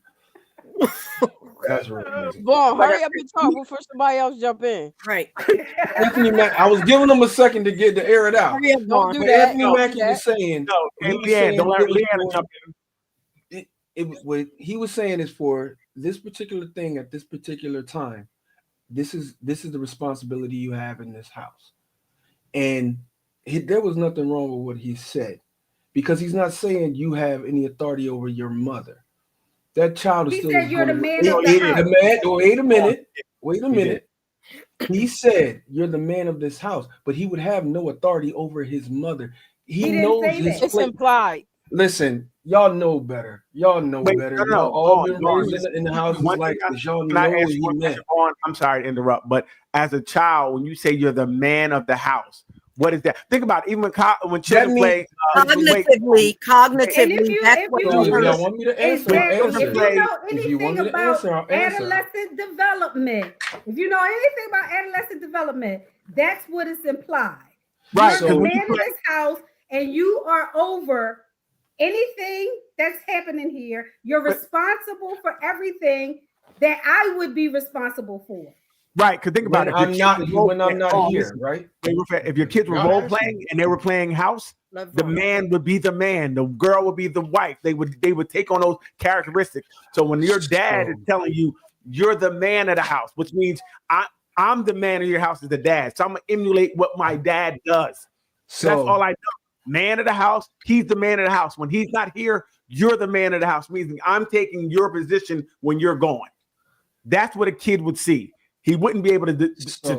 That's really crazy. Vaughn, hurry up and talk before somebody else jump in. Right. Anthony Mackie, I was giving him a second to air it out. Hurry up, Don't Vaughn. do But that. Anthony Don't do Mackie that. was saying, No, he and was Leanne, saying don't let it was Leanne for- jump in. what he was saying is for this particular thing at this particular time, this is the responsibility you have in this house. And there was nothing wrong with what he said, because he's not saying you have any authority over your mother. That child is He still said you're the gonna- man of the Wait house. a minute. He said you're the man of this house, but he would have no authority over his mother. He He didn't knows say his that. It's place. implied. Listen, y'all know better. Y'all know Wait, better. no, Y'all no, all been Vaughn, raised in the houses one like thing this. Y'all Can I know ask what you he one meant. question, Vaughn? I'm sorry to interrupt, but as a child, when you say you're the man of the house, what is that? Think about it. Even when children means- play, Cognitively, if that's you- what if So you if heard. y'all want me to answer, I'll Exactly. answer. If you know If you want anything me to about answer, I'll answer. adolescent development, if you know anything about adolescent development, that's what is implied. right? You're So the when you man of this house, and you are over anything that's happening here. You're But- responsible for everything that I would be responsible for. right, because think about When it. I'm not here, listen, right? if your kids were Y'all role asking playing me. and they were playing house, Let the Vaughn. man would be the man, the girl would be the wife. They would take on those characteristics. So when your dad is telling you you're the man of the house, which means I'm the man of your house as the dad. So I'm gonna emulate what my dad does. So that's all I know. Man of the house, he's the man of the house. When he's not here, you're the man of the house, meaning I'm taking your position when you're gone. That's what a kid would see. He wouldn't be able to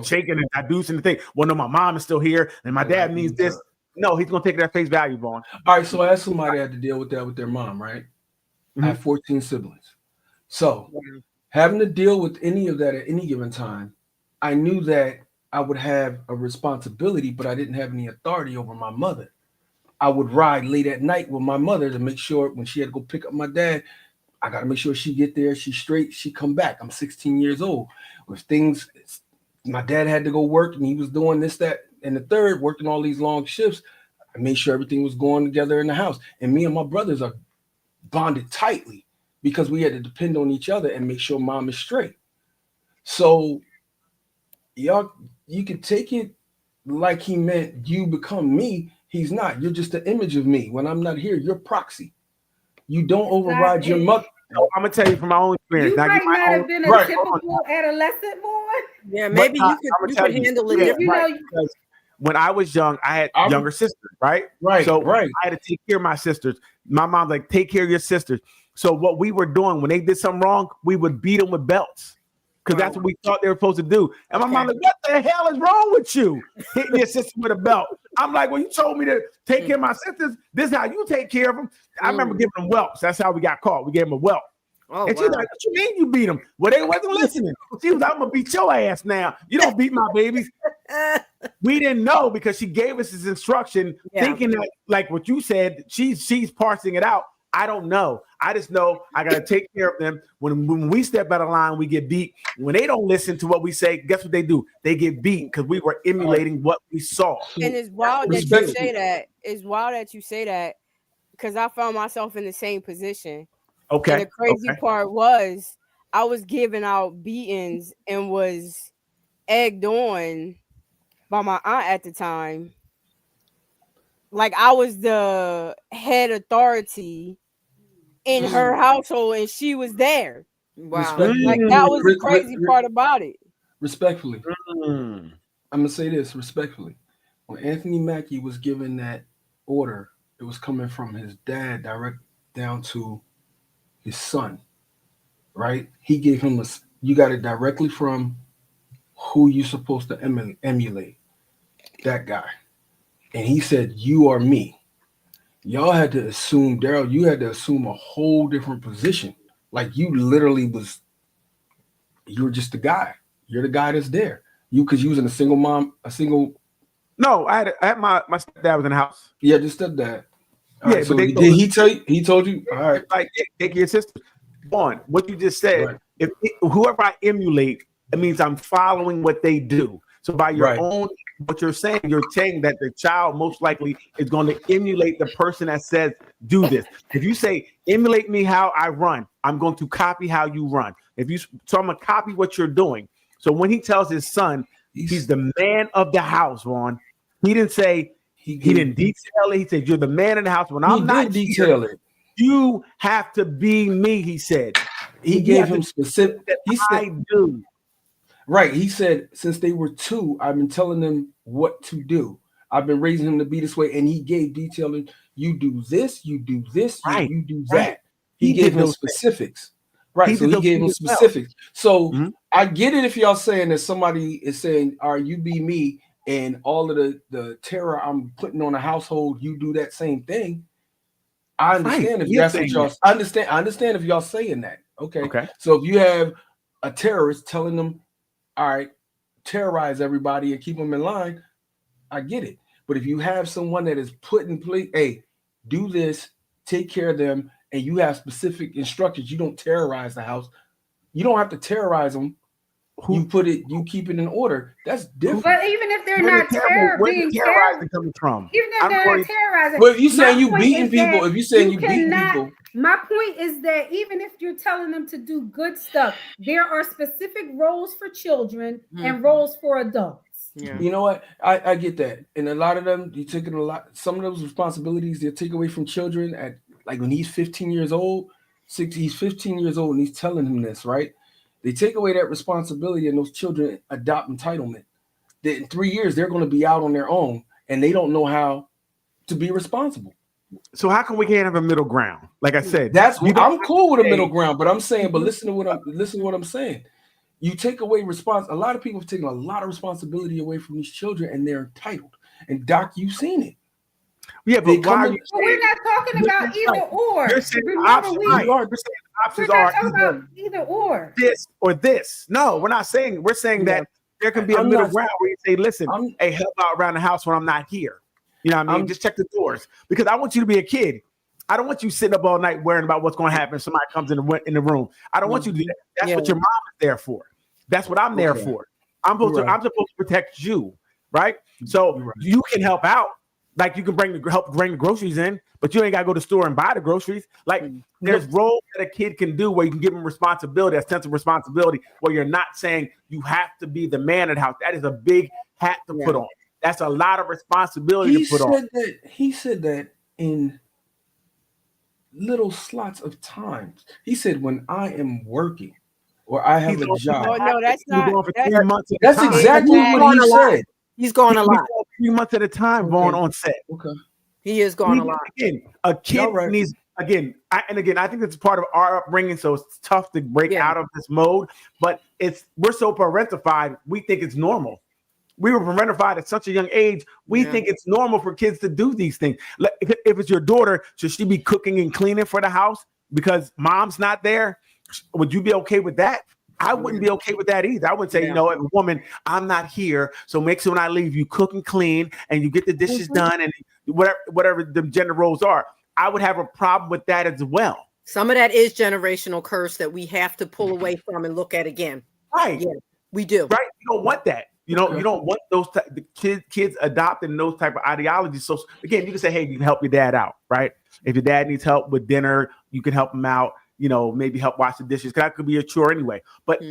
shake it and deduce and think, well, no, my mom is still here and my dad needs this. No, he's gonna take that face value, Vaughn. All right, so as somebody had to deal with that with their mom, right? I have 14 siblings. So having to deal with any of that at any given time, I knew that I would have a responsibility, but I didn't have any authority over my mother. I would ride late at night with my mother to make sure when she had to go pick up my dad, I got to make sure she get there, she's straight, she come back. I'm 16 years old. With things, my dad had to go work and he was doing this, that, and the third, working all these long shifts. I made sure everything was going together in the house. And me and my brothers are bonded tightly because we had to depend on each other and make sure mom is straight. So y'all, you can take it like he meant you become me. He's not. You're just an image of me. When I'm not here, you're proxy. You don't override your mother. So I'm gonna tell you from my own experience. You Now, might my not own- have been a right, typical adolescent boy. Yeah, maybe But, you I'ma could tell you, handle it yeah, different. You right, know, because when I was young, I had I'm- younger sisters, right? Right, So right. I had to take care of my sisters. My mom's like, take care of your sisters. So what we were doing when they did something wrong, we would beat them with belts because that's what we thought they were supposed to do. And my mom like, what the hell is wrong with you? Hitting your sister with a belt. I'm like, well, you told me to take care of my sisters. This is how you take care of them. I remember giving them whelps. That's how we got caught. We gave them a whelp. Oh, And she's like, what you mean you beat them? Well, they wasn't listening. She was like, I'm going to beat your ass now. You don't beat my babies. We didn't know because she gave us this instruction thinking that, like what you said, she's parsing it out. I don't know. I just know I got to take care of them. When we step out of line, we get beat. When they don't listen to what we say, guess what they do? They get beat because we were emulating what we saw. And it's wild that you say that. It's wild that you say that because I found myself in the same position. Okay. And the crazy part was I was giving out beatings and was egged on by my aunt at the time. Like I was the head authority in her household and she was there. Wow. Like that was the crazy part about it. Respectfully. I'm gonna say this respectfully. When Anthony Mackie was given that order, it was coming from his dad direct down to his son, right? He gave him you got it directly from who you're supposed to emulate, that guy. And he said, you are me. Y'all had to assume, Daryl, you had to assume a whole different position. Like you literally you were just the guy. You're the guy that's there. Because you was in a single mom, No, I had my stepdad was in the house. Yeah, just stepdad. Yeah, right, so but did he tell you? He told you? All right. Like, take your sister. One, what you just said, Right. Whoever I emulate, it means I'm following what they do. So by your Right. own, what you're saying that the child most likely is going to emulate the person that says, do this. If you say, emulate me how I run, I'm going to copy how you run. So I'm going to copy what you're doing. So when he tells his son, he's the man of the house, Vaughn, he didn't say, he didn't detail it. He said, you're the man in the house. When I'm not detail it. You have to be me, he said. He gave him specific. He said, I do. Right. He said, since they were 2, I've been telling them what to do. I've been raising him to be this way. And he gave detailing, you do this, you do this, right. you do that. Right. He gave him specifics. Right. So he gave him specifics. So I get it if y'all saying that somebody is saying, all right, you be me, and all of the terror I'm putting on a household, you do that same thing. I understand if that's what y'all understand. I understand if y'all saying that. Okay. So if you have a terrorist telling them, all right, terrorize everybody and keep them in line, I get it. But if you have someone that is put in place, hey, do this, take care of them, and you have specific instructions, you don't terrorize the house. You don't have to terrorize them. You keep it in order. That's different. But even if they're not being terrorizing coming from, even if they're not terrorizing. Well, if you saying you beating people, if you saying you beating people, my point is that even if you're telling them to do good stuff, there are specific roles for children and roles for adults. Yeah. You know what? I get that, and a lot of them, you're taking some of those responsibilities they take away from children at like when he's 15 years old, he's 15 years old, and he's telling him this, right? They take away that responsibility and those children adopt entitlement. That in 3 years, they're going to be out on their own and they don't know how to be responsible. So how come we can't have a middle ground? Like I said, I'm cool with a middle ground, but I'm saying, but listen to what I'm saying. You take away a lot of people have taken a lot of responsibility away from these children and they're entitled. And Doc, you've seen it. Yeah, but why are you we're not talking about either or. You're saying options are either or. This or this. No, we're not saying. We're saying that there can be a middle ground where you say, listen, hey, help out around the house when I'm not here. You know what I mean? Just check the doors. Because I want you to be a kid. I don't want you sitting up all night worrying about what's going to happen if somebody comes in the room. I don't want you to do that. That's what your mom is there for. That's what I'm there for. I'm supposed to protect you, right? So you can help out. Like you can help bring the groceries in, but you ain't got to go to the store and buy the groceries. Like there's roles that a kid can do where you can give them responsibility, a sense of responsibility, where you're not saying you have to be the man of the house. That is a big hat to put on. That's a lot of responsibility to put on. He said that in little slots of times. He said, when I am working or I have a job. Oh, no, that's not. That's exactly what he said. He's going a lot. 3 months at a time, Vaughn on set. Okay. He is going a lot. Again, a kid needs, I think it's part of our upbringing, so it's tough to break out of this mode, but we're so parentified, we think it's normal. We were parentified at such a young age. We think it's normal for kids to do these things. If it's your daughter, should she be cooking and cleaning for the house because mom's not there? Would you be okay with that? I wouldn't be okay with that either. I would say, as a woman, I'm not here, so make sure when I leave, you cook and clean, and you get the dishes done, and whatever the gender roles are. I would have a problem with that as well. Some of that is generational curse that we have to pull away from and look at again. Right. Yeah, we do. Right. You don't want that. You don't want those kids adopting those type of ideologies. So again, you can say, hey, you can help your dad out, right? If your dad needs help with dinner, you can help him out. Maybe help wash the dishes. That could be a chore anyway. But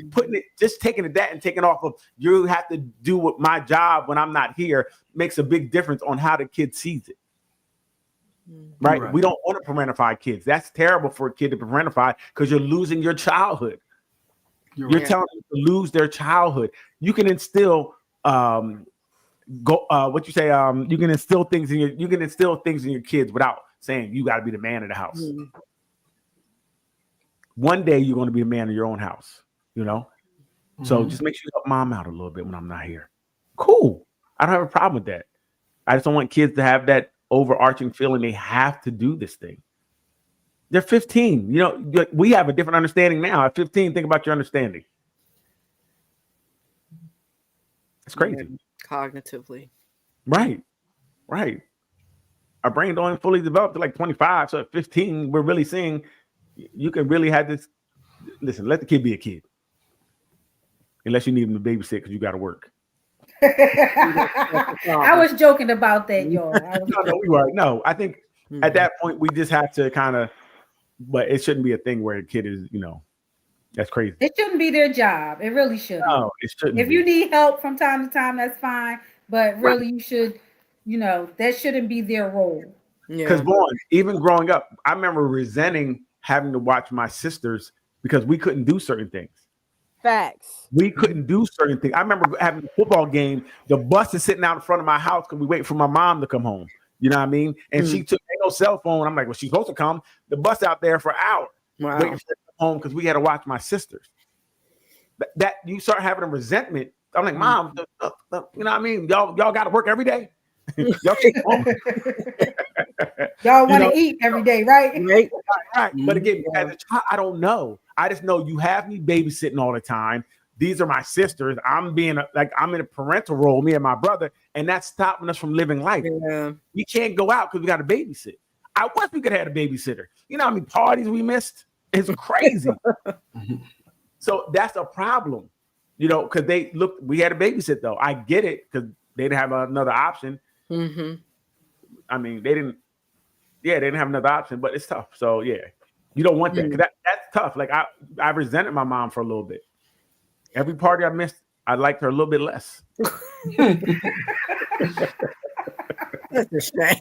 taking that and taking off of you have to do with my job when I'm not here makes a big difference on how the kid sees it. Right? We don't want to parentify kids. That's terrible for a kid to parentify because you're losing your childhood. You're telling them to lose their childhood. You can instill you can instill things in your kids without saying you got to be the man of the house. One day you're going to be a man of your own house, So just make sure you help mom out a little bit when I'm not here. Cool. I don't have a problem with that. I just don't want kids to have that overarching feeling they have to do this thing. They're 15. We have a different understanding now. At 15, think about your understanding. It's crazy. Cognitively. Right. Our brain don't fully develop to like 25. So at 15, we're really seeing you can really have this. Listen, let the kid be a kid. Unless you need him to babysit because you got to work. I was joking about that, y'all. No, I think at that point we just have to kind of, but it shouldn't be a thing where a kid is, that's crazy. It shouldn't be their job. It really shouldn't. No, it shouldn't. If you need help from time to time, that's fine. But really, you should, that shouldn't be their role. Because even growing up, I remember resenting having to watch my sisters because we couldn't do certain things. Facts. We couldn't do certain things. I remember having a football game. The bus is sitting out in front of my house because we wait for my mom to come home. You know what I mean? And she took no cell phone. I'm like, well, she's supposed to come. The bus out there for an hour waiting for her to come home because we had to watch my sisters. That you start having a resentment. I'm like, Mom, you know what I mean? Y'all got to work every day. Y'all keep home. Y'all want to eat every day, right? Right. But again, as a child, I don't know. I just know you have me babysitting all the time. These are my sisters. I'm in a parental role, me and my brother, and that's stopping us from living life. Yeah. We can't go out because we got to babysit. I wish we could have had a babysitter. You know how many parties we missed? It's crazy. So that's a problem, because we had a babysit though. I get it because they didn't have another option. Mm-hmm. I mean, they didn't have another option, but it's tough. So yeah, you don't want that because that's tough. Like I resented my mom for a little bit. Every party I missed, I liked her a little bit less. That's a shame.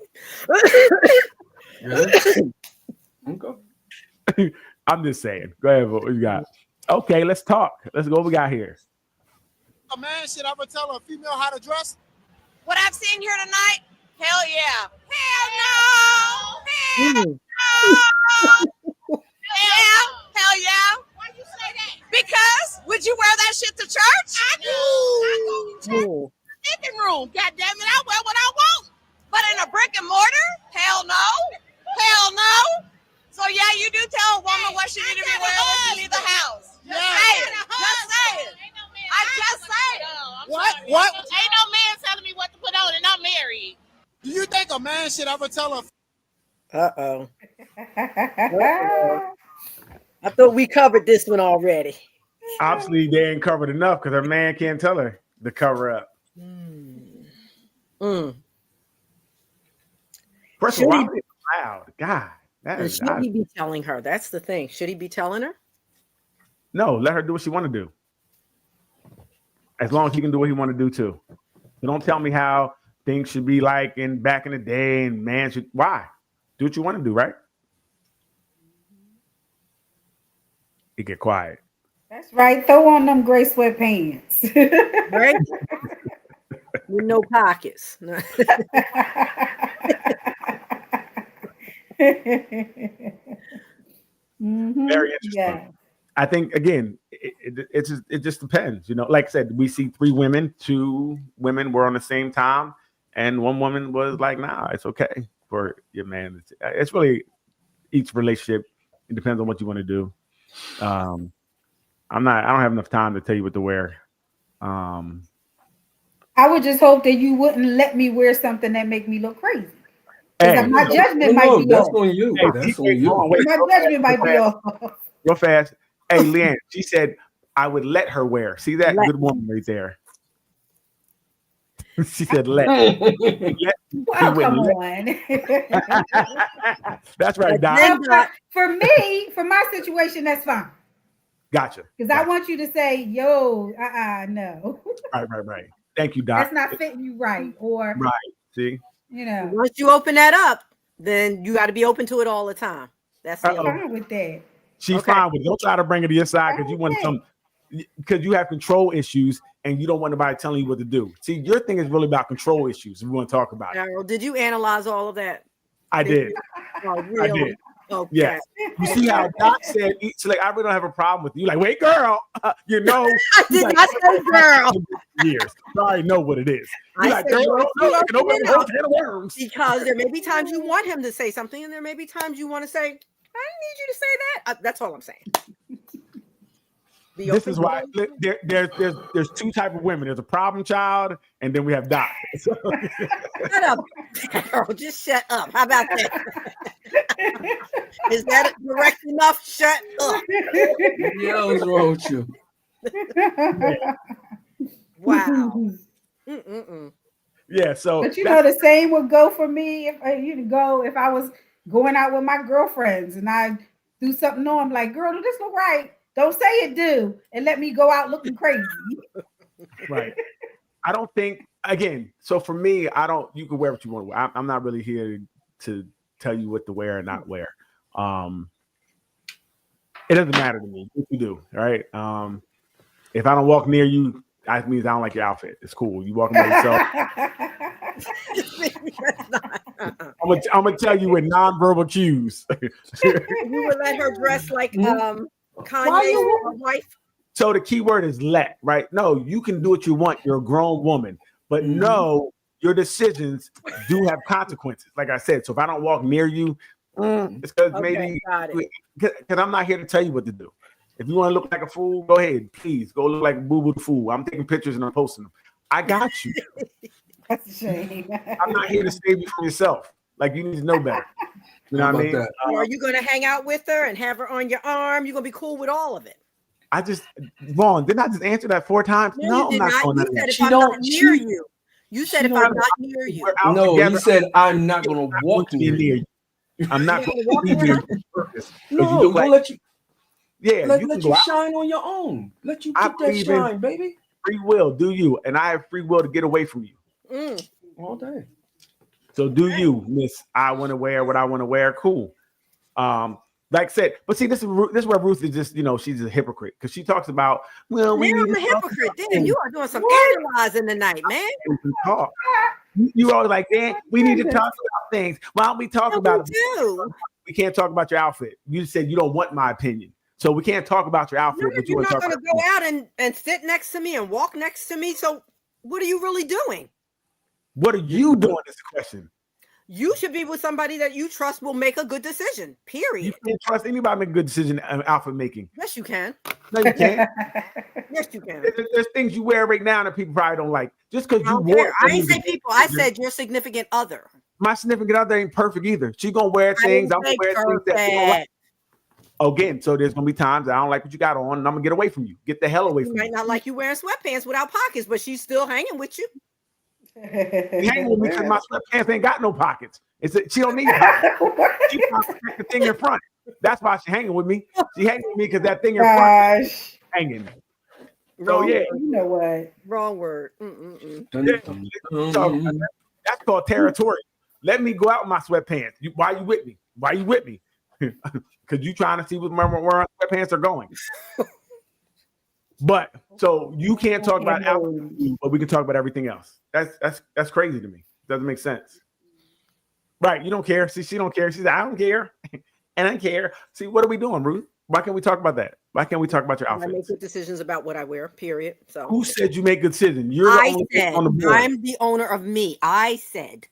Okay. I'm just saying. Go ahead, what you got? Okay, let's talk. Let's go. What we got here? A man should ever tell a female how to dress? What I've seen here tonight? Hell yeah. Hell no. Hell yeah. Why you say that? Because would you wear that shit to church? I do. I go to church. Living room. God damn it, I wear what I want. But in a brick and mortar? Hell no. Hell no. So yeah, you do tell a woman what she need to be wearing when she leave the house. Yeah. Just saying. I just saying. What? Ain't no man telling me what to put on, and I'm married. Do you think a man should ever tell a? Uh-oh. I thought we covered this one already. Obviously, they ain't covered enough because her man can't tell her to cover up. First of all, loud. God. Should he be telling her? That's the thing. Should he be telling her? No, let her do what she want to do. As long as he can do what he want to do too. So don't tell me how things should be like back in the day and man should. Why? Do what you want to do, right? It get quiet. That's right. Throw on them gray sweatpants. Right? With no pockets. Very interesting. Yeah. I think again, it just depends, you know. Like I said, we see 3 women, 2 women were on the same time, and 1 woman was like, "Nah, it's okay for your man." It's really each relationship. It depends on what you want to do. I don't have enough time to tell you what to wear. I would just hope that you wouldn't let me wear something that make me look crazy. Hey, my judgment might be that's off. on you. Hey, That's on you. My judgment might be off. Real fast. Hey, Leanne, she said I would let her wear. See that? Good woman right there. She said let. Well, come on. That's right, Doc. For me, for my situation, that's fine. Gotcha. Because I want you to say, yo, no. Right. Thank you, Doc. That's not fitting you right. Or right. See? You know. Once you open that up, then you got to be open to it all the time. That's the fine with that. She's fine with it. Don't try to bring her to your side because you want because you have control issues and you don't want nobody telling you what to do. See, your thing is really about control issues. We want to talk about it. Did you analyze all of that? I did. Oh, really? I did. Okay. Yeah. You see how Doc said, "She's like, I really don't have a problem with you." Like, wait, girl, you know. I did not say girl. Years. I already know what it is. Like, girl, because there may be times you want him to say something, and there may be times you want to say, "I didn't need you to say that." That's all I'm saying. This is why there's 2 types of women. There's a problem child, and then we have Doc. Shut up, girl. Just shut up. How about that? Is that direct enough? Shut up. Yeah, what's wrong with you? Wow. Yeah. So, but you know, the same would go for me if I was going out with my girlfriends and I do something on. I'm like, girl, does this look right? Don't say it do, and let me go out looking crazy. Right. I don't think, again, so for me, you can wear what you want to wear. I'm not really here to tell you what to wear and not wear. It doesn't matter to me what you do, right? If I don't walk near you, that means I don't like your outfit. It's cool. You walking by yourself. I'm gonna tell you with nonverbal cues. You would let her dress like Kanye's wife. So the key word is let, right? No, you can do what you want. You're a grown woman, but no, your decisions do have consequences. Like I said, so if I don't walk near you, it's because because I'm not here to tell you what to do. If you want to look like a fool, go ahead. Please go look like a boo-boo the fool. I'm taking pictures and I'm posting them. I got you. That's a shame. I'm not here to save you from yourself. Like, you need to know better. You know what I mean? Are you going to hang out with her and have her on your arm? You're going to be cool with all of it. Vaughn, didn't I just answer that 4 times? No, I'm not going to. You said if I'm not near you. You said if I'm not near you. No, he said I'm not going to walk near you. I'm not going to walk near you. No, don't let you. Yeah, let you shine on your own. Let you get that shine, baby. Free will, do you? And I have free will to get away from you. All day. So do you, Miss? I want to wear what I want to wear. Cool. Like I said, but see, this is where Ruth is just, she's a hypocrite because she talks about, well, we need a hypocrite. Damn, you are doing some analyzing tonight, man. Talk. You always like, man, we need to talk about things. Why don't we talk about it? We can't talk about your outfit. You said you don't want my opinion. So we can't talk about your outfit. No, you're not going to go out and sit next to me and walk next to me. So what are you really doing? What are you doing is the question. You should be with somebody that you trust will make a good decision, period. You can't trust anybody make a good decision in outfit making. Yes, you can. No, you can't. Yes, you can. There's things you wear right now that people probably don't like. Just because you wore it. I didn't say people. I said your significant other. My significant other ain't perfect either. She's going to wear things. I'm going to wear things that again, so there's gonna be times I don't like what you got on, and I'm gonna get away from you. Get the hell away from me. Might not like you wearing sweatpants without pockets, but she's still hanging with you. Hanging with me because my sweatpants ain't got no pockets. She don't need pockets. She wants to protect the thing in front. That's why she's hanging with me. She hanging with me because that thing in front is hanging. So yeah, you know what? Wrong word. That's called territory. Let me go out with my sweatpants. Why are you with me? Why are you with me? Because you trying to see where my sweatpants are going. But so you can't talk about outfit, but we can talk about everything else. That's crazy to me. Doesn't make sense. Right? You don't care. See, she don't care. She's like, I don't care, and I care. See, what are we doing, Ruth? Why can't we talk about that? Why can't we talk about your I make outfits? good decisions about what I wear. Period. So Who said you make good decisions? You're the I only said one on the board. I'm the owner of me. I said.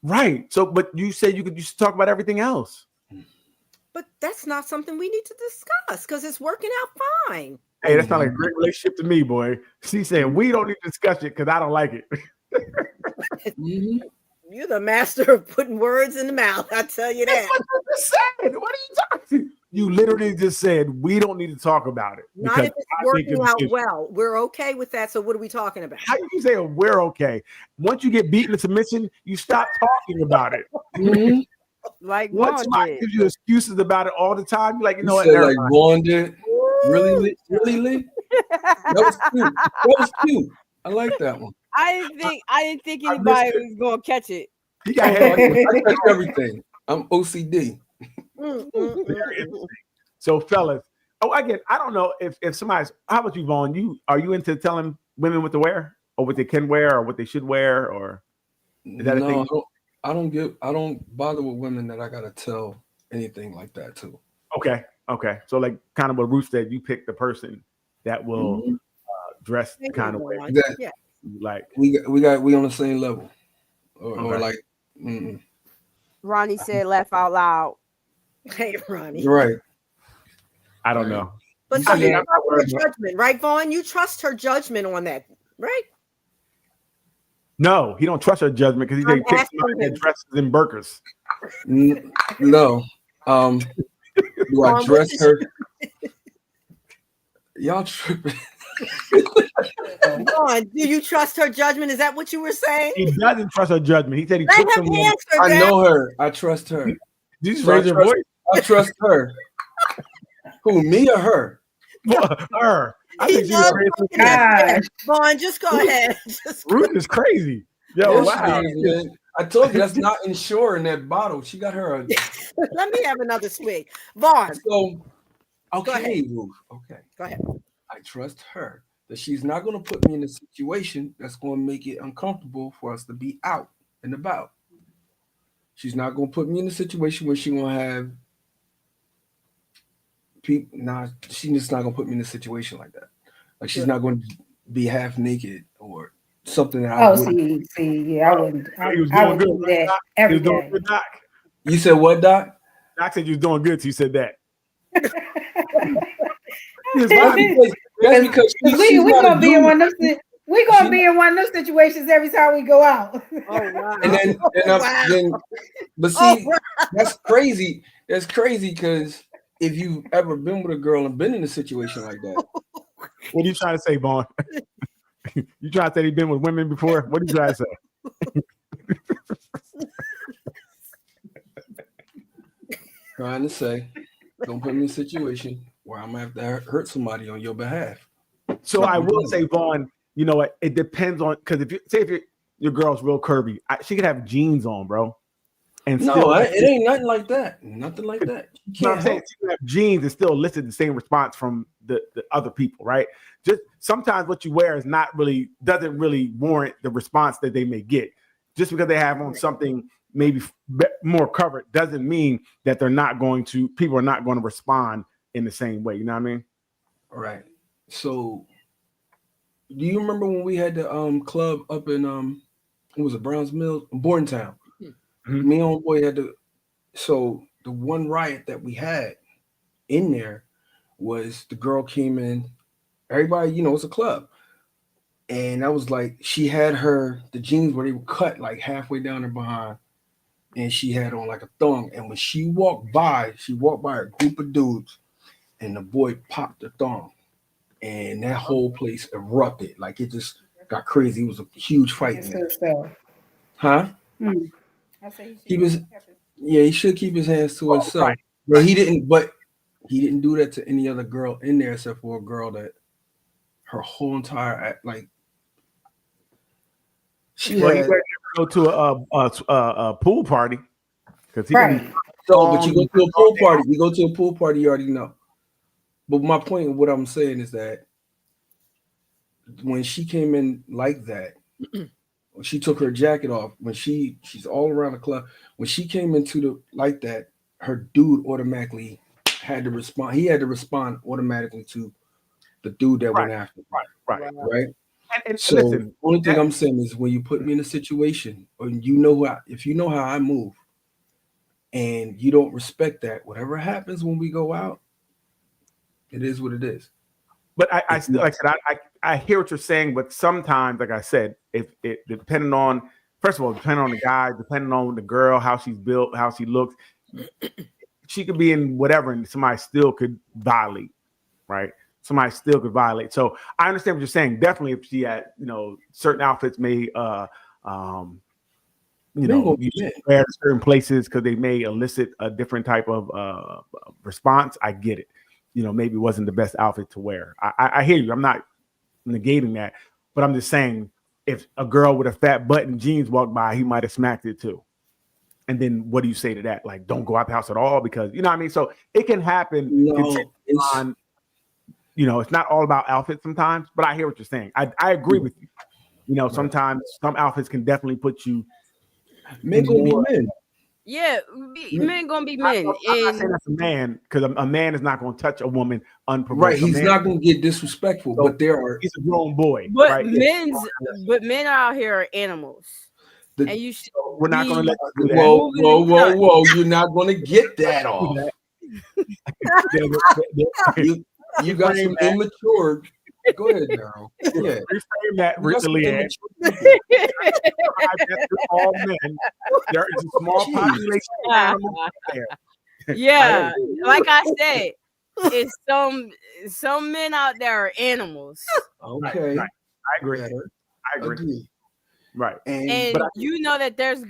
Right. So, but you said you should talk about everything else. But that's not something we need to discuss because it's working out fine. Hey, that's not like a great relationship to me, boy. She's saying we don't need to discuss it because I don't like it. You're the master of putting words in the mouth. I tell you that. That's what you just said. What are you talking? You literally just said we don't need to talk about it. Not if it's I think working out it's- well. We're okay with that. So what are we talking about? How you say we're okay? Once you get beaten to submission, you stop talking about it. Like Once Vaughn somebody did. gives you excuses about it all the time, you're like, you know what? said Never like mind. Vaughn did. Really, Lee? Really, Lee? That was cute. That was cute. I like that one. I didn't think I anybody missed it. was gonna catch it. He got I head. catch everything. I'm OCD. Very interesting. So, fellas, again, I don't know if somebody's. How about you, Vaughn? Are you into telling women what to wear, or what they can wear, or what they should wear, or is that a thing? I don't bother with women that I gotta tell anything like that to. Okay. So, like, kind of what Ruth said, you pick the person that will dress the kind of way. That, Yeah. Like we on the same level, or Okay. like. Ronnie said, "Laugh out loud." Hey, Ronnie. Right. I don't know. But I so mean, you I'm not trust her worried about- judgment, right, Vaughn? You trust her judgment on that, right? No, he don't trust her judgment because he I'm picks asking somebody him. that dresses in burkas. No. Do I Vaughn, dress what her? Y'all tripping. Vaughn, do you trust her judgment? Is that what you were saying? He doesn't trust her judgment. He said he Let took him someone. answer I that. know her. I trust her. Did you just So I raise your trust- voice? I trust her. Who, me or her? Her. I He think she loves was looking at that. Gosh. Vaughn, just go ahead. Just go. Ruth is crazy. Yo, Yes, wow. she is, man. I told you that's not insured in that bottle. She got her. Let me have another swig. Vaughn, So, Go ahead. okay, Ruth. Okay. go ahead. I trust her that she's not going to put me in a situation that's going to make it uncomfortable for us to be out and about. She's not going to put me in a situation where she going to have people. Nah, she's just not going to put me in a situation like that. Like she's not going to be half naked or something that I Oh, wouldn't. see, yeah, I wouldn't. He was I doing would good. do that Doc. He every was doing day. good, Doc. You said what, Doc? Doc said you was doing good, so you said that. That's because we gonna be in one of them. We gonna be in one of those situations every time we go out. Oh, wow. And then, but see, Oh, wow. that's crazy. That's crazy because if you've ever been with a girl and been in a situation like that, What are you trying to say, Vaughn? You trying to say he's been with women before? What are you trying to say? trying to say, don't put me in a situation where I'm gonna have to hurt somebody on your behalf. So I will say, Vaughn, you know what? It depends on, because if your girl's real curvy, she could have jeans on, bro. And No, it ain't nothing like that. Nothing like that. You You know what can't I'm saying? help. She can have jeans and still elicit the same response from the other people, right? Just sometimes what you wear doesn't really warrant the response that they may get. Just because they have on something maybe more covered doesn't mean that people are not going to respond in the same way. You know what I mean? All right. So, do you remember when we had the club up in it was a Browns Mills, Bordentown? Mhm. Me and my boy had so the one riot that we had in there was the girl came in, everybody, it's a club. And that was like she had the jeans where they were cut like halfway down her behind, and she had on like a thong. And when she walked by a group of dudes, and the boy popped the thong, and that whole place erupted. Like it just got crazy. It was a huge fight in there. Huh? I say He should keep his hands to himself. Right. But he didn't do that to any other girl in there except for a girl that her whole entire she Well, had, he better go to a pool party because he Right. can. but you go to a pool party. You go to a pool party, you already know. But my point of what I'm saying is that when she came in like that, when she took her jacket off, when she's all around the club, when she came into like that, her dude automatically had to respond. He had to respond automatically to the dude that went after him. Right. And So listen, only thing I'm saying is when you put me in a situation, or if you know how I move, and you don't respect that, whatever happens when we go out, it is what it is. But I still, like I said, I hear what you're saying, but sometimes, like I said, if it depending on, first of all, depending on the guy, depending on the girl, how she's built, how she looks, she could be in whatever, and somebody still could violate, right? Somebody still could violate. So I understand what you're saying. Definitely, if she had, certain outfits may, wear to certain places because they may elicit a different type of response. I get it. Maybe it wasn't the best outfit to wear. I hear you. I'm not negating that, but I'm just saying if a girl with a fat butt and jeans walked by, he might have smacked it too. And then what do you say to that? Like, don't go out the house at all because you know what I mean? So it can happen. It's not all about outfits sometimes, but I hear what you're saying. I agree with you. Sometimes some outfits can definitely put you. Men gonna be men. Yeah, men gonna be men. I'm not saying that's a man because a man is not going to touch a woman unprovoked. Right, he's not going to get disrespectful. So, but he's a grown boy. But right? Men out here are animals. And you should. We're not going to let you do that. Whoa! You're not going to get that off. you got some immature. Go ahead, Daryl. Yeah. Reframe that, Leanne. All men. There is a small population of animals there. Yeah, like I said, it's some men out there are animals. Okay, right. I agree. Right, and that there's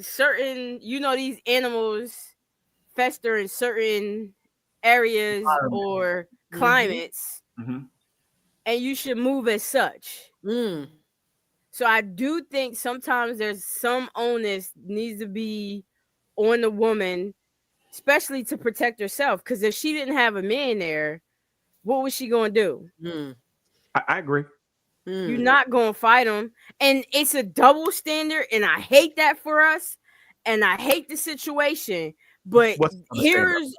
certain these animals fester in certain areas or climates. Mm-hmm. And you should move as such. So I do think sometimes there's some onus needs to be on the woman, especially to protect herself. Because if she didn't have a man there, what was she going to do? I agree. You're not going to fight him. And it's a double standard. And I hate that for us. And I hate the situation. But here's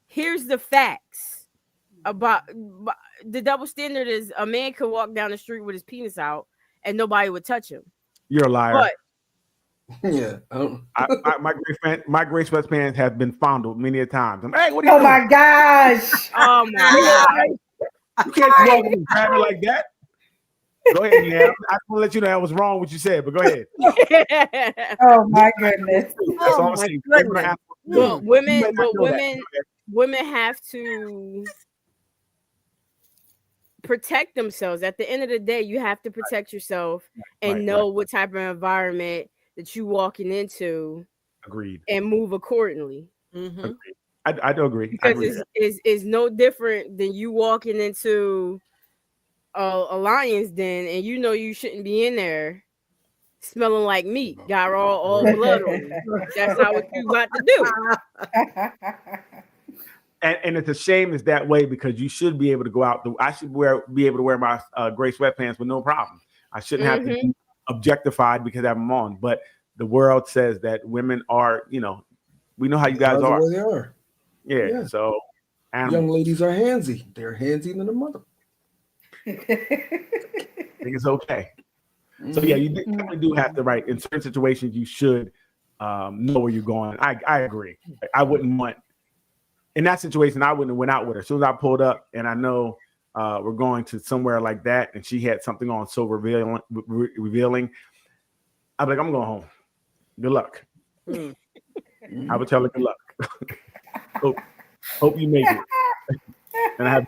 the facts. About the double standard is a man could walk down the street with his penis out and nobody would touch him. You're a liar. But yeah, my gray sweatpants have been fondled many a times. Hey, what are you doing? My gosh! Oh my god! You can't walk and grab me like that. Go ahead, Leanne. I want to let you know I was wrong what you said, but go ahead. Oh my goodness! That's all I'm saying. Women have to protect themselves. At the end of the day, you have to protect yourself and know what type of environment that you walking into. Agreed. And move accordingly. Mm-hmm. I do agree. Because it's no different than you walking into a lion's den and you shouldn't be in there smelling like meat. Got all blood on you. That's not what you got to do. And it's a shame it's that way because you should be able to go out. I should be able to wear my gray sweatpants with no problem. I shouldn't have to be objectified because I have them on. But the world says that women are, we know how you guys are. They are. Yeah. So young ladies are handsy. They're handsy than a mother. I think it's okay. So yeah, you definitely do have to, right? In certain situations, you should know where you're going. I agree. I wouldn't want. In that situation, I wouldn't have went out with her. As soon as I pulled up and I know we're going to somewhere like that and she had something on so revealing, I'd be like, I'm going home. Good luck. I would tell her good luck. hope you make it. And I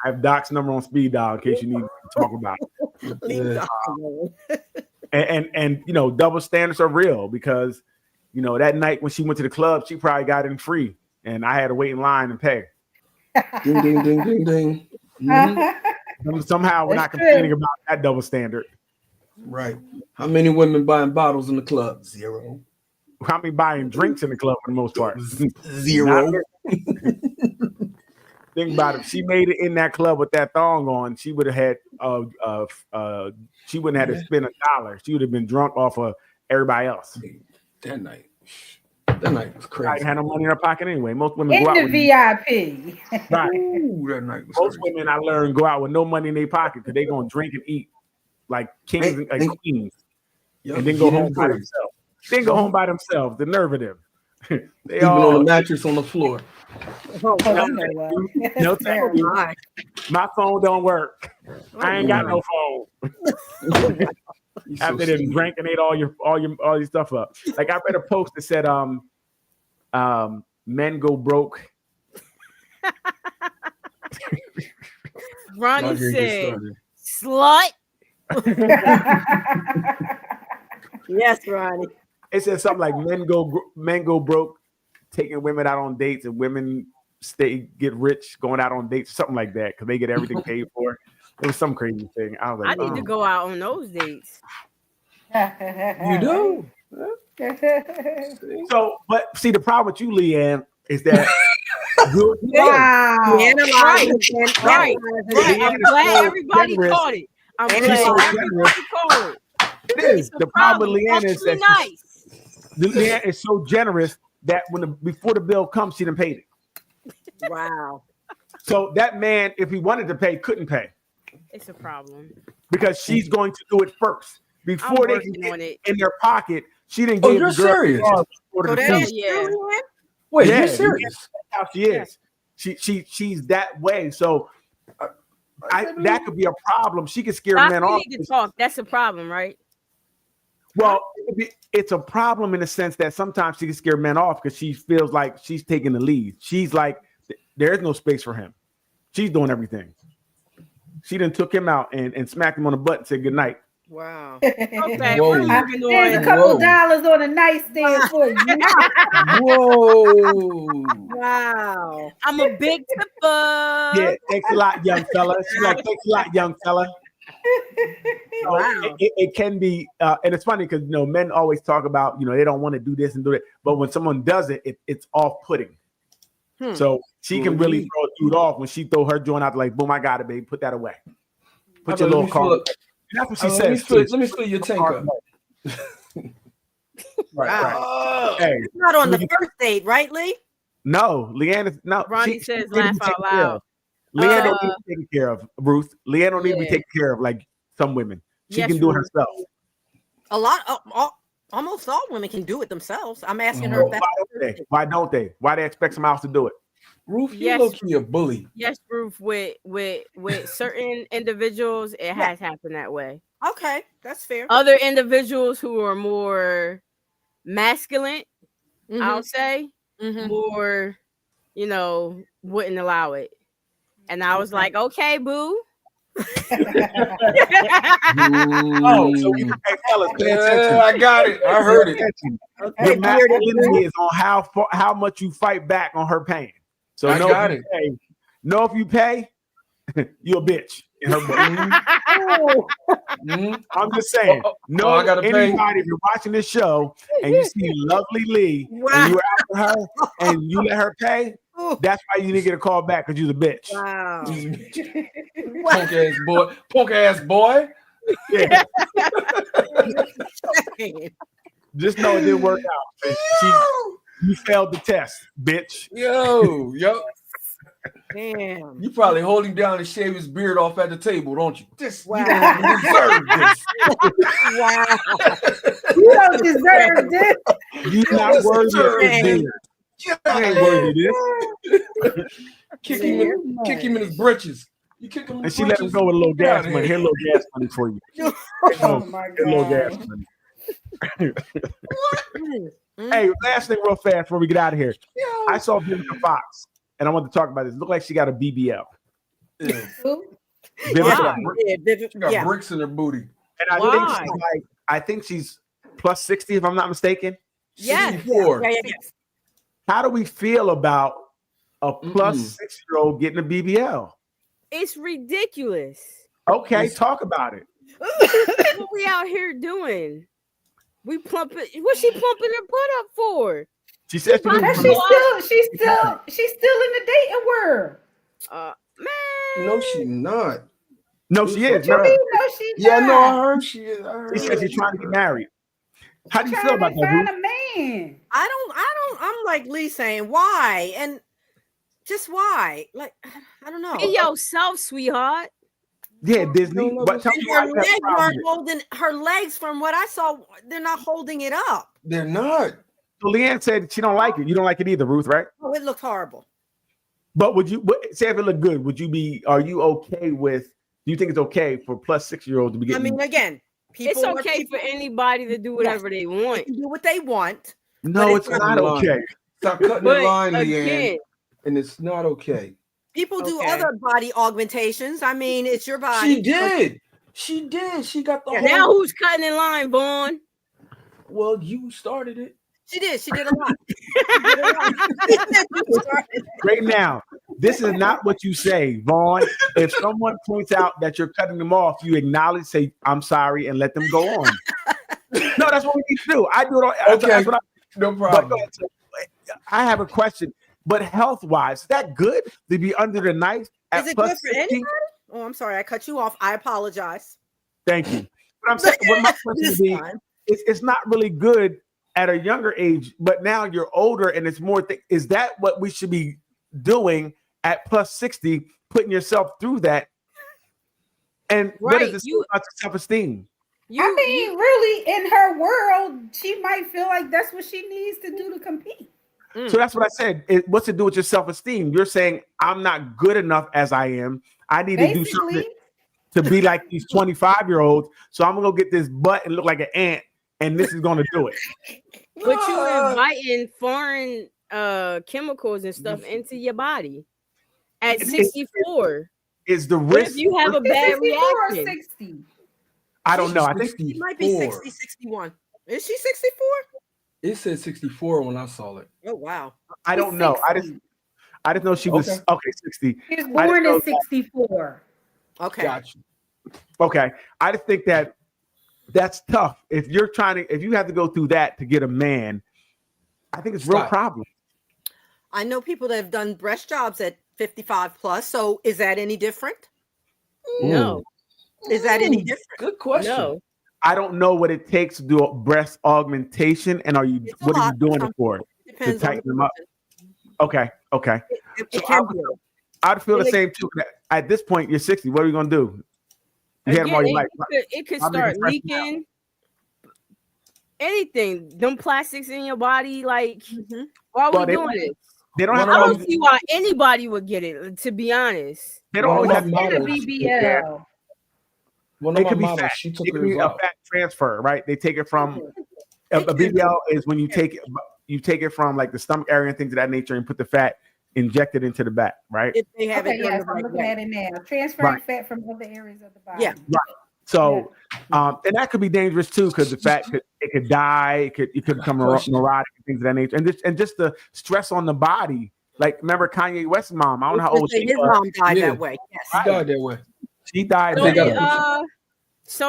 have Doc's number on speed dial in case you need to talk about it. And double standards are real because that night when she went to the club, she probably got in free. And I had to wait in line and pay. Ding, ding, ding, ding, ding. Mm-hmm. Somehow we're not complaining about that double standard. Right. How many women buying bottles in the club? 0. How many buying drinks in the club for the most part? 0. Think about it. If she made it in that club with that thong on, she would have had she wouldn't have had to spend $1. She would have been drunk off of everybody else. That night. That night was I crazy. had no money in her pocket anyway. Most women go out In with the VIP. right. Ooh, that night was Most crazy. women I learned go out with no money in their pocket because they gonna drink and eat like kings and like queens, Yup, and then go get home in by free. themselves. Then go home by themselves. The nerve of them. They Sleeping on all the mattress on the floor. Oh, no, you know what? no That's thank terrible. you. My phone don't work. I ain't got no phone. You so After they sweet. drank and ate all your stuff up. Like I read a post that said men go broke. Ronnie Not here to get said, started. "Slut." Yes, Ronnie. It said something like men go broke, taking women out on dates, and women get rich going out on dates, something like that, because they get everything paid for. It was some crazy thing. I was I like, need to go out on those dates. You do? So, but see, the problem with you, Leanne, is that Wow. Right. Right. Leanne I'm is glad so everybody generous. caught it. I'm And glad she's so everybody caught it. It is. It's a The problem with problem. Leanne is Culturally that nice. Leanne is so generous that before the bill comes, she done paid it. Wow. So that man, if he wanted to pay, couldn't pay It's a problem. because she's going to do it first before they can working get on it. in their pocket. She didn't Oh, give you're the girl serious? the order So to that pay. is Yeah. true, Leanne? Wait, Yeah, you're serious? That's how she is. She's that way. So that could be a problem. She could scare Doc, men we off. need to talk. That's a problem, right? Well, it's a problem in the sense that sometimes she can scare men off because she feels like she's taking the lead. She's like, there is no space for him. She's doing everything. She done took him out and smacked him on the butt and said good night. Wow. Okay, Whoa. we're moving There's a on. couple Whoa. dollars on a nightstand for you. Whoa. Wow. I'm a big tipper. Yeah, thanks a lot, young fella. She's like, thanks a lot, young fella. So Wow. it can be, and it's funny because men always talk about they don't want to do this and do it, but when someone does it, it's off-putting. So she can really throw a dude off when she throw her joint out like, boom, I got it, babe. Put that away. Put your little car. That's what she says. Let me fill your tank up. Right. Hey, It's not on the first date, right, Lee? no, Leanne is no. Ronnie says laugh out loud. Leanne don't need to be taken care of, Ruth. Leanne don't need to be Yeah. taken care of like some women. She Yes, can do it Ruth. herself. A lot, almost all women can do it themselves. I'm asking her if Why that's don't they? Why don't they? Why they expect someone else to do it? Ruth, you Yes. look a bully. Yes, Ruth. With certain individuals, it has happened that way. okay. That's fair. Other individuals who are more masculine, I'll say, Mhm. more, wouldn't allow it. And I was like, okay, boo. Oh, so hey, fellas, pay attention. Yeah, I got it. I heard it. Okay, Your masculinity is on how much you fight back on her pain. So I got it. If you pay, you're a bitch in her book. Mhm. I'm just saying. I gotta pay. Anybody, if you're watching this show and you see lovely Lee and you're after her and you let her pay, that's why you need to get a call back because you're the bitch. Wow. Punk ass boy. Yeah. Just know it didn't work out. You failed the test, bitch. Yo. Damn. You probably hold him down and shave his beard off at the table, don't you? You Wow. don't deserve this. Wow. You don't deserve this. You're not worthy of this beard. You ain't worthy of this. Kick him in his britches. You kick him in And his she let him britches. go with a little Get gas outta money. here. Here, a little gas money for you. Oh my Here, a little gas God. money. Hey, last thing real fast before we get out of here. I saw Vivica Fox, and I want to talk about this. It looked like she got a BBL. Yeah. Who? Vivica, She got bricks in her booty. and I think she's plus 60, if I'm not mistaken. Yes. 64. How do we feel about a plus 6-year-old getting a BBL? It's ridiculous. Okay, talk about it. What we out here doing? We plumping. What's she plumping her butt up for? She said she She's still in the dating world. Man. No, she not. No, she is. What you mean? No, she's Yeah, not. no, I heard she is. I heard She said she's trying to get married. How do you feel Trying about to that, find Ruth? a saying. I'm like Lee saying, why? And just why? Like, I don't know. Be yourself, sweetheart. Yeah, Disney. But tell me why Her you have a legs problem aren't with it. holding her legs from what I saw, they're not holding it up. They're not. So Leanne said she don't like it. You don't like it either, Ruth, right? Oh, it looked horrible. But would you say if it looked good? Are you okay with? Do you think it's okay for plus 6-year-olds to be getting? I mean, again, It's okay for anybody to do whatever they want. They can do what they want. No, it's not okay. Stop cutting the But line, Leanne. again, And it's not okay. People do Okay. other body augmentations. I mean, it's your body. She did. She did. She got the now whole. who's cutting in line, Vaughn? Well, you started it. She did. She did a lot. She did a lot. Right now, this is not what you say, Vaughn. If someone points out that you're cutting them off, you acknowledge, say, I'm sorry, and let them go on. No, that's what we need to do. I do it all. Okay. That's what No but problem. go ahead. So, I have a question. But health-wise, is that good to be under the knife at Is it plus good for 60? anybody? Oh, I'm sorry. I cut you off. I apologize. Thank you. But I'm saying, what my question This would be, time. it's not really good at a younger age, but now you're older and it's more. Is that what we should be doing at plus 60, putting yourself through that? And what Right, does this do about your self-esteem? I mean, really, in her world, she might feel like that's what she needs to do to compete. So that's what I said. What's to do with your self-esteem? You're saying I'm not good enough as I am. I need to do something to be like these 25-year-olds. So I'm gonna go get this butt and look like an ant, and this is gonna do it. But you inviting foreign chemicals and stuff into your body at 64. Is the What risk? if you have a bad 64 or reaction? 60? I don't know. I think She might be 60, 61. Is she 64? It said 64 when I saw it. Oh, wow. I don't know. I just know she was okay. 60. She was I born didn't know in 64. Okay. Gotcha. Okay. I just think that's tough. If you have to go through that to get a man, I think it's a real Stop. problem. I know people that have done breast jobs at 55 plus. So is that any different? No. Is that any different? Good question. No. I don't know what it takes to do a breast augmentation, and what are you lot. doing it for? To Depends on tighten them up. Okay. It So can be. I'd feel the And it- same too. At this point, you're 60. What are you gonna do? You had them all Again, your life. it could How many start breasts you have? leaking. Anything, them plastics in your body, like why are Well, we they doing don't- this? They don't I have don't to. see why anybody would get it. To be honest, They don't One always of have my to. models- BBL. One It of my could be models, fat. she took It could hers be a out. fat transfer, right? They take it from a BBL is when you take it from like the stomach area and things of that nature and put the fat, inject it into the back, right? If they have Okay, it done yes, the I'm right looking way. at it now. Transferring Right. fat from other areas of the body. Yeah. So, and that could be dangerous too because the fat could die. It could become neurotic and things of that nature, and just the stress on the body. Like remember Kanye West's mom? I don't know how old she His was. mom died Yeah. that way. Yes. She died that way. She died. so They that got way.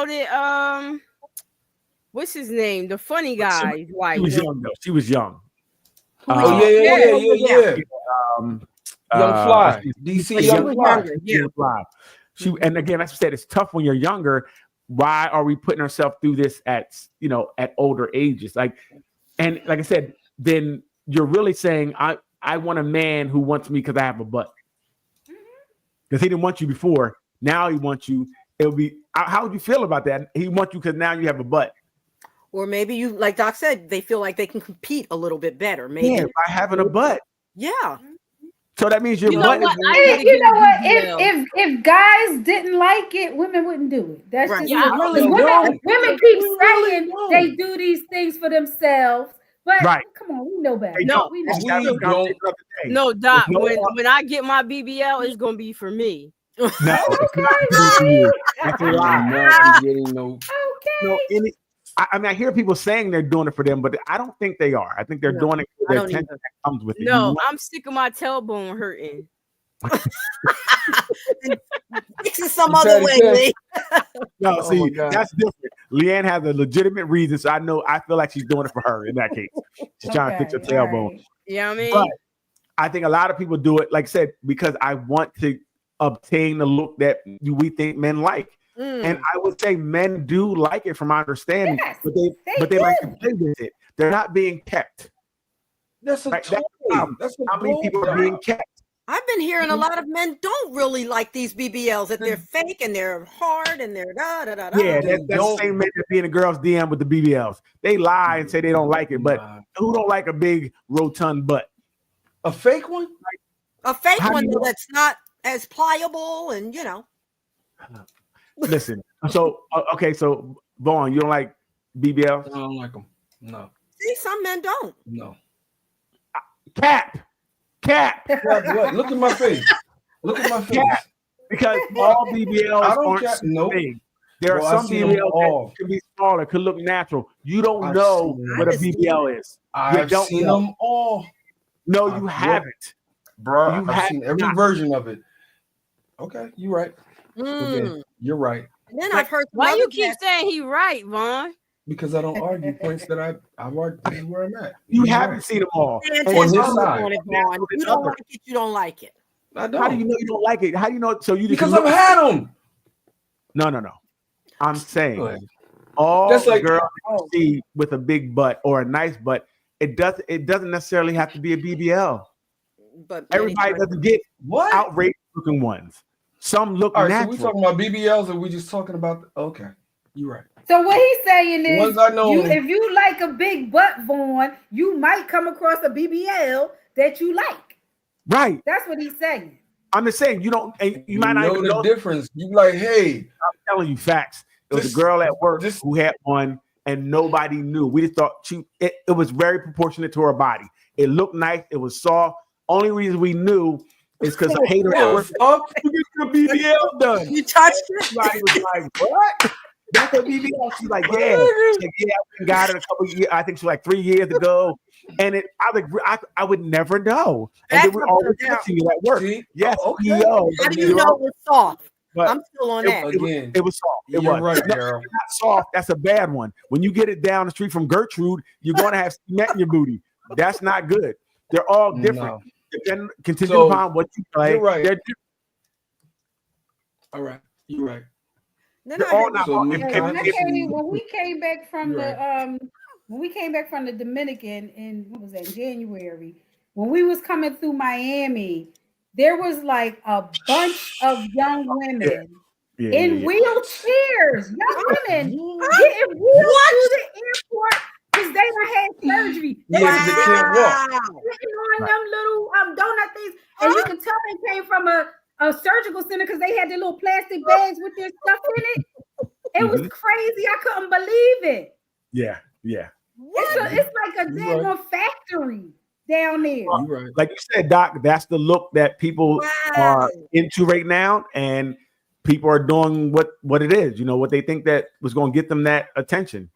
did what's his name? The funny guy's wife. She was young though. She was young. Oh yeah. Um, Young Fly. she- DC But she Young was Fly. younger. Yeah. Young Fly. And again, as I said, it's tough when you're younger. Why are we putting ourselves through this at older ages? Like I said, then you're really saying I want a man who wants me because I have a butt. Because he didn't want you before. Now he wants you. It'll be how would you feel about that? He wants you because now you have a butt. Or maybe you, like Doc said, they feel like they can compete a little bit better. Maybe. Yeah, by having a butt. Yeah. So that means your You know butt what? is. I You know what? BBL. If guys didn't like it, women wouldn't do it. That's Right. just Yeah, I it. really women, don't. women keep saying don't. they do these things for themselves, but Right. come on, we know better. They No, don't. we know. That's the We conversation of the day. No, Doc. No, When I get my BBL, it's gonna be for me. No, it's not good for you. That's a I'm lie. not getting no. Okay. No, I mean, I hear people saying they're doing it for them, but I don't think they are. I think they're No, doing it for I the don't attention either. that comes with it. No, You I'm sick of my tailbone hurting. Fix it some You other tried way, to Lee. No, Oh see, my God. that's different. Leanne has a legitimate reason, so I feel like she's doing it for her in that case. She's trying to fix her Okay, all tailbone. right. You know what I mean? But I think a lot of people do it, like I said, because I want to obtain the look that we think men like. Mm. And I would say men do like it from my understanding, Yes, but they they like to do. play with it. They're not being kept. That's a Right? toy. That's a How many people are being kept? I've been hearing a lot of men don't really like these BBLs, that they're fake and they're hard and they're da da da da. Yeah, that's the same man that be in a girl's DM with the BBLs. They lie and say they don't like it, but who don't like a big rotund butt? A fake one? A fake How do one you know? that's not as pliable and Listen, so okay, so Vaughn, you don't like BBLs? I don't like them. No. See, some men don't. No. Cap. What? Look at my face. Look at my face. Cap. Because all BBLs I don't aren't cap. Nope. big. There are Bro, I've some seen them BBLs all. that can be smaller, could look natural. You don't I've know seen what a them. BBL is. I've don't seen know. them all. No, you I've haven't. Bro, You I've have seen every not. version of it. Okay, you're right. Mm. Okay, you're right. And then I've heard some Why other you keep guys- saying he right, Vaughn? Because I don't argue points that I've argued. This is where I'm at. You You're haven't right. seen them all. And On take his your side. on it, Vaughn. If you don't like it, you don't like it. I don't. How do you know you don't like it? How do you know? So you Because look- I've had them. No. I'm saying Good. all That's like- girls you see with a big butt or a nice butt, it doesn't necessarily have to be a BBL. But many Everybody times- doesn't get What? outrageous looking ones. Some look All right, natural. so we talking about BBLs, or we just talking about? Okay, you're right. So what he's saying The is, ones I know- if you like a big butt, Vaughn, you might come across a BBL that you like. Right. That's what he's saying. I'm just saying you don't. And you might not know even the know. difference. You like, hey, I'm telling you facts. There was Just- a girl at work just- who had one, and nobody knew. We just thought it was very proportionate to her body. It looked nice. It was soft. Only reason we knew is because I hate her at work. up. You get your BBL done. You touched it? Everybody was like, "What? That's a BBL?" She's like, "Yeah." She's like, "Yeah, I got it a couple years. I think she was like 3 years ago." And I was like, I would never know. And That's they were what always they're touching you at work. See? Yes, Oh, okay. CEO. How do you know it's soft? But I'm still on that. Again, it was soft. It you're was right, No, Daryl. not soft. That's a bad one. When you get it down the street from Gertrude, you're going to have cement in your booty. That's not good. They're all different. No. Contingent So, upon what you play. you're right. They're different. All right, you're right. Then They're I all heard- not. So if- Luke, if- When we came back from You're the Dominican in what was that, January, when we was coming through Miami, there was like a bunch of young women Yeah, in yeah. wheelchairs, young women getting wheeled to the airport because they done had surgery. Yeah, 'cause they can't walk. Sitting on them little donut things, and you can tell they came from a surgical center because they had their little plastic bags with their stuff in it. It was crazy. I couldn't believe it. Yeah. It's like a You're damn right. factory down there. You're right. Like you said, Doc, that's the look that people are into right now, and people are doing what it is. You know what they think that was going to get them that attention.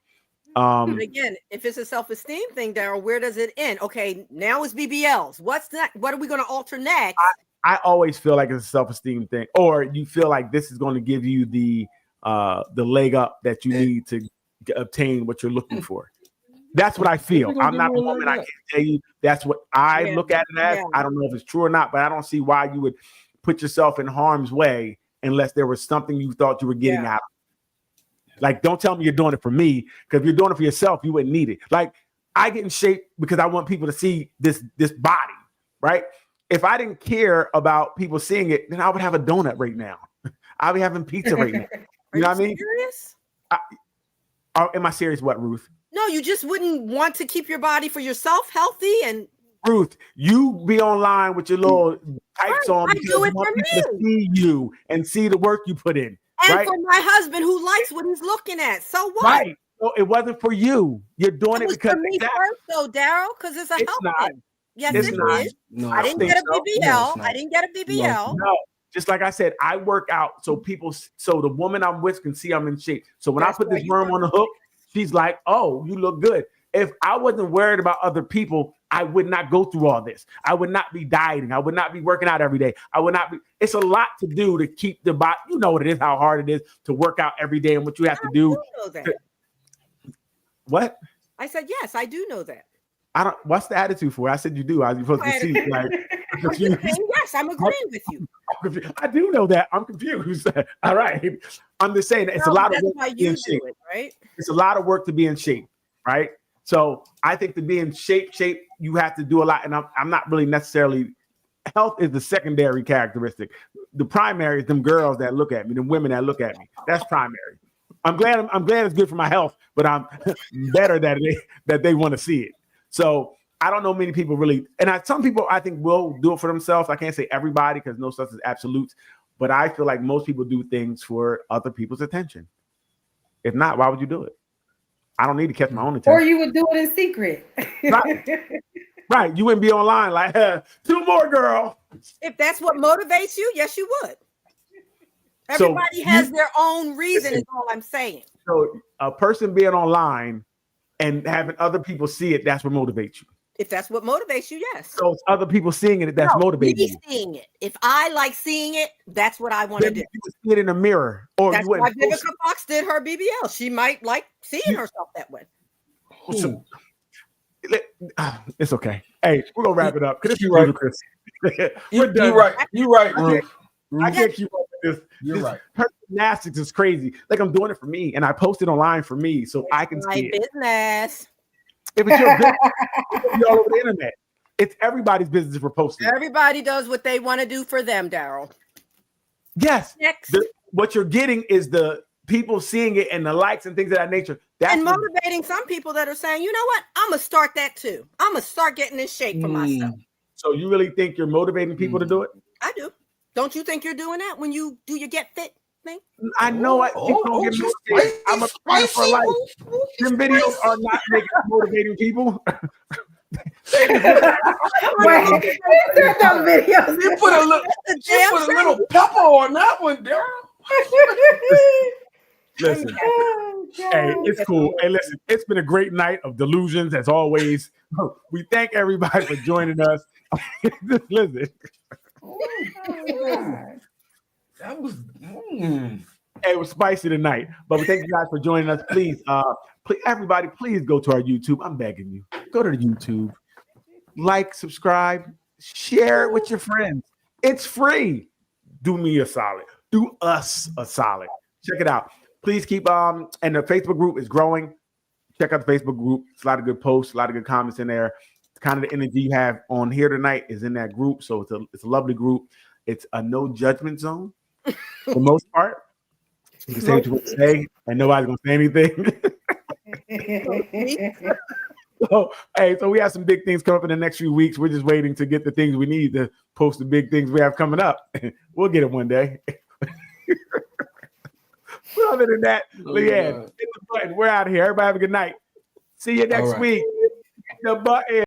But again, if it's a self-esteem thing, Daryl, where does it end? Okay, now it's BBLs. What's next? What are we going to alter next? I always feel like it's a self-esteem thing, or you feel like this is going to give you the leg up that you need to obtain what you're looking for. That's what I feel. People gonna I'm not a give you a woman. leg I up. can't tell you that's what I Yeah, look at it as. yeah. I don't know if it's true or not, but I don't see why you would put yourself in harm's way unless there was something you thought you were getting out of it. Like, don't tell me you're doing it for me, because if you're doing it for yourself, you wouldn't need it. Like, I get in shape because I want people to see this body, right? If I didn't care about people seeing it, then I would have a donut right now. I'd be having pizza right now. Are You know what I mean? serious? Am I serious? What, Ruth? No, you just wouldn't want to keep your body for yourself healthy and Ruth, you be online with your little tights on. I because do you it want for people to see you and see the work you put in. and Right? for my husband who likes what he's looking at. So what? Right. So it wasn't for you. You're doing It it was because for me first, though, Daryl, because it's a It's health not. thing. Yes, It's it not. is. No, I didn't think get a so. BBL. No, it's not. I didn't get a BBL. No, just like I said, I work out so so the woman I'm with can see I'm in shape. So when That's I put why this you worm work on the hook, she's like, "Oh, you look good." If I wasn't worried about other people, I would not go through all this. I would not be dieting. I would not be working out every day. I would not be. It's a lot to do to keep the body. You know what it is, how hard it is to work out every day and what you have to do. I do know that. What? I said, yes, I do know that. I don't. What's the attitude for? I said you do. I was supposed to see. Like, I'm I'm just confused. saying, yes, I'm agreeing with you. I do know that. I'm confused. All right. I'm just saying it's No, a lot of that's work why to be you in do shape. it, right? It's a lot of work to be in shape, right? So I think to be in shape, you have to do a lot. And I'm not really necessarily, health is the secondary characteristic. The primary is them girls that look at me, the women that look at me. That's primary. I'm glad it's good for my health, but I'm better that they want to see it. So I don't know many people really, and some people I think will do it for themselves. I can't say everybody because no such as absolutes, but I feel like most people do things for other people's attention. If not, why would you do it? I don't need to catch my own attention. Or you would do it in secret. Right. You wouldn't be online like, 2 more, girl. If that's what motivates you, yes, you would. Everybody has their own reason, is all I'm saying. So a person being online and having other people see it, that's what motivates you. If that's what motivates you, yes. So it's other people seeing it, that's motivating you. Seeing it. If I like seeing it, that's what I want to do. You would see it in a mirror. Or that's you why Vivica Fox did her BBL. She might like seeing herself that way. So, it's okay. Hey, we're gonna wrap it up. You're right. You're right. You're right, Ruth. I can't keep up with this. You're right. Her gymnastics is crazy. Like I'm doing it for me, and I post it online for me, so I can my see it. Business. If it's your business, it'll be all over the internet. It's everybody's business if we're posting. Everybody does what they want to do for them, Daryl. Yes. Next. What you're getting is the people seeing it and the likes and things of that nature. That's and motivating some people that are saying, you know what? I'm going to start that too. I'm going to start getting in shape for myself. So you really think you're motivating people to do it? I do. Don't you think you're doing that when you do your Get Fit thing? I know don't get motivated. I'm a fan for life. Them videos are not motivating people. Wait, videos. You put a little pepper on that one, Daryl. Listen, hey, it's cool. Hey, listen, it's been a great night of delusions as always. We thank everybody for joining us. Listen. That was It was spicy tonight, but we thank you guys for joining us. Please, everybody, please go to our YouTube. I'm begging you, go to the YouTube, like, subscribe, share it with your friends. It's free. Do me a solid. Do us a solid. Check it out. Please keep and the Facebook group is growing. Check out the Facebook group. It's a lot of good posts, a lot of good comments in there. Kind of the energy you have on here tonight is in that group. So it's a lovely group. It's a no judgment zone for the most part. You can say what you want to say, and nobody's gonna say anything. So we have some big things coming up in the next few weeks. We're just waiting to get the things we need to post the big things we have coming up. We'll get it one day. But other than that, Leanne, hit the button. We're out of here. Everybody have a good night. See you next week. Hit the button.